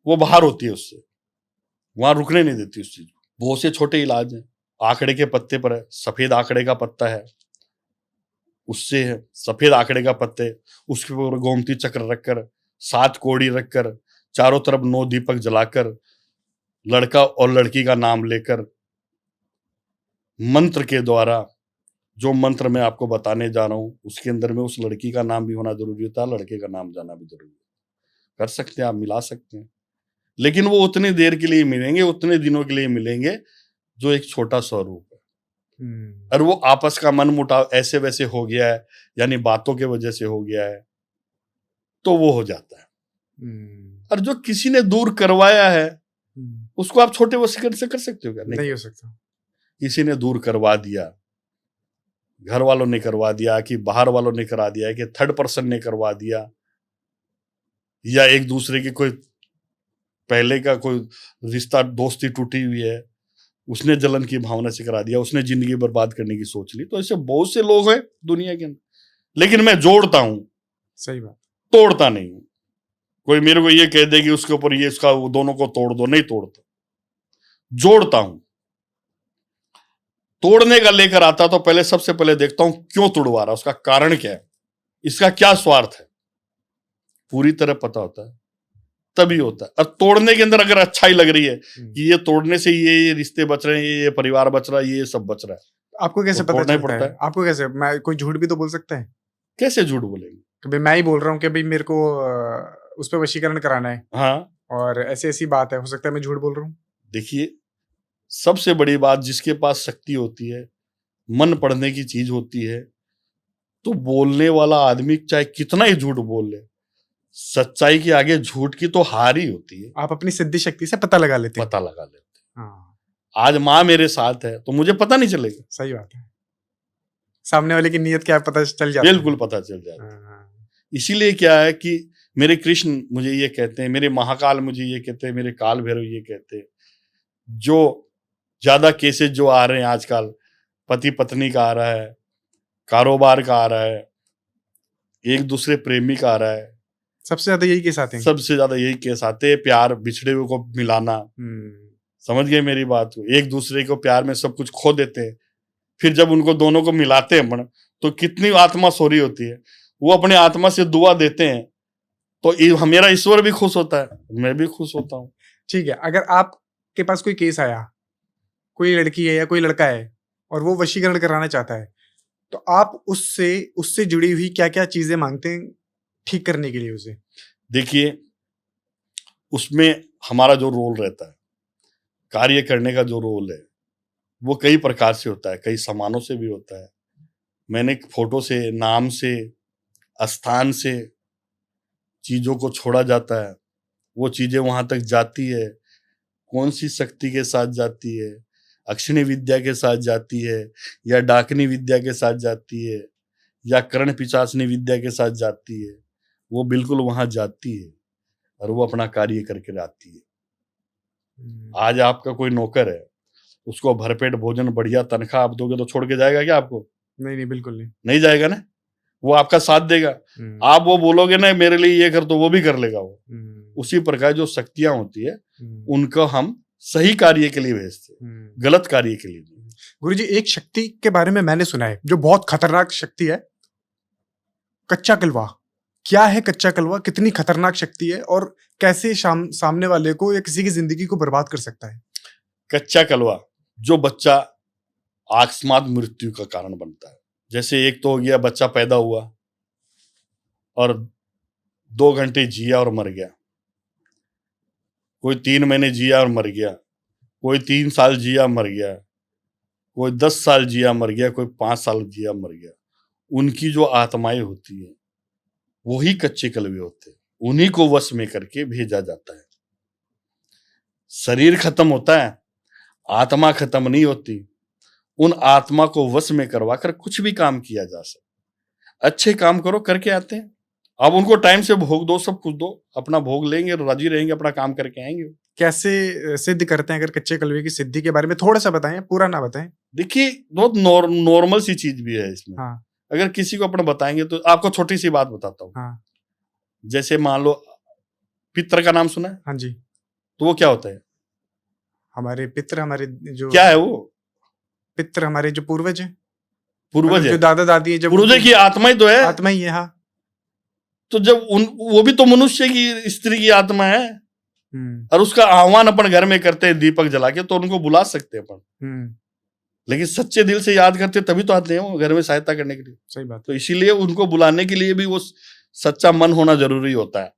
वो बाहर होती है, उससे वहां रुकने नहीं देती उस चीज को। बहुत से छोटे इलाज हैं, आंकड़े के पत्ते पर है, सफेद आंकड़े का पत्ता है, उससे है सफेद आंकड़े का पत्ते, उसके ऊपर गोमती चक्र रखकर, 7 कोड़ी रखकर, चारों तरफ 9 दीपक जलाकर, लड़का और लड़की का नाम लेकर, मंत्र के द्वारा, जो मंत्र मैं आपको बताने जा रहा हूं उसके अंदर में उस लड़की का नाम भी होना जरूरी होता है, लड़के का नाम जाना भी जरूरी है। कर सकते हैं आप, मिला सकते हैं, लेकिन वो उतनी देर के लिए मिलेंगे, उतने दिनों के लिए मिलेंगे जो एक छोटा स्वरूप है। और वो आपस का मन मुटाव ऐसे वैसे हो गया है, यानी बातों के वजह से हो गया है, तो वो हो जाता है। और जो किसी ने दूर करवाया है उसको आप छोटे वसीयत से कर सकते हो क्या? नहीं हो सकता। किसी ने दूर करवा दिया, घर वालों ने करवा दिया, कि बाहर वालों ने करा दिया, कि थर्ड पर्सन ने करवा दिया, या एक दूसरे की कोई पहले का कोई रिश्ता, दोस्ती टूटी हुई है, उसने जलन की भावना से करा दिया, उसने जिंदगी बर्बाद करने की सोच ली। तो ऐसे बहुत से लोग हैं दुनिया के अंदर, लेकिन मैं जोड़ता हूं, सही बात, तोड़ता नहीं हूं। कोई मेरे को ये कह दे कि उसके ऊपर ये इसका, वो दोनों को तोड़ दो, नहीं तोड़ता, जोड़ता हूं। तोड़ने का लेकर आता तो पहले सबसे पहले देखता हूं क्यों तोड़वा रहा, उसका कारण क्या है, इसका क्या स्वार्थ है, पूरी तरह पता होता है तभी होता है। और तोड़ने के अंदर अगर अच्छाई लग रही है कि ये तोड़ने से ये रिश्ते बच रहे हैं, ये परिवार बच रहा है, ये सब बच रहा है, आपको कैसे पता चलता है? आपको कैसे, मैं कोई झूठ भी तो बोल सकता है? कैसे झूठ बोलेंगे? कि मैं ही बोल रहा हूँ कि भाई मेरे को उस पर वशीकरण कराना है, हाँ, और ऐसी ऐसी बात है, हो सकता है मैं झूठ बोल रहा हूँ। देखिए सबसे बड़ी बात, जिसके पास शक्ति होती है, मन पढ़ने की चीज होती है, तो बोलने वाला आदमी चाहे कितना ही झूठ बोल ले, सच्चाई के आगे झूठ की तो हार ही होती है। आप अपनी सिद्धि शक्ति से पता लगा लेते हैं। हाँ। आज माँ मेरे साथ है तो मुझे पता नहीं चलेगा। सही बात है, सामने वाले की नीयत क्या है पता चल जाता है। बिल्कुल पता चल जाता है। हाँ, इसीलिए क्या है कि मेरे कृष्ण मुझे ये कहते हैं, मेरे महाकाल मुझे ये कहते हैं, मेरे काल भैरव ये कहते हैं, जो ज्यादा केसेस जो आ रहे हैं आजकल, पति पत्नी का आ रहा है, कारोबार का आ रहा है, एक दूसरे प्रेमी का आ रहा है, सबसे ज्यादा यही केस आते हैं। सबसे ज्यादा यही केस आते हैं, प्यार बिछड़े हुए को मिलाना। समझ गए मेरी बात को? एक दूसरे को प्यार में सब कुछ खो देते हैं, फिर जब उनको दोनों को मिलाते हैं अपन, तो कितनी आत्मा सो रही होती है, वो अपने आत्मा से दुआ देते हैं, तो मेरा ईश्वर भी खुश होता है, मैं भी खुश होता हूँ। ठीक है, अगर आपके पास कोई केस आया, कोई लड़की है या कोई लड़का है और वो वशीकरण कराना चाहता है, तो आप उससे जुड़ी हुई क्या क्या चीजें मांगते हैं ठीक करने के लिए उसे? देखिए, उसमें हमारा जो रोल रहता है, कार्य करने का जो रोल है, वो कई प्रकार से होता है, कई सामानों से भी होता है। मैंने फोटो से, नाम से, स्थान से चीजों को छोड़ा जाता है, वो चीजें वहां तक जाती है, कौन सी शक्ति के साथ जाती है, अक्षिणी विद्या के साथ जाती है, या डाकनी विद्या के साथ जाती है, या कर्ण पिशाचनी विद्या के साथ जाती है, वो बिल्कुल वहां जाती है और वो अपना कार्य करके आती है। आज आपका कोई नौकर है, उसको भरपेट भोजन, बढ़िया तनख्वाह आप दोगे तो छोड़ के जाएगा क्या आपको? नहीं, बिल्कुल नहीं। नहीं जाएगा ना, वो आपका साथ देगा। आप वो बोलोगे ना मेरे लिए ये कर, तो वो भी कर लेगा वो। उसी प्रकार जो शक्तियां होती है, उनको हम सही कार्य के लिए भेजते हैं, गलत कार्य के लिए नहीं। गुरुजी, एक शक्ति के बारे में मैंने सुना है जो बहुत खतरनाक शक्ति है, कच्चा कलवा। क्या है कच्चा कलवा, कितनी खतरनाक शक्ति है और कैसे सामने वाले को या किसी की जिंदगी को बर्बाद कर सकता है? कच्चा कलवा जो बच्चा अकस्मात मृत्यु का कारण बनता है। जैसे एक तो हो गया, बच्चा पैदा हुआ और 2 घंटे जिया और मर गया, कोई 3 महीने जिया और मर गया, कोई 3 साल जिया मर गया, कोई 10 साल जिया मर गया, कोई 5 साल जिया मर गया। उनकी जो आत्माएं होती है वही कच्चे कलवे होते हैं, उन्हीं को वश में करके भेजा जाता है। शरीर खत्म होता है, आत्मा खत्म नहीं होती। उन आत्मा को वश में करवा कर कुछ भी काम किया जा सकता। अच्छे काम करो, करके आते हैं। अब उनको टाइम से भोग दो, सब कुछ दो, अपना भोग लेंगे, राजी रहेंगे, अपना काम करके आएंगे। कैसे सिद्ध करते हैं? अगर कच्चे कलवे की सिद्धि के बारे में थोड़ा सा बताएं, पूरा ना बताएं। देखिए, बहुत नॉर्मल सी चीज भी है इसमें। हाँ। अगर किसी को अपना बताएंगे तो आपको छोटी सी बात बताता हूँ। हाँ। जैसे मान लो, पितर का नाम सुना है? हाँ जी। तो वो क्या होता है? हमारे पितर, हमारे जो क्या है वो? पितर हमारे जो पूर्वज है, पूर्वज है, जो दादा दादी है, जब पूर्वज की आत्मा ही तो है। आत्मा ही है। हाँ। तो जब वो भी तो मनुष्य की, स्त्री की आत्मा है, और उसका आह्वान अपन घर में करते हैं दीपक जला के, तो उनको बुला सकते हैं अपन। लेकिन सच्चे दिल से याद करते तभी तो आते हैं वो घर में सहायता करने के लिए। सही बात। तो इसीलिए उनको बुलाने के लिए भी वो सच्चा मन होना जरूरी होता है।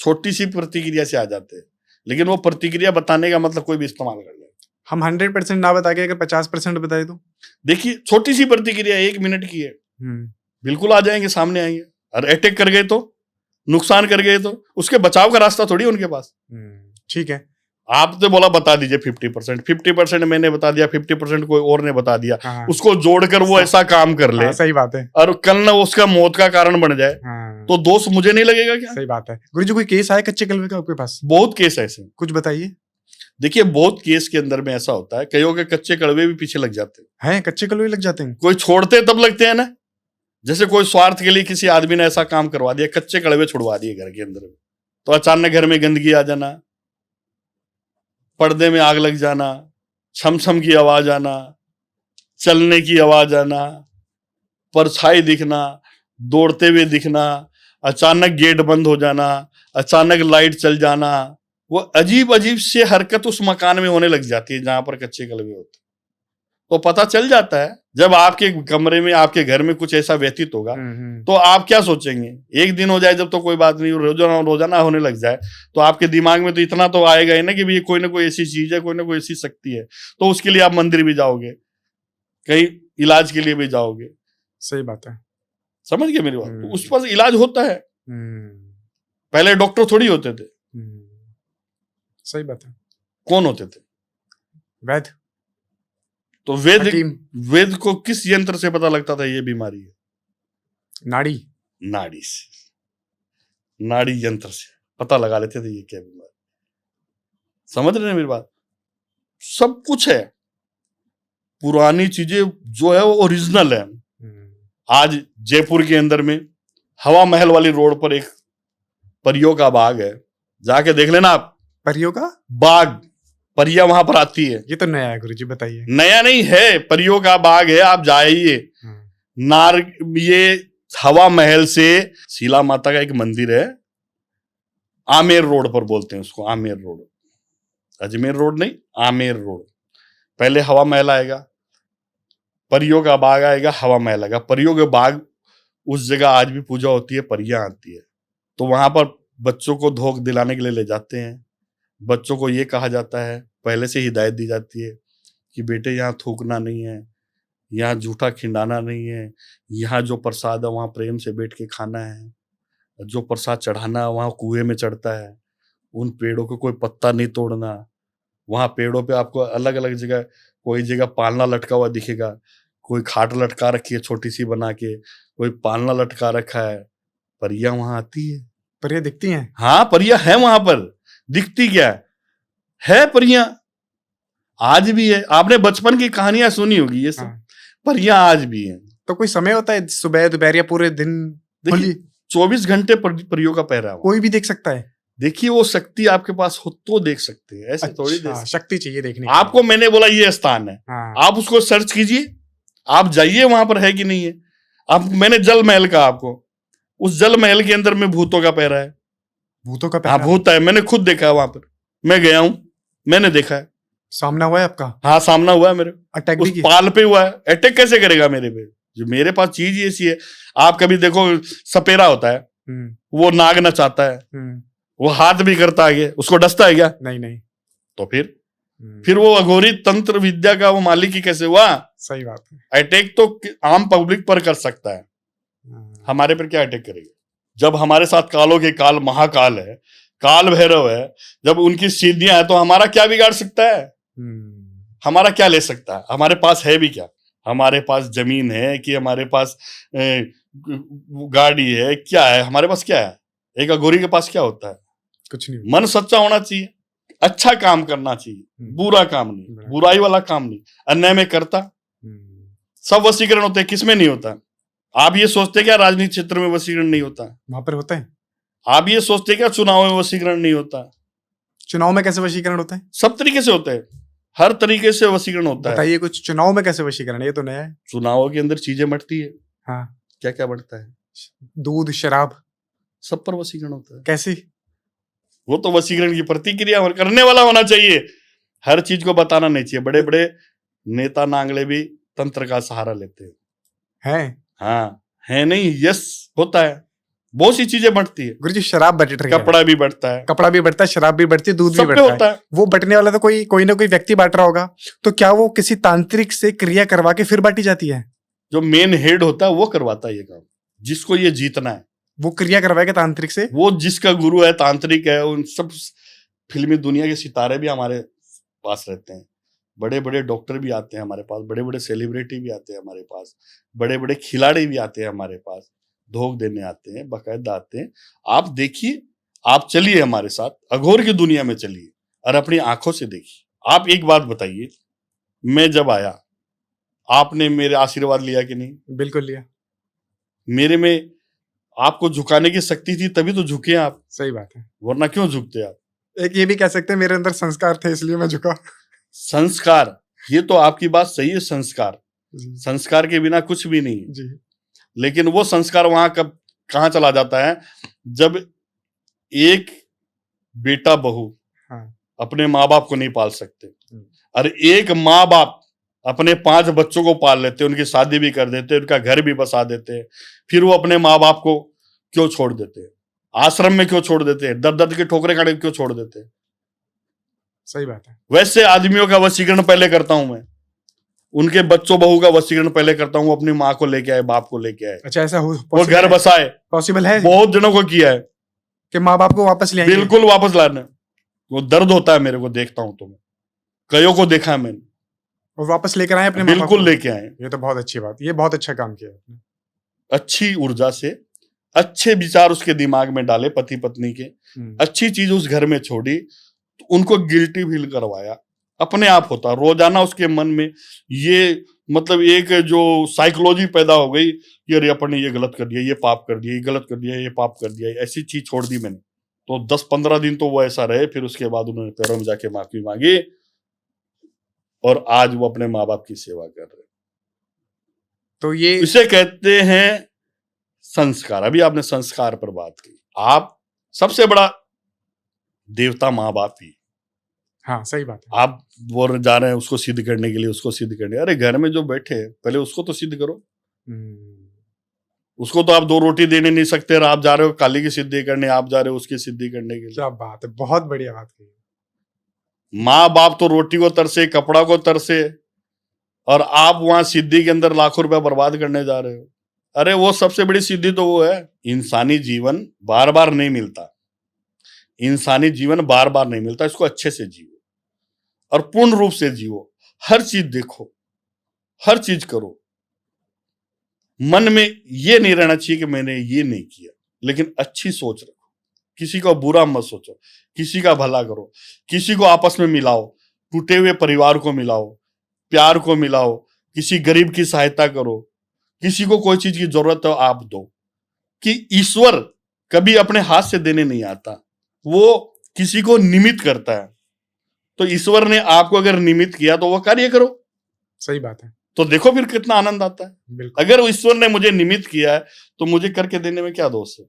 छोटी सी प्रतिक्रिया से आ जाते हैं, लेकिन वो प्रतिक्रिया बताने का मतलब कोई भी इस्तेमाल कर ले। हम 100% ना बता के अगर 50% बताए तो? देखिए, छोटी सी प्रतिक्रिया 1 मिनट की है, बिल्कुल आ जाएंगे, सामने आएंगे। और अटैक कर गए तो, नुकसान कर गए तो, उसके बचाव का रास्ता थोड़ी उनके पास। ठीक है, आपने बोला बता दीजिए 50% मैंने बता दिया, 50% कोई और ने बता दिया। हाँ। उसको जोड़कर वो ऐसा काम कर ले। हाँ, सही बात है। और कल ना उसका मौत का कारण बन जाए। हाँ। तो दोष मुझे नहीं लगेगा क्या? सही बात है। गुरुजी, कोई केस आया कच्चे कलवे का आपके पास? बहुत केस ऐसे, कुछ बताइए। देखिए, बहुत केस के अंदर में ऐसा होता है, कईयों के कच्चे कड़वे भी पीछे लग जाते हैं। कच्चे कलवे लग जाते हैं? कोई छोड़ते तब लगते हैं ना, जैसे कोई स्वार्थ के लिए किसी आदमी ने ऐसा काम करवा दिया, कच्चे कड़वे छुड़वा दिए घर के अंदर, तो अचानक घर में गंदगी आ जाना, पर्दे में आग लग जाना, छम छम की आवाज आना, चलने की आवाज आना, परछाई दिखना, दौड़ते हुए दिखना, अचानक गेट बंद हो जाना, अचानक लाइट चल जाना, वो अजीब अजीब से हरकत उस मकान में होने लग जाती है जहां पर कच्चे कलवे होते। तो पता चल जाता है जब आपके कमरे में, आपके घर में कुछ ऐसा व्यतीत होगा, तो आप क्या सोचेंगे? एक दिन हो जाए जब तो कोई बात नहीं, रोजाना होने लग जाए तो आपके दिमाग में तो इतना तो आएगा ही ना कि भाई कोई ना कोई ऐसी चीज है, कोई ना कोई ऐसी शक्ति है। तो उसके लिए आप मंदिर भी जाओगे, कहीं इलाज के लिए भी जाओगे। सही बात है, समझ गए मेरी बात? तो उस पर इलाज होता है। पहले डॉक्टर थोड़ी होते थे। सही बात है। कौन होते थे? वैद, तो हकीम, वेद को किस यंत्र से पता लगता था ये बीमारी है? नाड़ी, नाड़ी से, नाड़ी यंत्र से पता लगा लेते थे ये क्या बीमारी। समझ रहे हैं मेरी बात? सब कुछ है, पुरानी चीजें जो है वो ओरिजिनल है। आज जयपुर के अंदर में हवा महल वाली रोड पर एक परियों का बाग है, जाके देख लेना आप। परियों का बाग, परियां वहां पर आती है। ये तो नया है गुरुजी, बताइए। नया नहीं है, परियों का बाग है, आप जाइए। ये हवा महल से शीला माता का एक मंदिर है, आमेर रोड पर बोलते हैं उसको, आमेर रोड, अजमेर रोड नहीं, आमेर रोड। पहले हवा महल आएगा, परियों का बाग आएगा, हवा महल आएगा। परियों के बाग उस जगह आज भी पूजा होती है, परियां आती है, तो वहां पर बच्चों को धोख दिलाने के लिए ले जाते हैं। बच्चों को ये कहा जाता है, पहले से हिदायत दी जाती है कि बेटे यहाँ थूकना नहीं है, यहाँ झूठा खिंडाना नहीं है, यहाँ जो प्रसाद है वहाँ प्रेम से बैठ के खाना है, जो प्रसाद चढ़ाना है वहाँ कुएं में चढ़ता है, उन पेड़ों को कोई पत्ता नहीं तोड़ना। वहाँ पेड़ों पे आपको अलग अलग जगह, कोई जगह पालना लटका हुआ दिखेगा, कोई खाट लटका रखी है छोटी सी बना के, कोई पालना लटका रखा है। परियां वहां आती है, परियां दिखती हैं। हाँ, परियां है वहां पर, दिखती क्या है परियां, आज भी है। आपने बचपन की कहानियां सुनी होगी ये सब। हाँ। परियां आज भी हैं। तो कोई समय होता है, सुबह दोपहर या पूरे दिन? देखिए 24 घंटे परियों का पहरा, कोई भी देख सकता है। देखिए वो शक्ति आपके पास हो तो देख सकते हैं, ऐसे थोड़ी देख सकते। शक्ति चाहिए देखने आपको। मैंने बोला ये स्थान है, आप उसको सर्च कीजिए, आप जाइए वहां पर है कि नहीं है। अब मैंने जल महल कहा आपको, उस जल महल के अंदर में भूतों का पहरा है। भूतों का पहरा? हाँ, भूत है, मैंने खुद देखा है वहां पर, मैं गया हूं, मैंने देखा है। सामना हुआ है आपका? हाँ, सामना हुआ है मेरे। अटैक उस पाल पे हुआ है। अटैक कैसे करेगा मेरे पे? जो मेरे पास चीज ही ऐसी है। आप कभी देखो सपेरा होता है, वो नाग नचाता है, वो हाथ भी करता है, उसको डसता है क्या? नहीं। तो फिर वो अघोरी तंत्र विद्या का वो मालिक ही कैसे हुआ? सही बात है। अटैक तो आम पब्लिक पर कर सकता है, हमारे पर क्या अटैक करेगा? जब हमारे साथ कालों के काल महाकाल है, काल भैरव है, जब उनकी सिद्धियां है, तो हमारा क्या बिगाड़ सकता है? हमारा क्या ले सकता है? हमारे पास है भी क्या? हमारे पास जमीन है कि हमारे पास गाड़ी है? क्या है हमारे पास? क्या है? एक अघोरी के पास क्या होता है? कुछ नहीं। मन सच्चा होना चाहिए, अच्छा काम करना चाहिए, बुरा काम नहीं, बुराई वाला काम नहीं, अन्याय में करता। सब वशीकरण होते हैं, किसमें नहीं होता? आप ये सोचते क्या राजनीति क्षेत्र में वशीकरण नहीं होता? वहां पर होता है। आप ये सोचते क्या चुनाव में वशीकरण नहीं होता? चुनाव में कैसे वशीकरण होता है? सब तरीके से होता है, हर तरीके से वशीकरण होता है। बताइए कुछ, चुनाव में कैसे वशीकरण? ये तो नया है। चुनावों के अंदर चीजें बढ़ती है। हाँ, क्या क्या बढ़ता है? दूध, शराब, सब पर वशीकरण होता है। कैसे? वो तो वशीकरण की प्रतिक्रिया करने वाला होना चाहिए, हर चीज को बताना नहीं चाहिए। बड़े बड़े नेता नांगले भी तंत्र का सहारा लेते हैं। हाँ, है नहीं, यस होता है, बहुत सी चीजें बढ़ती है। गुरुजी शराब बढ़ रही है, कपड़ा भी बढ़ता है, शराब भी बढ़ती है, दूध भी बढ़ता है। वो बटने वाला तो कोई ना कोई व्यक्ति बांट रहा होगा, तो क्या वो किसी तांत्रिक से क्रिया करवा के फिर बांटी जाती है? जो मेन हेड होता है वो करवाता है ये काम, जिसको ये जीतना है वो क्रिया करवाएगा तांत्रिक से। वो जिसका गुरु है, तांत्रिक है। उन सब फिल्मी दुनिया के सितारे भी हमारे पास रहते हैं, बड़े बड़े डॉक्टर भी आते हैं हमारे पास, बड़े बड़े सेलिब्रिटी भी आते हैं हमारे पास, बड़े बड़े खिलाड़ी भी आते हैं हमारे पास, धोख देने आते हैं, बाकायदा आते हैं। आप देखिए, आप चलिए हमारे साथ, अघोर की दुनिया में चलिए और अपनी आंखों से देखिए। आप एक बात बताइए, मैं जब आया आपने मेरे आशीर्वाद लिया कि नहीं? बिल्कुल लिया। मेरे में आपको झुकाने की शक्ति थी तभी तो झुके आप। सही बात है, वरना क्यों झुकते आप? एक ये भी कह सकते हैं मेरे अंदर संस्कार थे इसलिए मैं झुका। संस्कार, ये तो आपकी बात सही है। संस्कार के बिना कुछ भी नहीं जी। लेकिन वो संस्कार वहां कहाँ चला जाता है जब एक बेटा बहू अपने माँ बाप को नहीं पाल सकते और एक माँ बाप अपने 5 बच्चों को पाल लेते, उनकी शादी भी कर देते, उनका घर भी बसा देते, फिर वो अपने माँ बाप को क्यों छोड़ देते हैं? आश्रम में क्यों छोड़ देते हैं? दर्द दर्द के ठोकरे खाने क्यों छोड़ देते हैं? सही बात है। वैसे आदमियों का वशीकरण पहले करता हूं मैं, उनके बच्चों बहू का वशीकरण पहले करता हूं। अपनी माँ को लेके आए, बाप को लेके आए। अच्छा, ऐसा वो घर बसाए। पॉसिबल है? बहुत जनों को किया है कि माँ बाप को वापस ले आएंगे। बिल्कुल वापस लाने। वो दर्द होता है मेरे को, देखता हूं तो मैं कईयों को देखा है मैंने, और वापस लेकर आए अपने माँ बाप बिल्कुल को? लेके आए। ये तो बहुत अच्छी बात, ये बहुत अच्छा काम किया आपने। अच्छी ऊर्जा से अच्छे विचार उसके दिमाग में डाले, पति पत्नी के अच्छी चीज उस घर में छोड़ी, तो उनको गिल्टी फील करवाया, अपने आप होता। रोजाना उसके मन में ये मतलब एक जो साइकोलॉजी पैदा हो गई कि अरे अपन ने ये गलत कर दिया, ये पाप कर दिया, ये गलत कर दिया, ये पाप कर दिया, ऐसी चीज छोड़ दी मैंने। तो 10-15 दिन तो वो ऐसा रहे, फिर उसके बाद उन्होंने पैरों में जाके माफी मांगी और आज वो अपने माँ बाप की सेवा कर रहे। तो ये इसे कहते हैं संस्कार। अभी आपने संस्कार पर बात की। आप सबसे बड़ा देवता माँ बाप ही। हाँ, सही बात है। आप वो जा रहे हैं उसको सिद्ध करने के लिए, उसको सिद्ध करने, अरे घर में जो बैठे पहले उसको तो सिद्ध करो। उसको तो आप 2 रोटी देने नहीं सकते, आप जा रहे हो काली की सिद्धि करने, आप जा रहे हो उसकी सिद्धि करने के लिए। क्या बात है, बहुत बढ़िया बात कही। माँ बाप तो रोटी को तरसे, कपड़ा को तरसे, और आप वहां सिद्धि के अंदर लाखों रुपया बर्बाद करने जा रहे हो। अरे वो सबसे बड़ी सिद्धि तो वो है। इंसानी जीवन बार बार नहीं मिलता, इंसानी जीवन बार बार नहीं मिलता। इसको अच्छे से जियो और पूर्ण रूप से जियो। हर चीज देखो, हर चीज करो। मन में ये नहीं रहना चाहिए कि मैंने ये नहीं किया, लेकिन अच्छी सोच रखो। किसी को बुरा मत सोचो, किसी का भला करो, किसी को आपस में मिलाओ, टूटे हुए परिवार को मिलाओ, प्यार को मिलाओ, किसी गरीब की सहायता करो, किसी को कोई चीज की जरूरत हो आप दो। कि ईश्वर कभी अपने हाथ से देने नहीं आता, वो किसी को निमित्त करता है। तो ईश्वर ने आपको अगर निमित्त किया तो वो कार्य करो। सही बात है। तो देखो फिर कितना आनंद आता है। बिल्कुल। अगर ईश्वर ने मुझे निमित्त किया है तो मुझे करके देने में क्या दोष है।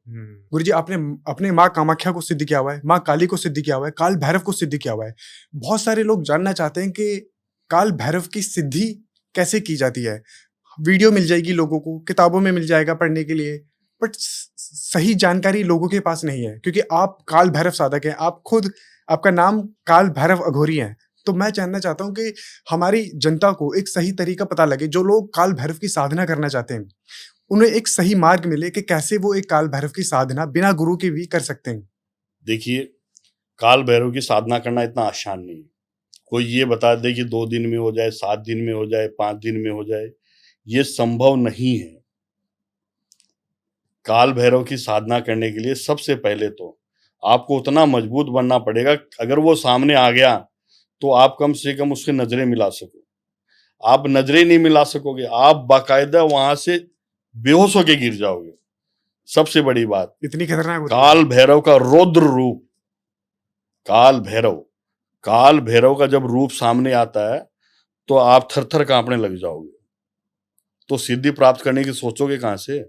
गुरुजी, आपने अपने माँ कामाख्या को सिद्ध किया हुआ है, माँ काली को सिद्ध किया हुआ है, काल भैरव को सिद्ध किया हुआ है। बहुत सारे लोग जानना चाहते हैं कि काल भैरव की सिद्धि कैसे की जाती है। वीडियो मिल जाएगी लोगों को, किताबों में मिल जाएगा पढ़ने के लिए, बट सही जानकारी लोगों के पास नहीं है। क्योंकि आप काल भैरव साधक हैं, आप खुद, आपका नाम काल भैरव अघोरी है। तो मैं जानना चाहता हूं कि हमारी जनता को एक सही तरीका पता लगे, जो लोग काल भैरव की साधना करना चाहते हैं, उन्हें एक सही मार्ग मिले कि कैसे वो एक काल भैरव की साधना बिना गुरु के भी कर सकते हैं। देखिए, काल भैरव की साधना करना इतना आसान नहीं है। कोई ये बता दे कि 2 दिन में हो जाए, 7 दिन में हो जाए, 5 दिन में हो जाए, ये संभव नहीं है। काल भैरव की साधना करने के लिए सबसे पहले तो आपको उतना मजबूत बनना पड़ेगा, अगर वो सामने आ गया तो आप कम से कम उसके नजरें मिला सको। आप नजरें नहीं मिला सकोगे, आप बाकायदा वहां से बेहोश होके गिर जाओगे। सबसे बड़ी बात, इतनी खतरनाक होती है। काल भैरव का रौद्र रूप, काल भैरव का जब रूप सामने आता है तो आप थर-थर कांपने लग जाओगे। तो सिद्धि प्राप्त करने की सोचोगे कहां से।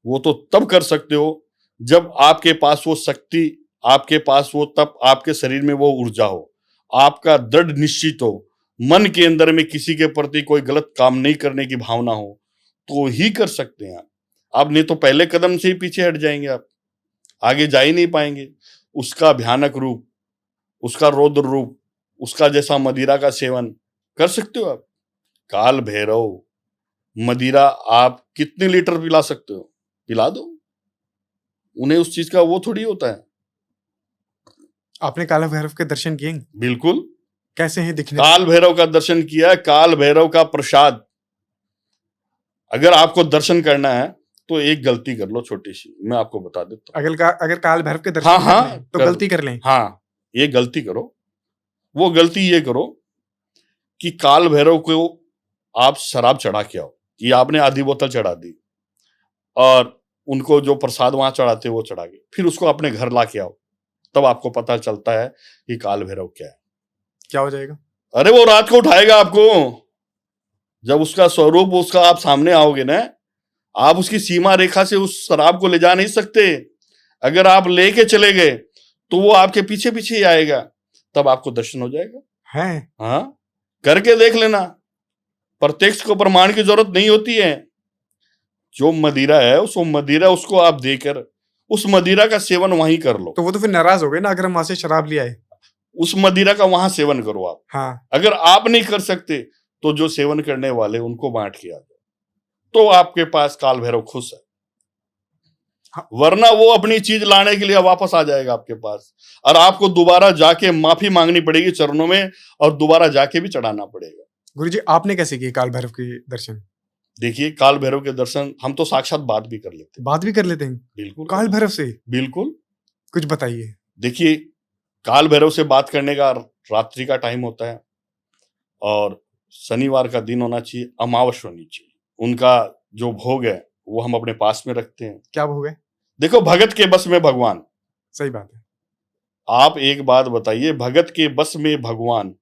वो तो तब कर सकते हो जब आपके पास वो शक्ति, आपके पास वो तप, आपके शरीर में वो ऊर्जा हो, आपका दृढ़ निश्चित हो, मन के अंदर में किसी के प्रति कोई गलत काम नहीं करने की भावना हो, तो ही कर सकते हैं आप नहीं तो पहले कदम से ही पीछे हट जाएंगे, आप आगे जा ही नहीं पाएंगे। उसका भयानक रूप, उसका रौद्र रूप, उसका जैसा मदिरा का सेवन कर सकते हो आप। काल भैरव मदिरा आप कितने लीटर पिला सकते हो, पिला दो उन्हें। उस चीज का वो थोड़ी होता है। आपने काल भैरव के दर्शन किए? बिल्कुल। कैसे हैं दिखने? काल भैरव का दर्शन किया है। काल भैरव का प्रसाद, अगर आपको दर्शन करना है तो एक गलती कर लो छोटी सी, मैं आपको बता देता हूँ। अगर काल भैरव के दर्शन हाँ, करने हैं, तो गलती कर लें। हाँ, ये गलती करो। वो गलती ये करो कि काल भैरव को आप शराब चढ़ा के आओ, कि आपने आधी बोतल चढ़ा दी और उनको जो प्रसाद वहां चढ़ाते वो चढ़ा के, फिर उसको अपने घर ला के आओ, तब आपको पता चलता है कि काल भैरव क्या है। क्या हो जाएगा? अरे वो रात को उठाएगा आपको। जब उसका स्वरूप, उसका आप सामने आओगे ना, आप उसकी सीमा रेखा से उस शराब को ले जा नहीं सकते। अगर आप लेके चले गए तो वो आपके पीछे पीछे ही आएगा, तब आपको दर्शन हो जाएगा। है? हाँ, करके देख लेना। प्रत्यक्ष को प्रमाण की जरूरत नहीं होती है। जो मदिरा है, उसको मदिरा उसको आप देकर उस मदिरा का सेवन वहीं कर लो। तो वो तो फिर नाराज हो गए ना, अगर हम वहां से शराब ले आए। उस मदिरा का वहां सेवन करो आप। हाँ। अगर आप नहीं कर सकते तो जो सेवन करने वाले उनको बांट के आ जाओ, तो आपके पास काल भैरव खुश है। हाँ। वरना वो अपनी चीज लाने के लिए वापस आ जाएगा आपके पास, और आपको दोबारा जाके माफी मांगनी पड़ेगी चरणों में, और दोबारा जाके भी चढ़ाना पड़ेगा। गुरुजी आपने कैसे किए काल भैरव के दर्शन? देखिए, काल भैरव के दर्शन हम तो साक्षात बात भी कर लेते हैं। बात भी कर लेते हैं बिल्कुल काल भैरव से? बिल्कुल। कुछ बताइए। देखिए, काल भैरव से बात करने का रात्रि का टाइम होता है, और शनिवार का दिन होना चाहिए, अमावस्या होनी चाहिए। उनका जो भोग है वो हम अपने पास में रखते हैं। क्या भोग है? देखो, भगत के बस में भगवान। सही बात है। आप एक बात बताइए, भगत के बस में भगवान,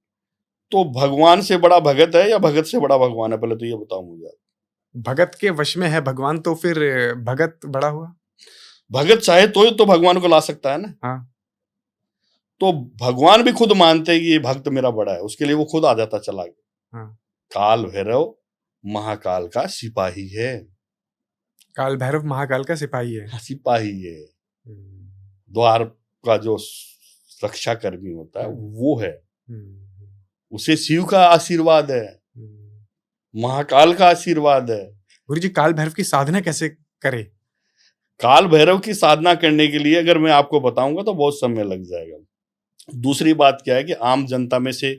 तो भगवान से बड़ा भगत है या भगत से बड़ा भगवान है? पहले तो ये बताओ मुझे। भगत के वश में है भगवान, तो फिर भगत बड़ा हुआ। भगत चाहे तो भगवान को ला सकता है ना। हाँ। तो भगवान भी खुद मानते हैं कि ये भक्त मेरा बड़ा है, उसके लिए वो खुद आ जाता चला गया। हाँ। काल भैरव महाकाल का सिपाही है। काल भैरव महाकाल का सिपाही है। सिपाही है, द्वार का जो रक्षा कर्मी होता है वो है। उसे शिव का आशीर्वाद है, महाकाल का आशीर्वाद है। गुरुजी काल भैरव की साधना कैसे करे? काल भैरव की साधना करने के लिए अगर मैं आपको बताऊंगा तो बहुत समय लग जाएगा। दूसरी बात क्या है कि आम जनता में से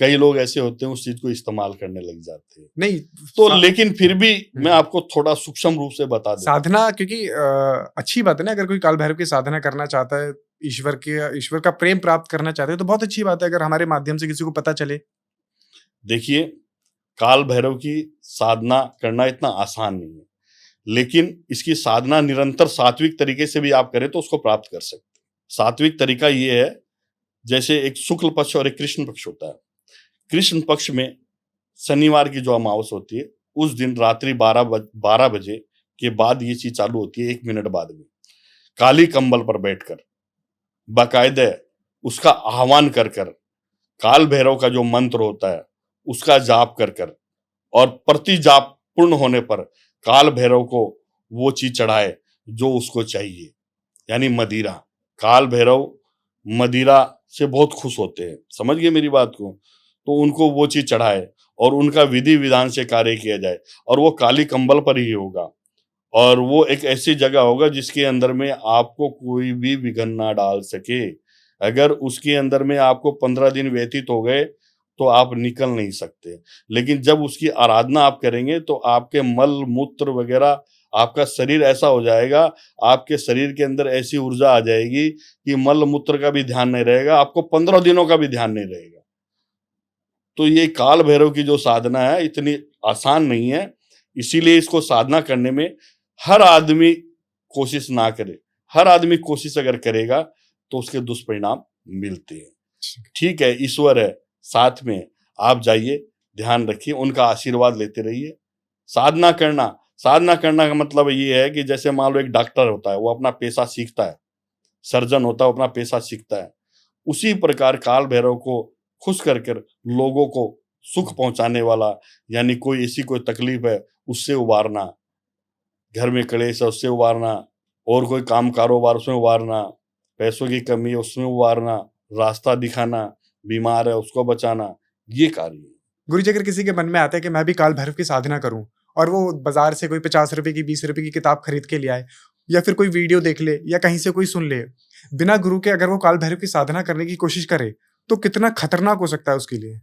कई लोग ऐसे होते हैं उस चीज को इस्तेमाल करने लग जाते हैं। नहीं तो लेकिन फिर भी मैं आपको थोड़ा सूक्ष्म रूप से बता दूं। साधना, क्योंकि अच्छी बात है ना, अगर कोई काल भैरव की साधना करना चाहता है, ईश्वर का प्रेम प्राप्त करना चाहते हैं, तो बहुत अच्छी बात है अगर हमारे माध्यम से किसी को पता चले। देखिए, काल भैरव की साधना करना इतना आसान नहीं है, लेकिन इसकी साधना निरंतर सात्विक तरीके से भी आप करें तो उसको प्राप्त कर सकते हैं। सात्विक तरीका ये है, जैसे एक शुक्ल पक्ष और एक कृष्ण पक्ष होता है। कृष्ण पक्ष में शनिवार की जो अमावस्या होती है उस दिन रात्रि 12 बजे के बाद ये चीज चालू होती है। 1 मिनट बाद में काली कंबल पर बैठकर बाकायदे उसका आह्वान कर काल भैरव का जो मंत्र होता है उसका जाप कर और प्रति जाप पूर्ण होने पर काल भैरव को वो चीज चढ़ाए जो उसको चाहिए, यानी मदिरा। काल भैरव मदिरा से बहुत खुश होते हैं, समझ गए मेरी बात को? तो उनको वो चीज चढ़ाए और उनका विधि विधान से कार्य किया जाए, और वो काली कंबल पर ही होगा, और वो एक ऐसी जगह होगा जिसके अंदर में आपको कोई भी विघ्न ना डाल सके। अगर उसके अंदर में आपको 15 दिन व्यतीत हो गए तो आप निकल नहीं सकते, लेकिन जब उसकी आराधना आप करेंगे तो आपके मल मूत्र वगैरह, आपका शरीर ऐसा हो जाएगा, आपके शरीर के अंदर ऐसी ऊर्जा आ जाएगी कि मल मूत्र का भी ध्यान नहीं रहेगा, आपको 15 दिनों का भी ध्यान नहीं रहेगा। तो ये काल भैरव की जो साधना है इतनी आसान नहीं है, इसीलिए इसको साधना करने में हर आदमी कोशिश ना करे। हर आदमी कोशिश अगर करेगा तो उसके दुष्परिणाम मिलते हैं। ठीक है, ईश्वर है साथ में, आप जाइए, ध्यान रखिए, उनका आशीर्वाद लेते रहिए। साधना करना का मतलब ये है कि जैसे मान लो एक डॉक्टर होता है, वो अपना पेशा सीखता है, सर्जन होता है, अपना पेशा सीखता है, उसी प्रकार काल भैरव को खुश कर लोगों को सुख पहुंचाने वाला, यानी कोई ऐसी कोई तकलीफ है उससे उबारना, घर में क्लेश है उससे उबारना, और कोई काम कारोबार उसमें उबारना, पैसों की कमी है उसमें उबारना, रास्ता दिखाना, बीमार है उसको बचाना, ये कार्य है। गुरुजी अगर किसी के मन में आता है कि मैं भी काल भैरव की साधना करूं, और वो बाजार से कोई 50 रुपए की 20 रुपए की किताब खरीद के ले आए, या फिर कोई वीडियो देख ले, या कहीं से कोई सुन ले, बिना गुरु के अगर वो काल भैरव की साधना करने की कोशिश करे तो कितना खतरनाक हो सकता है उसके लिए?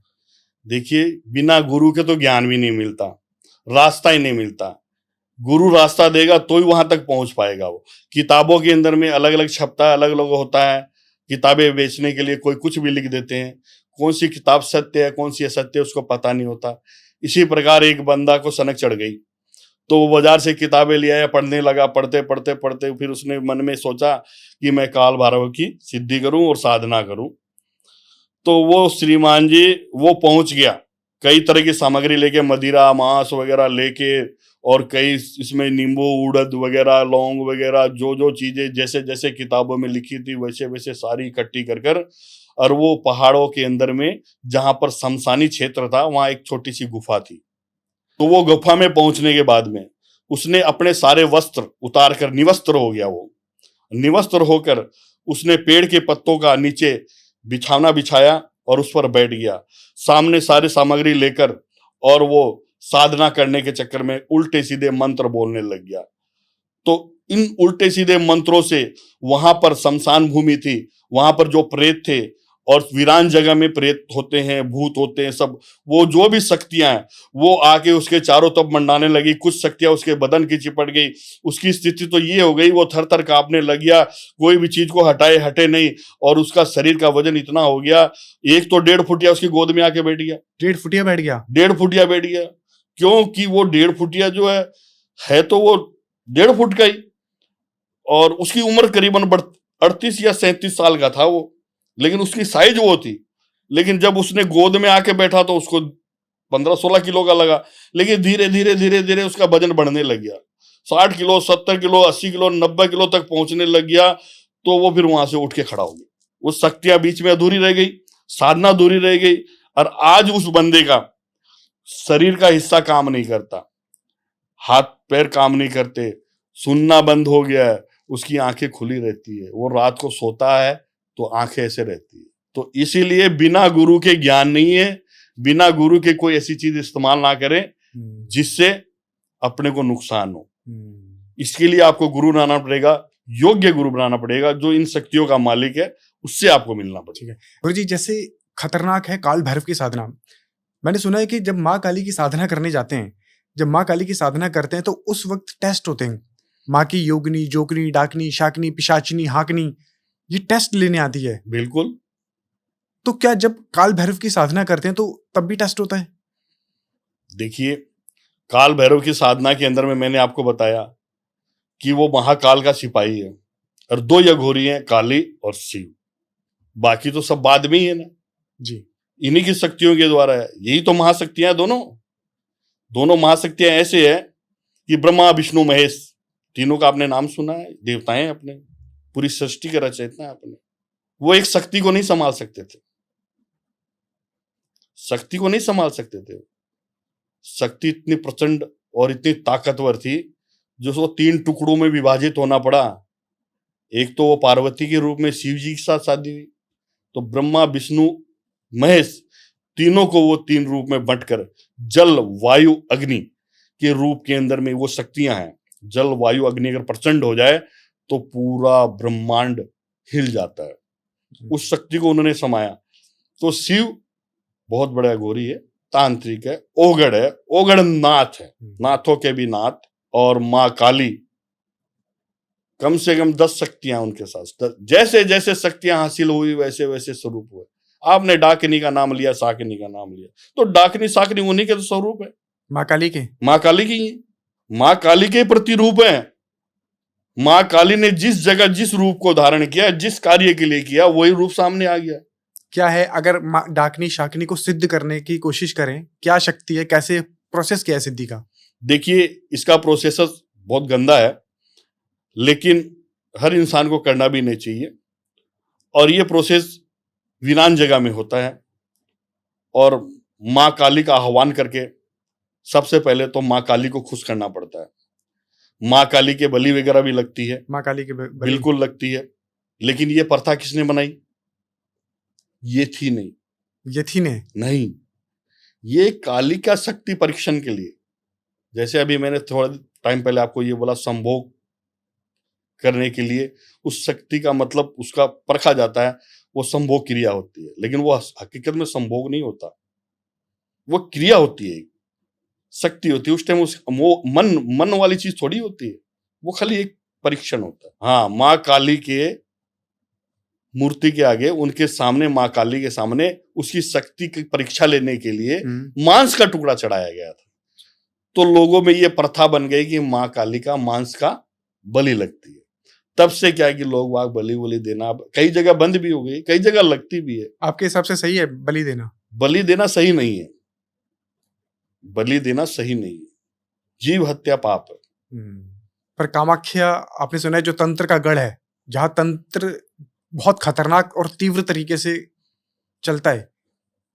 देखिए, बिना गुरु के तो ज्ञान भी नहीं मिलता, रास्ता ही नहीं मिलता। गुरु रास्ता देगा तो ही वहां तक पहुंच पाएगा। वो किताबों के अंदर में अलग अलग छपता है, अलग अलग होता है, किताबें बेचने के लिए कोई कुछ भी लिख देते हैं, कौन सी किताब सत्य है कौन सी असत्य है उसको पता नहीं होता। इसी प्रकार एक बंदा को सनक चढ़ गई तो वो बाजार से किताबें ले आया, पढ़ने लगा, पढ़ते पढ़ते पढ़ते फिर उसने मन में सोचा कि मैं काल भैरव की सिद्धि करूं और साधना करूं। तो वो श्रीमान जी वो पहुंच गया, कई तरह की सामग्री लेके, मदिरा मांस वगैरह लेके, और कई इसमें नींबू उड़द वगैरह लौंग वगैरह जो जो चीजें जैसे जैसे किताबों में लिखी थी वैसे वैसे सारी इकट्ठी कर और वो पहाड़ों के अंदर में जहां पर शमशानी क्षेत्र था वहां एक छोटी सी गुफा थी। तो वो गुफा में पहुंचने के बाद में उसने अपने सारे वस्त्र उतार कर निवस्त्र हो गया। वो निवस्त्र होकर उसने पेड़ के पत्तों का नीचे बिछाना बिछाया और उस पर बैठ गया, सामने सारी सामग्री लेकर, और वो साधना करने के चक्कर में उल्टे सीधे मंत्र बोलने लग गया। तो इन उल्टे सीधे मंत्रों से वहां पर शमशान भूमि थी, वहां पर जो प्रेत थे और वीरान जगह में प्रेत होते हैं, भूत होते हैं, सब वो जो भी शक्तियां हैं वो आके उसके चारों तरफ मंडाने लगी। कुछ शक्तियां उसके बदन की चिपट गई। उसकी स्थिति तो ये हो गई, वो थर थर कांपने लग गया, कोई भी चीज को हटे नहीं। और उसका शरीर का वजन इतना हो गया, एक तो 1.5 फुटिया उसकी गोद में आके बैठ गया। 1.5 फुटिया बैठ गया? 1.5 फुटिया बैठ गया, क्योंकि वो 1.5 फुटिया जो है तो वो 1.5 फुट का ही, और उसकी उम्र करीबन 38 या 37 साल का था वो, लेकिन उसकी साइज वो थी। लेकिन जब उसने गोद में आके बैठा तो उसको 15-16 किलो का लगा, लेकिन धीरे धीरे उसका वजन बढ़ने लग गया। 60 किलो, 70 किलो, 80 किलो, 90 किलो तक पहुंचने लग गया। तो वो फिर वहां से उठ के खड़ा हो गया। वो शक्तियां बीच में अधूरी रह गई, साधना अधूरी रह गई। और आज उस बंदे का शरीर का हिस्सा काम नहीं करता, हाथ पैर काम नहीं करते, सुनना बंद हो गया है, उसकी आंखें खुली रहती है, वो रात को सोता है तो आंखें ऐसे रहती है। तो इसीलिए बिना गुरु के ज्ञान नहीं है, बिना गुरु के कोई ऐसी चीज इस्तेमाल ना करें जिससे अपने को नुकसान हो। इसके लिए आपको गुरु बनाना पड़ेगा, योग्य गुरु बनाना पड़ेगा, जो इन शक्तियों का मालिक है, उससे आपको मिलना पड़ेगा। गुरु जी, जैसे खतरनाक है काल भैरव की साधना। मैंने सुना है कि जब माँ काली की साधना करने जाते हैं, जब माँ काली की साधना करते हैं तो उस वक्त टेस्ट होते हैं। माँ की योगिनी, जोगनी, डाकनी, शाकनी, पिशाचिनी, हाकनी, ये टेस्ट लेने आती है। बिल्कुल। तो क्या जब काल भैरव की साधना करते हैं तो तब भी टेस्ट होता है? देखिए, काल भैरव की साधना के अंदर में मैंने आपको बताया कि वो महाकाल का सिपाही है, और 2 यघोरी हैं, काली और शिव। बाकी तो सब बाद में ही है ना जी, इन्हीं की शक्तियों के द्वारा है। यही तो महाशक्तियां, दोनों महाशक्तियां ऐसे है कि ब्रह्मा, विष्णु, महेश, तीनों का आपने नाम सुना है, देवताएं अपने, पूरी सृष्टि के रचयिता है अपने। वो एक शक्ति को नहीं संभाल सकते थे, शक्ति को नहीं संभाल सकते थे। शक्ति इतनी प्रचंड और इतनी ताकतवर थी जो उसको 3 टुकड़ों में विभाजित होना पड़ा। एक तो वो पार्वती के रूप में शिव जी के साथ शादी हुई, तो ब्रह्मा, विष्णु, महेश, तीनों को वो 3 रूप में बंटकर जल, वायु, अग्नि के रूप के अंदर में वो शक्तियां हैं। जल, वायु, अग्नि अगर प्रचंड हो जाए तो पूरा ब्रह्मांड हिल जाता है। उस शक्ति को उन्होंने समाया। तो शिव बहुत बड़ा घोरी है, तांत्रिक है, ओगड़ है, ओगड़ नाथ है, नाथों के भी नाथ। और माँ काली, कम से कम 10 शक्तियां उनके साथ। जैसे जैसे शक्तियां हासिल हुई वैसे वैसे स्वरूप हुए। आपने डाकिनी का नाम लिया, साकिनी का नाम लिया, तो डाकिनी साकिनी उन्हीं के तो स्वरूप है, माँ काली के। माँ काली की ही, माँ काली के प्रतिरूप है। माँ काली ने जिस जगह जिस रूप को धारण किया, जिस कार्य के लिए किया, वही रूप सामने आ गया। क्या है, अगर डाकनी शाकनी को सिद्ध करने की कोशिश करें, क्या शक्ति है, कैसे प्रोसेस किया है सिद्धि का? देखिए, इसका प्रोसेस बहुत गंदा है, लेकिन हर इंसान को करना भी नहीं चाहिए। और ये प्रोसेस वीरान जगह में होता है, और माँ काली का आह्वान करके सबसे पहले तो माँ काली को खुश करना पड़ता है। माँ काली के बलि वगैरह भी लगती है, माँ काली के बिल्कुल लगती है। लेकिन ये प्रथा किसने बनाई? ये थी नहीं, ये थी नहीं, ये काली का शक्ति परीक्षण के लिए। जैसे अभी मैंने थोड़ा टाइम पहले आपको ये बोला, संभोग करने के लिए उस शक्ति का मतलब उसका परखा जाता है, वो संभोग क्रिया होती है। लेकिन वो हकीकत में संभोग नहीं होता, वो क्रिया होती है, शक्ति होती है। उस टाइम उस मन वाली चीज थोड़ी होती है, वो खाली एक परीक्षण होता है। हाँ, माँ काली के मूर्ति के आगे, उनके सामने, माँ काली के सामने उसकी शक्ति की परीक्षा लेने के लिए मांस का टुकड़ा चढ़ाया गया था। तो लोगों में ये प्रथा बन गई कि माँ काली का मांस का बलि लगती है। तब से क्या है कि लोग वाग बलि देना कई जगह बंद भी हो गई, कई जगह लगती भी है। आपके हिसाब से सही है बलि देना? बलि देना सही नहीं है, बलि देना सही नहीं है, जीव हत्या पाप है। पर कामाख्या, आपने सुना है, जो तंत्र का गढ़ है, जहां तंत्र बहुत खतरनाक और तीव्र तरीके से चलता है,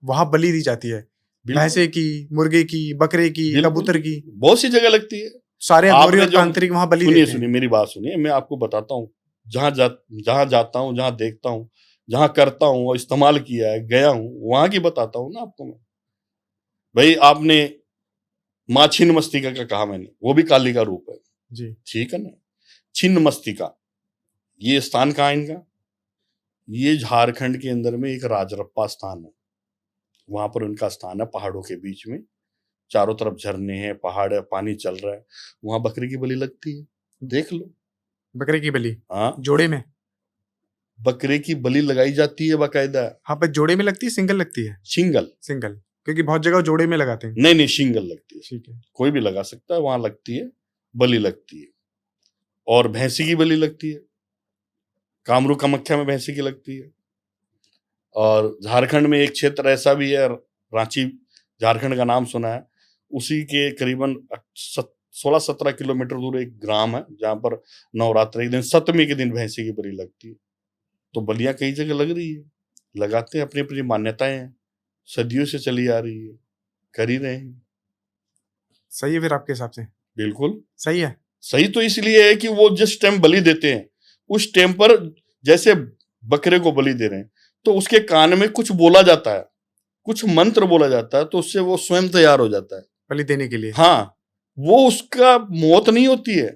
वहां बलि दी जाती है। भैंसे की, मुर्गे की, बकरे की, कबूतर की, बहुत सी जगह लगती है। सारे अघोरी और तांत्रिक वहां बलि देते हैं। सुनिए मेरी बात सुनिए, मैं आपको बताता हूँ। जहां जाता हूँ, जहां देखता हूँ, जहां करता हूँ और इस्तेमाल किया है, गया हूँ, वहां की बताता हूँ ना आपको मैं। भाई, आपने माँ छिन्नमस्तिका का कहा मैंने, वो भी काली का रूप है जी, ठीक है ना। छिन्नमस्तिका, ये स्थान कहाँ है इनका? ये झारखंड के अंदर में एक राजरप्पा स्थान है, वहां पर उनका स्थान है, पहाड़ों के बीच में, चारों तरफ झरने हैं, पहाड़ है, पानी चल रहा है, वहां बकरी की बलि लगती है, देख लो। बकरे की बलि हाँ, जोड़े में? बकरे की बलि लगाई जाती है बाकायदा। हाँ, पर जोड़े में लगती है, सिंगल लगती है? सिंगल। सिंगल, क्योंकि बहुत जगह जोड़े में लगाते हैं। नहीं, सिंगल लगती है। ठीक है, कोई भी लगा सकता है, वहां लगती है, बलि लगती है। और भैंसी की बलि लगती है, कामरू कामाख्या में भैंसी की लगती है। और झारखंड में एक क्षेत्र ऐसा भी है, रांची झारखंड का नाम सुना है, उसी के करीबन 16-17 किलोमीटर दूर एक ग्राम है जहां पर नवरात्रि के दिन, सप्तमी के दिन भैंसी की बलि लगती है। तो बलियां कई जगह लग रही है, लगाते हैं, अपनी अपनी मान्यताएं हैं, सदियों से चली आ रही है, कर ही रहे हैं। सही है फिर आपके हिसाब से? बिल्कुल सही है। सही तो इसलिए है कि वो जिस टाइम बलि देते हैं उस टाइम पर, जैसे बकरे को बलि दे रहे हैं तो उसके कान में कुछ बोला जाता है, कुछ मंत्र बोला जाता है, तो उससे वो स्वयं तैयार हो जाता है बलि देने के लिए। हाँ, वो उसका मौत नहीं होती है,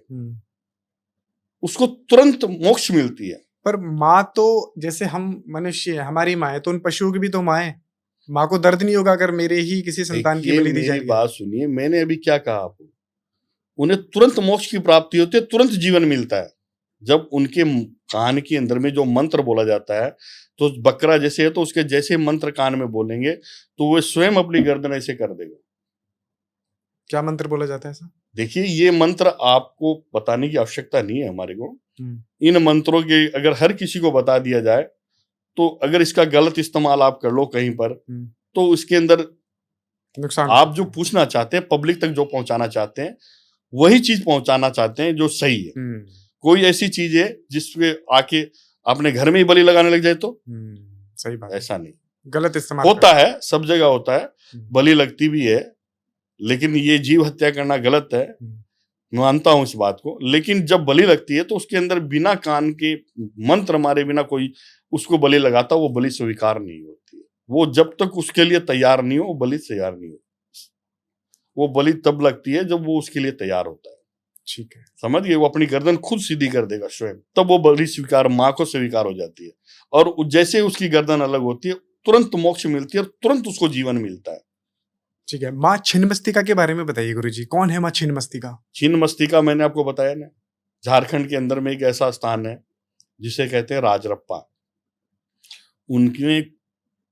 उसको तुरंत मोक्ष मिलती है। पर माँ तो, जैसे हम मनुष्य है, हमारी माँ है, तो उन पशुओं की भी तो माँ है, माँ को दर्द नहीं होगा अगर मेरे ही किसी संतान की बलि दी जाएगी? बात सुनिए, मैंने अभी क्या कहा आपको, उन्हें तुरंत मोक्ष की प्राप्ति होती है, तुरंत जीवन मिलता है। जब उनके कान के अंदर में जो मंत्र बोला जाता है, तो बकरा जैसे है तो उसके जैसे मंत्र कान में बोलेंगे तो वो स्वयं अपनी गर्दन ऐसे कर देगा। क्या मंत्र बोला जाता है सर? देखिए, ये मंत्र आपको बताने की आवश्यकता नहीं है हमारे को। इन मंत्रों के अगर हर किसी को बता दिया जाए तो अगर इसका गलत इस्तेमाल आप कर लो कहीं पर, तो उसके अंदर नुकसान। आप जो पूछना चाहते हैं, पब्लिक तक जो पहुंचाना चाहते हैं, वही चीज पहुंचाना चाहते हैं जो सही है। कोई ऐसी चीज है जिसपे आके अपने घर में ही बलि लगाने लग जाए तो सही बात, ऐसा नहीं, गलत इस्तेमाल होता है, सब जगह होता है, बलि लगती भी है, लेकिन ये जीव हत्या करना गलत है, मैं मानता हूं इस बात को। लेकिन जब बलि लगती है तो उसके अंदर बिना कान के मंत्र मारे बिना कोई उसको बलि लगाता, वो बलि स्वीकार नहीं होती है। वो जब तक उसके लिए तैयार नहीं हो, वो बलि तैयार नहीं होती। वो बलि तब लगती है जब वो उसके लिए तैयार होता है। ठीक है, समझ गए? वो अपनी गर्दन खुद सीधी कर देगा स्वयं, तब वो बलि स्वीकार, माँ को स्वीकार हो जाती है। और जैसे उसकी गर्दन अलग होती है, तुरंत मोक्ष मिलती है और तुरंत उसको जीवन मिलता है। ठीक है, माँ छिन्नमस्तिका के बारे में बताइए गुरुजी, कौन है माँ छिन्नमस्तिका? छिन्नमस्तिका मैंने आपको बताया ना, झारखंड के अंदर में एक ऐसा स्थान है जिसे कहते हैं राजरप्पा। उनके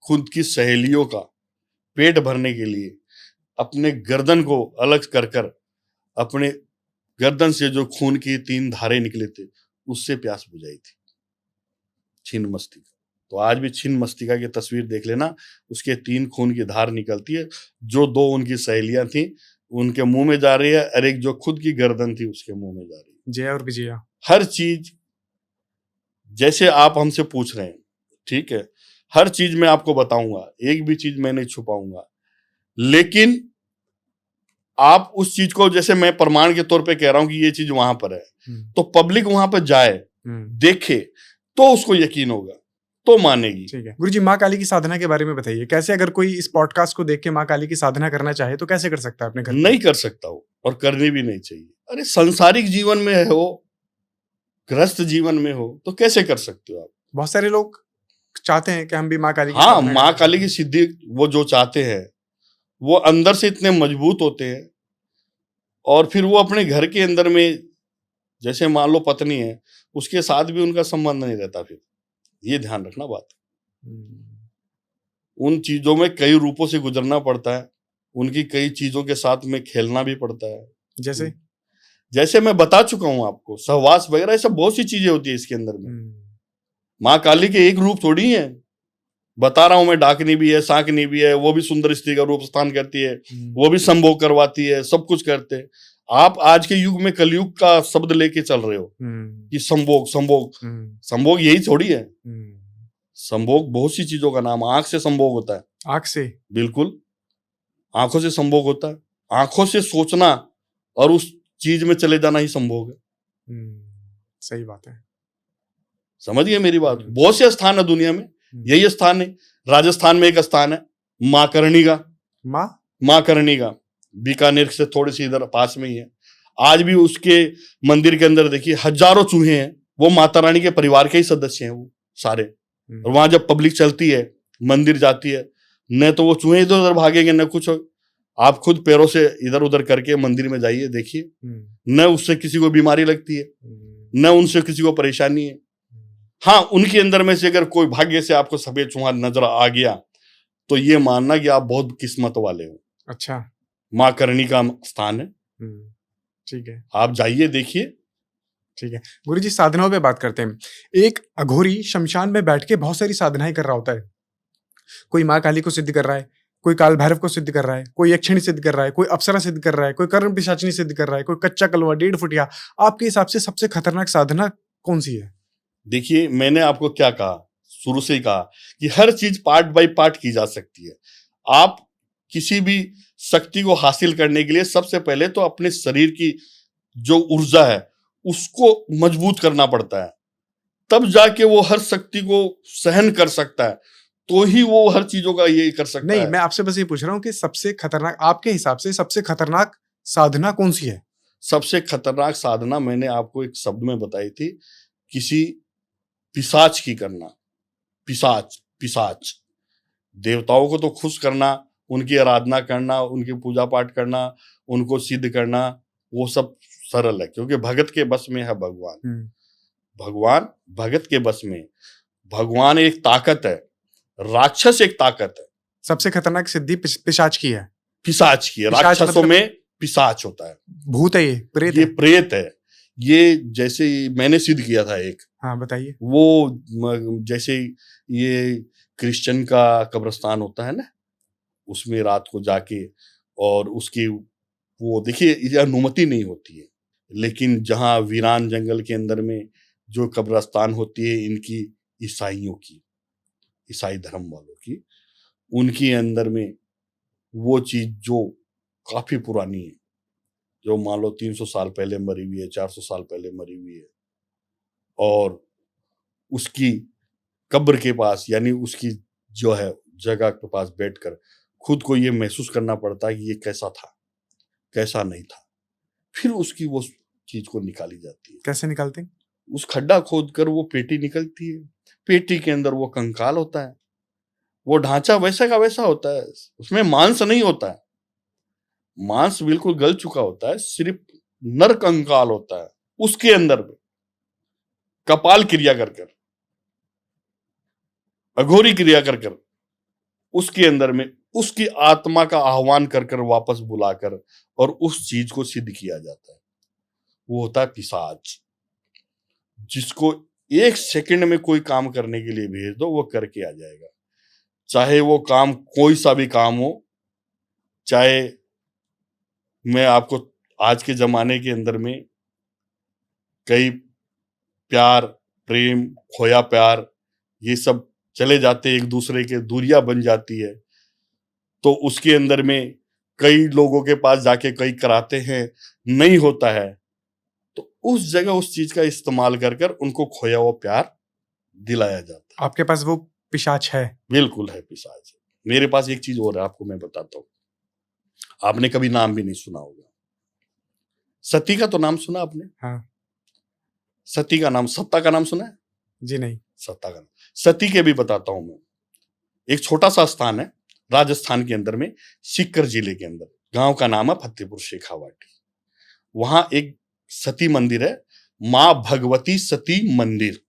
खुद की सहेलियों का पेट भरने के लिए अपने गर्दन को अलग कर कर, अपने गर्दन से जो खून की 3 धारे निकले थे उससे प्यास बुझाई थी, छिन्नमस्तिका। तो आज भी छिन्नमस्तिका की तस्वीर देख लेना, उसके 3 खून की धार निकलती है, जो 2 उनकी सहेलियां थी उनके मुंह में जा रही है, और एक जो खुद की गर्दन थी उसके मुंह में जा रही है। जया और विजया, हर चीज जैसे आप हमसे पूछ रहे हैं, ठीक है, हर चीज मैं आपको बताऊंगा, एक भी चीज मैं नहीं छुपाऊंगा। लेकिन आप उस चीज को, जैसे मैं प्रमाण के तौर पे कह रहा हूं कि ये चीज वहां पर है, तो पब्लिक वहां पर जाए, देखे, तो उसको यकीन होगा, तो मानेगी। ठीक है गुरुजी, माँ काली की साधना के बारे में बताइए, कैसे अगर कोई इस पॉडकास्ट को देख के माँ काली की साधना करना चाहे तो कैसे कर सकता है अपने घर? नहीं कर सकता हो, और करनी भी नहीं चाहिए। अरे सांसारिक जीवन में हो, गृहस्थ जीवन में हो, तो कैसे कर सकते हो आप? बहुत सारे लोग चाहते हैं कि हम भी माँ काली की हाँ, माँ काली की सिद्धि वो जो चाहते हैं, वो अंदर से इतने मजबूत होते हैं, और फिर वो अपने घर के अंदर में, जैसे मान लो पत्नी है, उसके साथ भी उनका संबंध नहीं रहता। फिर ये ध्यान रखना बात, उन चीजों में कई रूपों से गुजरना पड़ता है, उनकी कई चीजों के साथ में खेलना भी पड़ता है। जैसे मैं बता चुका हूं आपको, सहवास वगैरह, ये सब बहुत सी चीजें होती है इसके अंदर में। माँ काली के एक रूप थोड़ी है, बता रहा हूं मैं, डाकनी भी है, सांकनी भी है, वो भी सुंदर स्त्री का रूप स्थान करती है, वो भी संभोग करवाती है, सब कुछ करते हैं। आप आज के युग में कलयुग का शब्द लेके चल रहे हो कि संभोग संभोग संभोग, यही थोड़ी है। संभोग बहुत सी चीजों का नाम, आंख से संभोग होता है। आंख से? बिल्कुल, आंखों से संभोग होता है। आंखों से सोचना और उस चीज में चले जाना ही संभोग है। सही बात है, समझ गए मेरी बात? बहुत से स्थान है दुनिया में, यही स्थान है। राजस्थान में एक स्थान है माँ करणी का, माँ करणी का, बीकानेर से थोड़ी सी इधर पास में ही है। आज भी उसके मंदिर के अंदर देखिए हजारों चूहे हैं, वो माता रानी के परिवार के ही सदस्य हैं वो सारे। और वहां जब पब्लिक चलती है, मंदिर जाती है, न तो वो चूहे इधर उधर भागेंगे न कुछ। आप खुद पैरों से इधर उधर करके मंदिर में जाइए, देखिए, न उससे किसी को बीमारी लगती है, न उनसे किसी को परेशानी है। हाँ, उनके अंदर में से अगर कोई भाग्य से आपको सफेद चूहा नजर आ गया तो ये मानना कि आप बहुत किस्मत वाले हो। अच्छा, माँ करणी का स्थान है, ठीक है, आप जाइए देखिए। ठीक है गुरुजी, साधनाओं पे बात करते हैं। एक अघोरी शमशान में बैठ के बहुत सारी साधनाएं कर रहा होता है। कोई माँ काली को सिद्ध कर रहा है, कोई काल भैरव को सिद्ध कर रहा है, कोई यक्षिणी सिद्ध कर रहा है, कोई अप्सरा सिद्ध कर रहा है, कोई कर्ण पिशाचिनी सिद्ध कर रहा है, कोई कच्चा कलवा 1.5 फुटिया। आपके हिसाब से सबसे खतरनाक साधना कौन सी है? देखिए, मैंने आपको क्या कहा, शुरू से ही कहा कि हर चीज पार्ट बाय पार्ट की जा सकती है। आप किसी भी शक्ति को हासिल करने के लिए सबसे पहले तो अपने शरीर की जो ऊर्जा है उसको मजबूत करना पड़ता है, तब जाके वो हर शक्ति को सहन कर सकता है, तो ही वो हर चीजों का ये कर सकता है। नहीं, मैं आपसे बस ये पूछ रहा हूँ कि सबसे खतरनाक, आपके हिसाब से सबसे खतरनाक साधना कौन सी है? सबसे खतरनाक साधना मैंने आपको एक शब्द में बताई थी, किसी पिशाच की करना। पिशाच, पिशाच देवताओं को तो खुश करना, उनकी आराधना करना, उनकी पूजा पाठ करना, उनको सिद्ध करना, वो सब सरल है, क्योंकि भगत के बस में है भगवान। भगवान भगत के बस में। भगवान एक ताकत है, राक्षस एक ताकत है। सबसे खतरनाक सिद्धि पिशाच की है। पिशाच की है। राक्षसों मतलब में पिशाच होता है, भूत है, ये प्रेत ये है। प्रेत है। ये जैसे मैंने सिद्ध किया था एक। हाँ, बताइए। वो जैसे ये क्रिश्चियन का कब्रिस्तान होता है ना, उसमें रात को जाके, और उसकी वो देखिए ये अनुमति नहीं होती है, लेकिन जहाँ वीरान जंगल के अंदर में जो कब्रिस्तान होती है इनकी, ईसाइयों की, ईसाई धर्म वालों की, उनके अंदर में वो चीज जो काफी पुरानी है, जो मान लो 300 साल पहले मरी हुई है, 400 साल पहले मरी हुई है, और उसकी कब्र के पास, यानी उसकी जो है जगह के पास बैठकर खुद को ये महसूस करना पड़ता है कि ये कैसा था, कैसा नहीं था। फिर उसकी वो चीज को निकाली जाती है। कैसे निकालते हैं? उस खड्डा खोद कर वो पेटी निकलती है। पेटी के अंदर वो कंकाल होता है, वो ढांचा वैसा का वैसा होता है, उसमें मांस नहीं होता है, मांस बिल्कुल गल चुका होता है, सिर्फ नर कंकाल होता है। उसके अंदर में कपाल क्रिया कर कर, अघोरी क्रिया कर कर, उसके अंदर में उसकी आत्मा का आह्वान कर कर वापस बुलाकर और उस चीज को सिद्ध किया जाता है। वो होता है पिशाच, जिसको 1 सेकंड में कोई काम करने के लिए भेज दो, वो करके आ जाएगा। चाहे वो काम कोई सा भी काम हो, चाहे मैं आपको आज के जमाने के अंदर में कई प्यार, प्रेम, खोया प्यार, ये सब चले जाते, एक दूसरे के दूरियां बन जाती है, तो उसके अंदर में कई लोगों के पास जाके कई कराते हैं, नहीं होता है, तो उस जगह उस चीज का इस्तेमाल कर कर उनको खोया हुआ प्यार दिलाया जाता है। आपके पास वो पिशाच है? बिल्कुल है, पिशाच है। मेरे पास एक चीज और है, आपको मैं बताता हूँ, आपने कभी नाम भी नहीं सुना होगा। सती का तो नाम सुना आपने? हाँ। सती का नाम, सत्ता का नाम सुना है? जी नहीं। सत्ता का नाम, सती के भी बताता हूं मैं। एक छोटा सा स्थान है राजस्थान के अंदर में, सीकर जिले के अंदर, गांव का नाम है फतेहपुर शेखावाटी। वहां एक सती मंदिर है, मां भगवती सती मंदिर।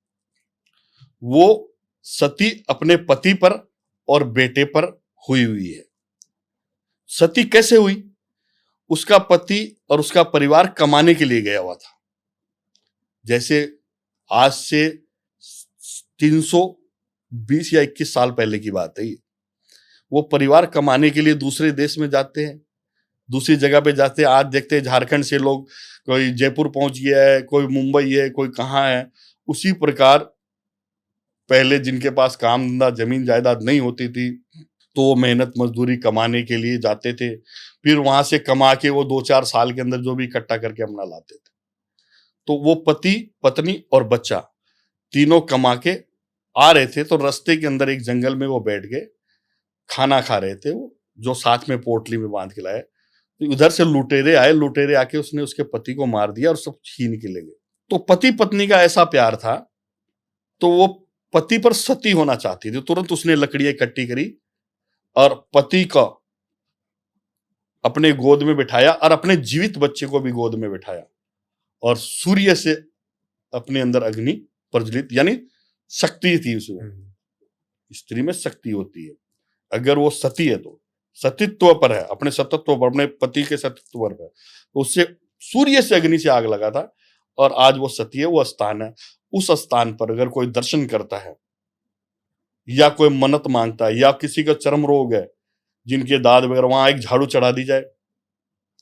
वो सती अपने पति पर और बेटे पर हुई हुई है। सती कैसे हुई? उसका पति और उसका परिवार कमाने के लिए गया हुआ था। जैसे आज से 320 या 21 साल पहले की बात है ये। वो परिवार कमाने के लिए दूसरे देश में जाते हैं, दूसरी जगह पे जाते हैं। आज देखते हैं झारखंड से लोग, कोई जयपुर पहुंच गया है, कोई मुंबई है, कोई कहाँ है। उसी प्रकार पहले जिनके पास काम धंधा, जमीन जायदाद नहीं होती थी, तो वो मेहनत मजदूरी कमाने के लिए जाते थे। फिर वहां से कमा के वो 2-4 साल के अंदर जो भी इकट्ठा करके अपना लाते थे। तो वो पति, पत्नी और बच्चा तीनों कमा के आ रहे थे, तो रास्ते के अंदर एक जंगल में वो बैठ गए, खाना खा रहे थे, वो जो साथ में पोटली में बांध के लाए। तो उधर से लुटेरे आए, लुटेरे आके उसने उसके पति को मार दिया और सब छीन के ले गए। तो पति पत्नी का ऐसा प्यार था, तो वो पति पर सती होना चाहती थी। तुरंत उसने लकड़ियां इकट्ठी करी और पति का अपने गोद में बिठाया और अपने जीवित बच्चे को भी गोद में बिठाया और सूर्य से अपने अंदर अग्नि प्रज्वलित, यानी शक्ति थी उसमें। स्त्री में शक्ति होती है, अगर वो सती है तो सतीत्व पर है, अपने सतत्व पर, अपने पति के सतत्व पर है, तो उससे सूर्य से अग्नि से आग लगा था और आज वो सती है। वो स्थान है, उस स्थान पर अगर कोई दर्शन करता है या कोई मन्नत मांगता है या किसी का चर्म रोग है, जिनके दाद वगैरह, वहां एक झाड़ू चढ़ा दी जाए,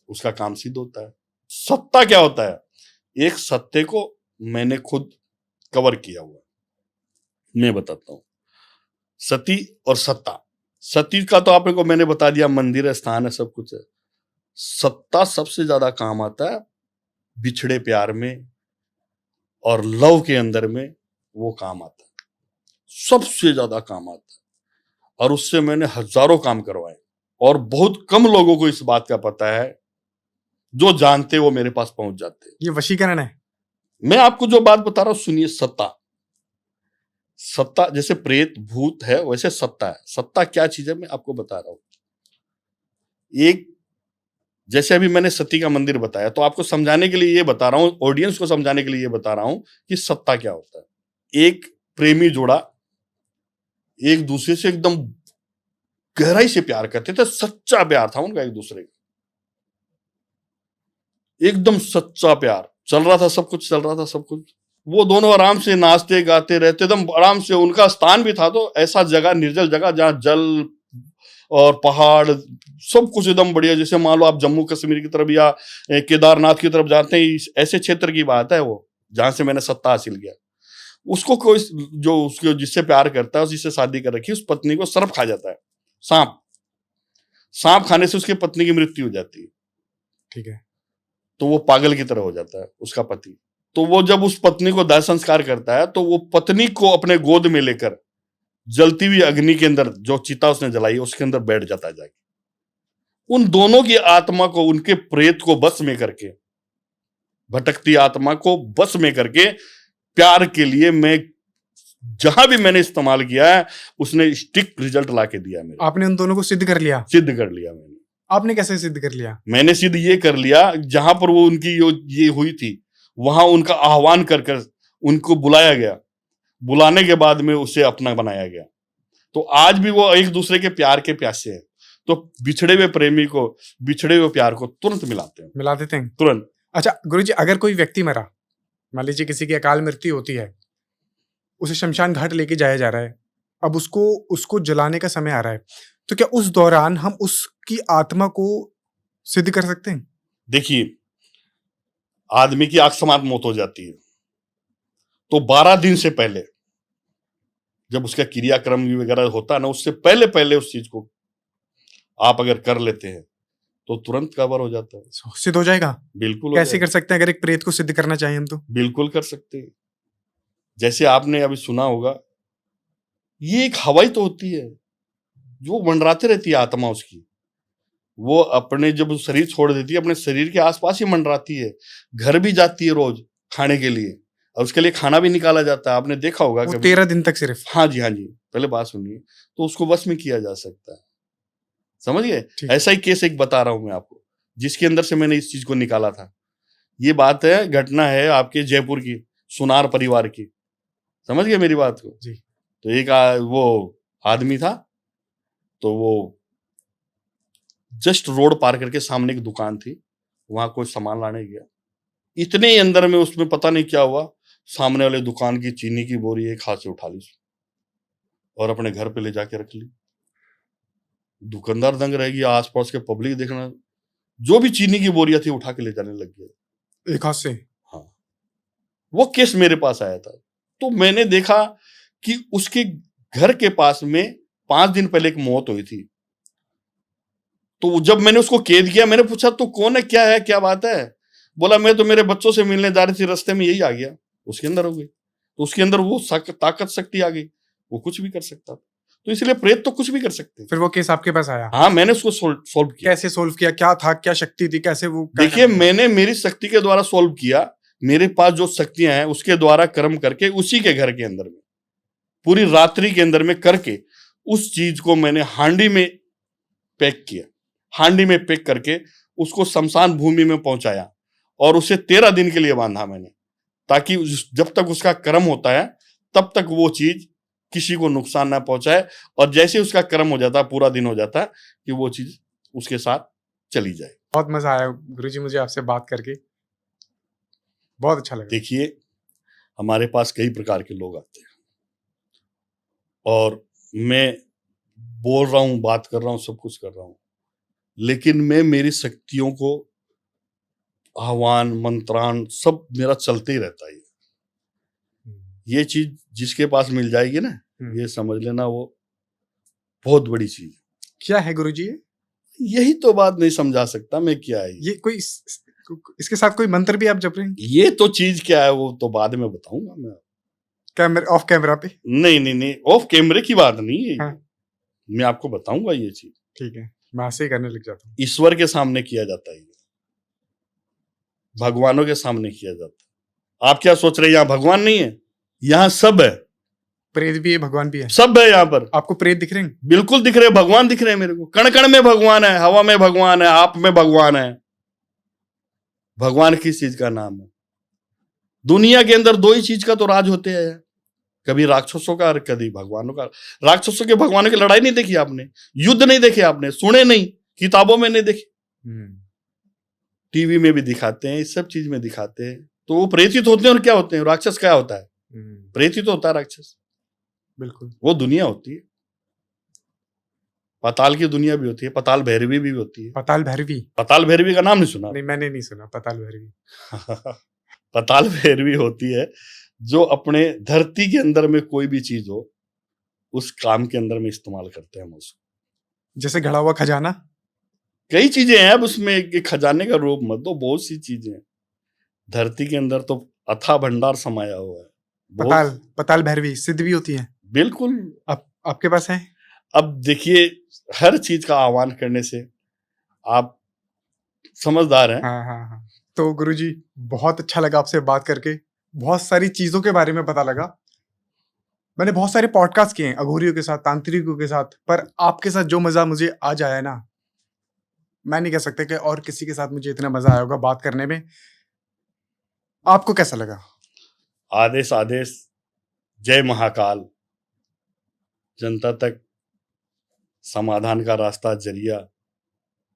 उसका काम सिद्ध होता है। सत्ता क्या होता है? एक सत्य को मैंने खुद कवर किया हुआ, मैं बताता हूं। सती और सत्ता, सती का तो आपको मैंने बता दिया, मंदिर है, स्थान है, सब कुछ है। सत्ता सबसे ज्यादा काम आता है बिछड़े प्यार में और लव के अंदर में, वो काम आता है, सबसे ज्यादा काम आता है। और उससे मैंने हजारों काम करवाए और बहुत कम लोगों को इस बात का पता है, जो जानते वो मेरे पास पहुंच जाते। ये वशीकरण है। मैं आपको जो बात बता रहा हूं सुनिए। सत्ता, सत्ता जैसे प्रेत भूत है, वैसे सत्ता है। सत्ता क्या चीज है मैं आपको बता रहा हूं। एक जैसे अभी मैंने सती का मंदिर बताया, तो आपको समझाने के लिए ये बता रहा हूं, ऑडियंस को समझाने के लिए ये बता रहा हूं कि सत्ता क्या होता है। एक प्रेमी जोड़ा एक दूसरे से एकदम गहराई से प्यार करते थे, सच्चा प्यार था उनका एक दूसरे का, एकदम सच्चा प्यार चल रहा था, सब कुछ चल रहा था, सब कुछ। वो दोनों आराम से नाचते गाते रहते, एकदम आराम से। उनका स्थान भी था तो ऐसा जगह, निर्जल जगह, जहां जल और पहाड़ सब कुछ एकदम बढ़िया। जैसे मान लो आप जम्मू कश्मीर की तरफ या केदारनाथ की तरफ जाते हैं, ऐसे क्षेत्र की बात है वो, जहां से मैंने सत्ता हासिल किया। उसको कोई जो उसको जिससे प्यार करता है, जिससे शादी कर रखी, उस पत्नी को सर्प खा जाता है, सांप। सांप खाने से उसकी पत्नी की मृत्यु हो जाती है, ठीक है। तो वो पागल की तरह हो जाता है उसका पति। तो वो जब उस पत्नी को दाह संस्कार करता है, तो वो पत्नी को अपने गोद में लेकर जलती हुई अग्नि के अंदर, जो चिता उसने जलाई, उसके अंदर बैठ जाता है जाके। उन दोनों की आत्मा को, उनके प्रेत को बस में करके, भटकती आत्मा को बस में करके, प्यार के लिए मैं जहां भी मैंने इस्तेमाल किया है, उसने स्टिक रिजल्ट ला के दिया मेरे। आपने उन दोनों को सिद्ध कर लिया? सिद्ध कर लिया मैंने। आपने कैसे सिद्ध कर लिया? मैंने सिद्ध ये कर लिया, जहां पर वो उनकी ये हुई थी, वहां उनका आह्वान कर कर उनको बुलाया गया। बुलाने के बाद में उसे अपना बनाया गया। तो आज भी वो एक दूसरे के प्यार के प्यासे हैं। तो बिछड़े हुए प्रेमी को, बिछड़े हुए प्यार को तुरंत मिलाते हैं, मिला देते हैं तुरंत। अच्छा गुरुजी, अगर कोई व्यक्ति मरा, मान लीजिए किसी की अकाल मृत्यु होती है, उसे शमशान घाट लेके जाया जा रहा है, अब उसको जलाने का समय आ रहा है, तो क्या उस दौरान हम उसकी आत्मा को सिद्ध कर सकते हैं? देखिए, आदमी की अकस्मात मौत हो जाती है, तो 12 दिन से पहले जब उसका क्रियाक्रम वगैरह होता है ना, उससे पहले पहले उस चीज को आप अगर कर लेते हैं तो तुरंत कवर हो जाता है, सिद्ध हो जाएगा। बिल्कुल हो कैसे जाएगा। कर सकते हैं अगर एक प्रेत को सिद्ध करना चाहिए हम तो? बिल्कुल कर सकते हैं। जैसे आपने अभी सुना होगा, ये एक हवाई तो होती है जो मंडराते रहती है आत्मा उसकी। वो अपने जब शरीर छोड़ देती है, अपने शरीर के आसपास ही मंडराती है, घर भी जाती है रोज खाने के लिए, और उसके लिए खाना भी निकाला जाता है। आपने देखा होगा कभी। 13 दिन तक सिर्फ? हाँ जी, हाँ जी, पहले बात सुनिए। तो उसको वश में किया जा सकता है, समझ गए? ऐसा ही केस एक बता रहा हूं मैं आपको, जिसके अंदर से मैंने इस चीज को निकाला था। ये बात है, घटना है आपके जयपुर की, सुनार परिवार की। समझ गए मेरी बात को? जी। तो एक वो आदमी था, तो वो जस्ट रोड पार करके सामने एक दुकान थी, वहां कोई सामान लाने गया। इतने ही अंदर में उसमें पता नहीं क्या हुआ, सामने वाले दुकान की चीनी की बोरी एक हाथ से उठा ली और अपने घर पे ले जाके रख ली। दुकानदार दंग रह गया, आसपास के पब्लिक देखना, जो भी चीनी की बोरियां थी उठा के ले जाने लग गया एक हाथ से। हाँ, वो केस मेरे पास आया था। तो मैंने देखा कि उसके घर के पास में 5 दिन पहले एक मौत हुई थी। तो जब मैंने उसको कैद किया, मैंने पूछा तो कौन है, क्या बात है? बोला मैं तो मेरे बच्चों से मिलने जा रही थी, रास्ते में यही आ गया। उसके अंदर हो गई, तो उसके अंदर वो ताकत शक्ति आ गई, वो कुछ भी कर सकता था। तो इसलिए प्रेत तो कुछ भी कर सकते हैं। फिर वो केस आपके पास आया? हाँ, मैंने उसको सोल्व किया। कैसे सोल्व किया? क्या था, क्या शक्ति थी, कैसे वो? देखिए, मैंने मेरी शक्ति के द्वारा सोल्व किया। मेरे पास जो शक्तियां हैं उसके द्वारा कर्म करके उसी के घर के अंदर में पूरी रात्रि के अंदर में करके उस चीज को मैंने हांडी में पैक किया। हांडी में पैक करके उसको शमशान भूमि में पहुंचाया और उसे 13 दिन के लिए बांधा मैंने, ताकि जब तक उसका कर्म होता है तब तक वो चीज किसी को नुकसान ना पहुंचाए, और जैसे उसका कर्म हो जाता है, पूरा दिन हो जाता है, कि वो चीज उसके साथ चली जाए। बहुत मजा आया गुरुजी मुझे आपसे बात करके, बहुत अच्छा लगा। देखिए, हमारे पास कई प्रकार के लोग आते हैं और मैं बोल रहा हूँ, बात कर रहा हूँ, सब कुछ कर रहा हूँ, लेकिन मैं मेरी शक्तियों को आह्वान मंत्रान सब मेरा चलते ही रहता है। ये चीज जिसके पास मिल जाएगी ना, ये समझ लेना वो बहुत बड़ी चीज। क्या है गुरुजी? यही तो बात नहीं समझा सकता मैं, क्या है ये? कोई इसके साथ कोई मंत्र भी आप जप रहे हैं? ये तो चीज क्या है वो तो बाद में बताऊंगा मैं। कैमरा ऑफ कैमरा पे? नहीं, ऑफ कैमरे की बात नहीं है। हाँ। मैं आपको बताऊंगा ये चीज। ठीक है, मैं ऐसे ही करने लग जाता हूँ। ईश्वर के सामने किया जाता है, भगवानों के सामने किया जाता है। आप क्या सोच रहे हैं यहाँ भगवान नहीं है? यहाँ सब है। प्रेत भी है, भगवान भी है, सब है यहाँ पर। आपको प्रेत दिख रहे हैं? बिल्कुल दिख रहे हैं, भगवान दिख रहे हैं मेरे को। कण कण में भगवान है, हवा में भगवान है, आप में भगवान है। भगवान किस चीज का नाम है? दुनिया के अंदर दो ही चीज का तो राज होते हैं, कभी राक्षसों का और कभी भगवानों का। राक्षसों के भगवानों की लड़ाई नहीं देखी आपने, युद्ध नहीं देखे आपने, सुने नहीं, किताबों में नहीं देखे, टीवी में भी दिखाते हैं, इस सब चीज में दिखाते हैं। तो वो प्रेतित होते हैं और क्या होते हैं? राक्षस क्या होता है? प्रेतित होता है राक्षस। बिल्कुल, वो दुनिया होती है। पाताल की दुनिया भी होती है, पाताल भैरवी भी होती है। पाताल भैरवी? पाताल भैरवी का नाम नहीं सुना? नहीं, मैंने नहीं सुना पाताल भैरवी। पाताल भैरवी होती है जो अपने धरती के अंदर में कोई भी चीज हो उस काम के अंदर में इस्तेमाल करते हैं हम उसको। जैसे घड़ा हुआ खजाना? कई चीजें हैं, अब उसमें खजाने का रूप मत दो, बहुत सी चीजें हैं। धरती के अंदर तो अथाह भंडार समाया हुआ है। पाताल भैरवी सिद्ध भी होती है? बिल्कुल। आपके पास है? अब देखिए, हर चीज का आह्वान करने से आप समझदार हैं। हाँ। तो गुरुजी बहुत अच्छा लगा आपसे बात करके, बहुत सारी चीजों के बारे में पता लगा। मैंने बहुत सारे पॉडकास्ट किए हैं अघोरियों के साथ, तांत्रिकों के साथ, पर आपके साथ जो मजा मुझे आज आया ना, मैं नहीं कह सकता कि और किसी के साथ मुझे इतना मजा आया होगा बात करने में। आपको कैसा लगा? आदेश आदेश, जय महाकाल। जनता तक समाधान का रास्ता, जरिया,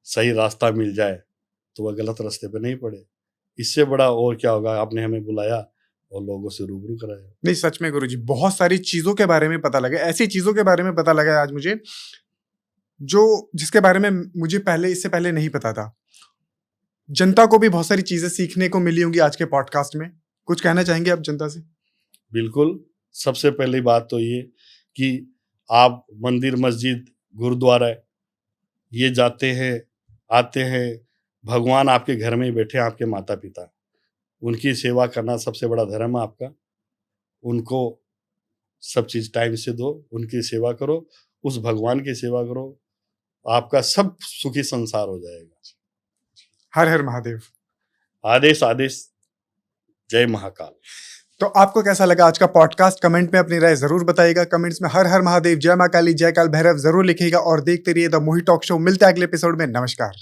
सही रास्ता मिल जाए तो वह गलत रास्ते पे नहीं पड़े। इससे बड़ा और क्या होगा? आपने हमें बुलाया और लोगों से रूबरू कराया। नहीं, सच में गुरुजी बहुत सारी चीजों के बारे में पता लगा, ऐसी चीजों के बारे में पता लगा आज मुझे जिसके बारे में मुझे इससे पहले नहीं पता था। जनता को भी बहुत सारी चीजें सीखने को मिली होंगी आज के पॉडकास्ट में। कुछ कहना चाहेंगे आप जनता से? बिल्कुल। सबसे पहली बात तो ये कि आप मंदिर, मस्जिद, गुरुद्वारा ये जाते हैं, आते हैं, भगवान आपके घर में ही बैठे हैं, आपके माता पिता, उनकी सेवा करना सबसे बड़ा धर्म है आपका। उनको सब चीज टाइम से दो, उनकी सेवा करो, उस भगवान की सेवा करो, आपका सब सुखी संसार हो जाएगा। हर हर महादेव। आदेश आदेश, जय महाकाल। तो आपको कैसा लगा आज का पॉडकास्ट? कमेंट में अपनी राय जरूर बताइएगा। कमेंट्स में हर हर महादेव, जय मां काली, जय काल भैरव जरूर लिखिएगा और देखते रहिए द मोही टॉक शो। मिलते हैं अगले एपिसोड में। नमस्कार।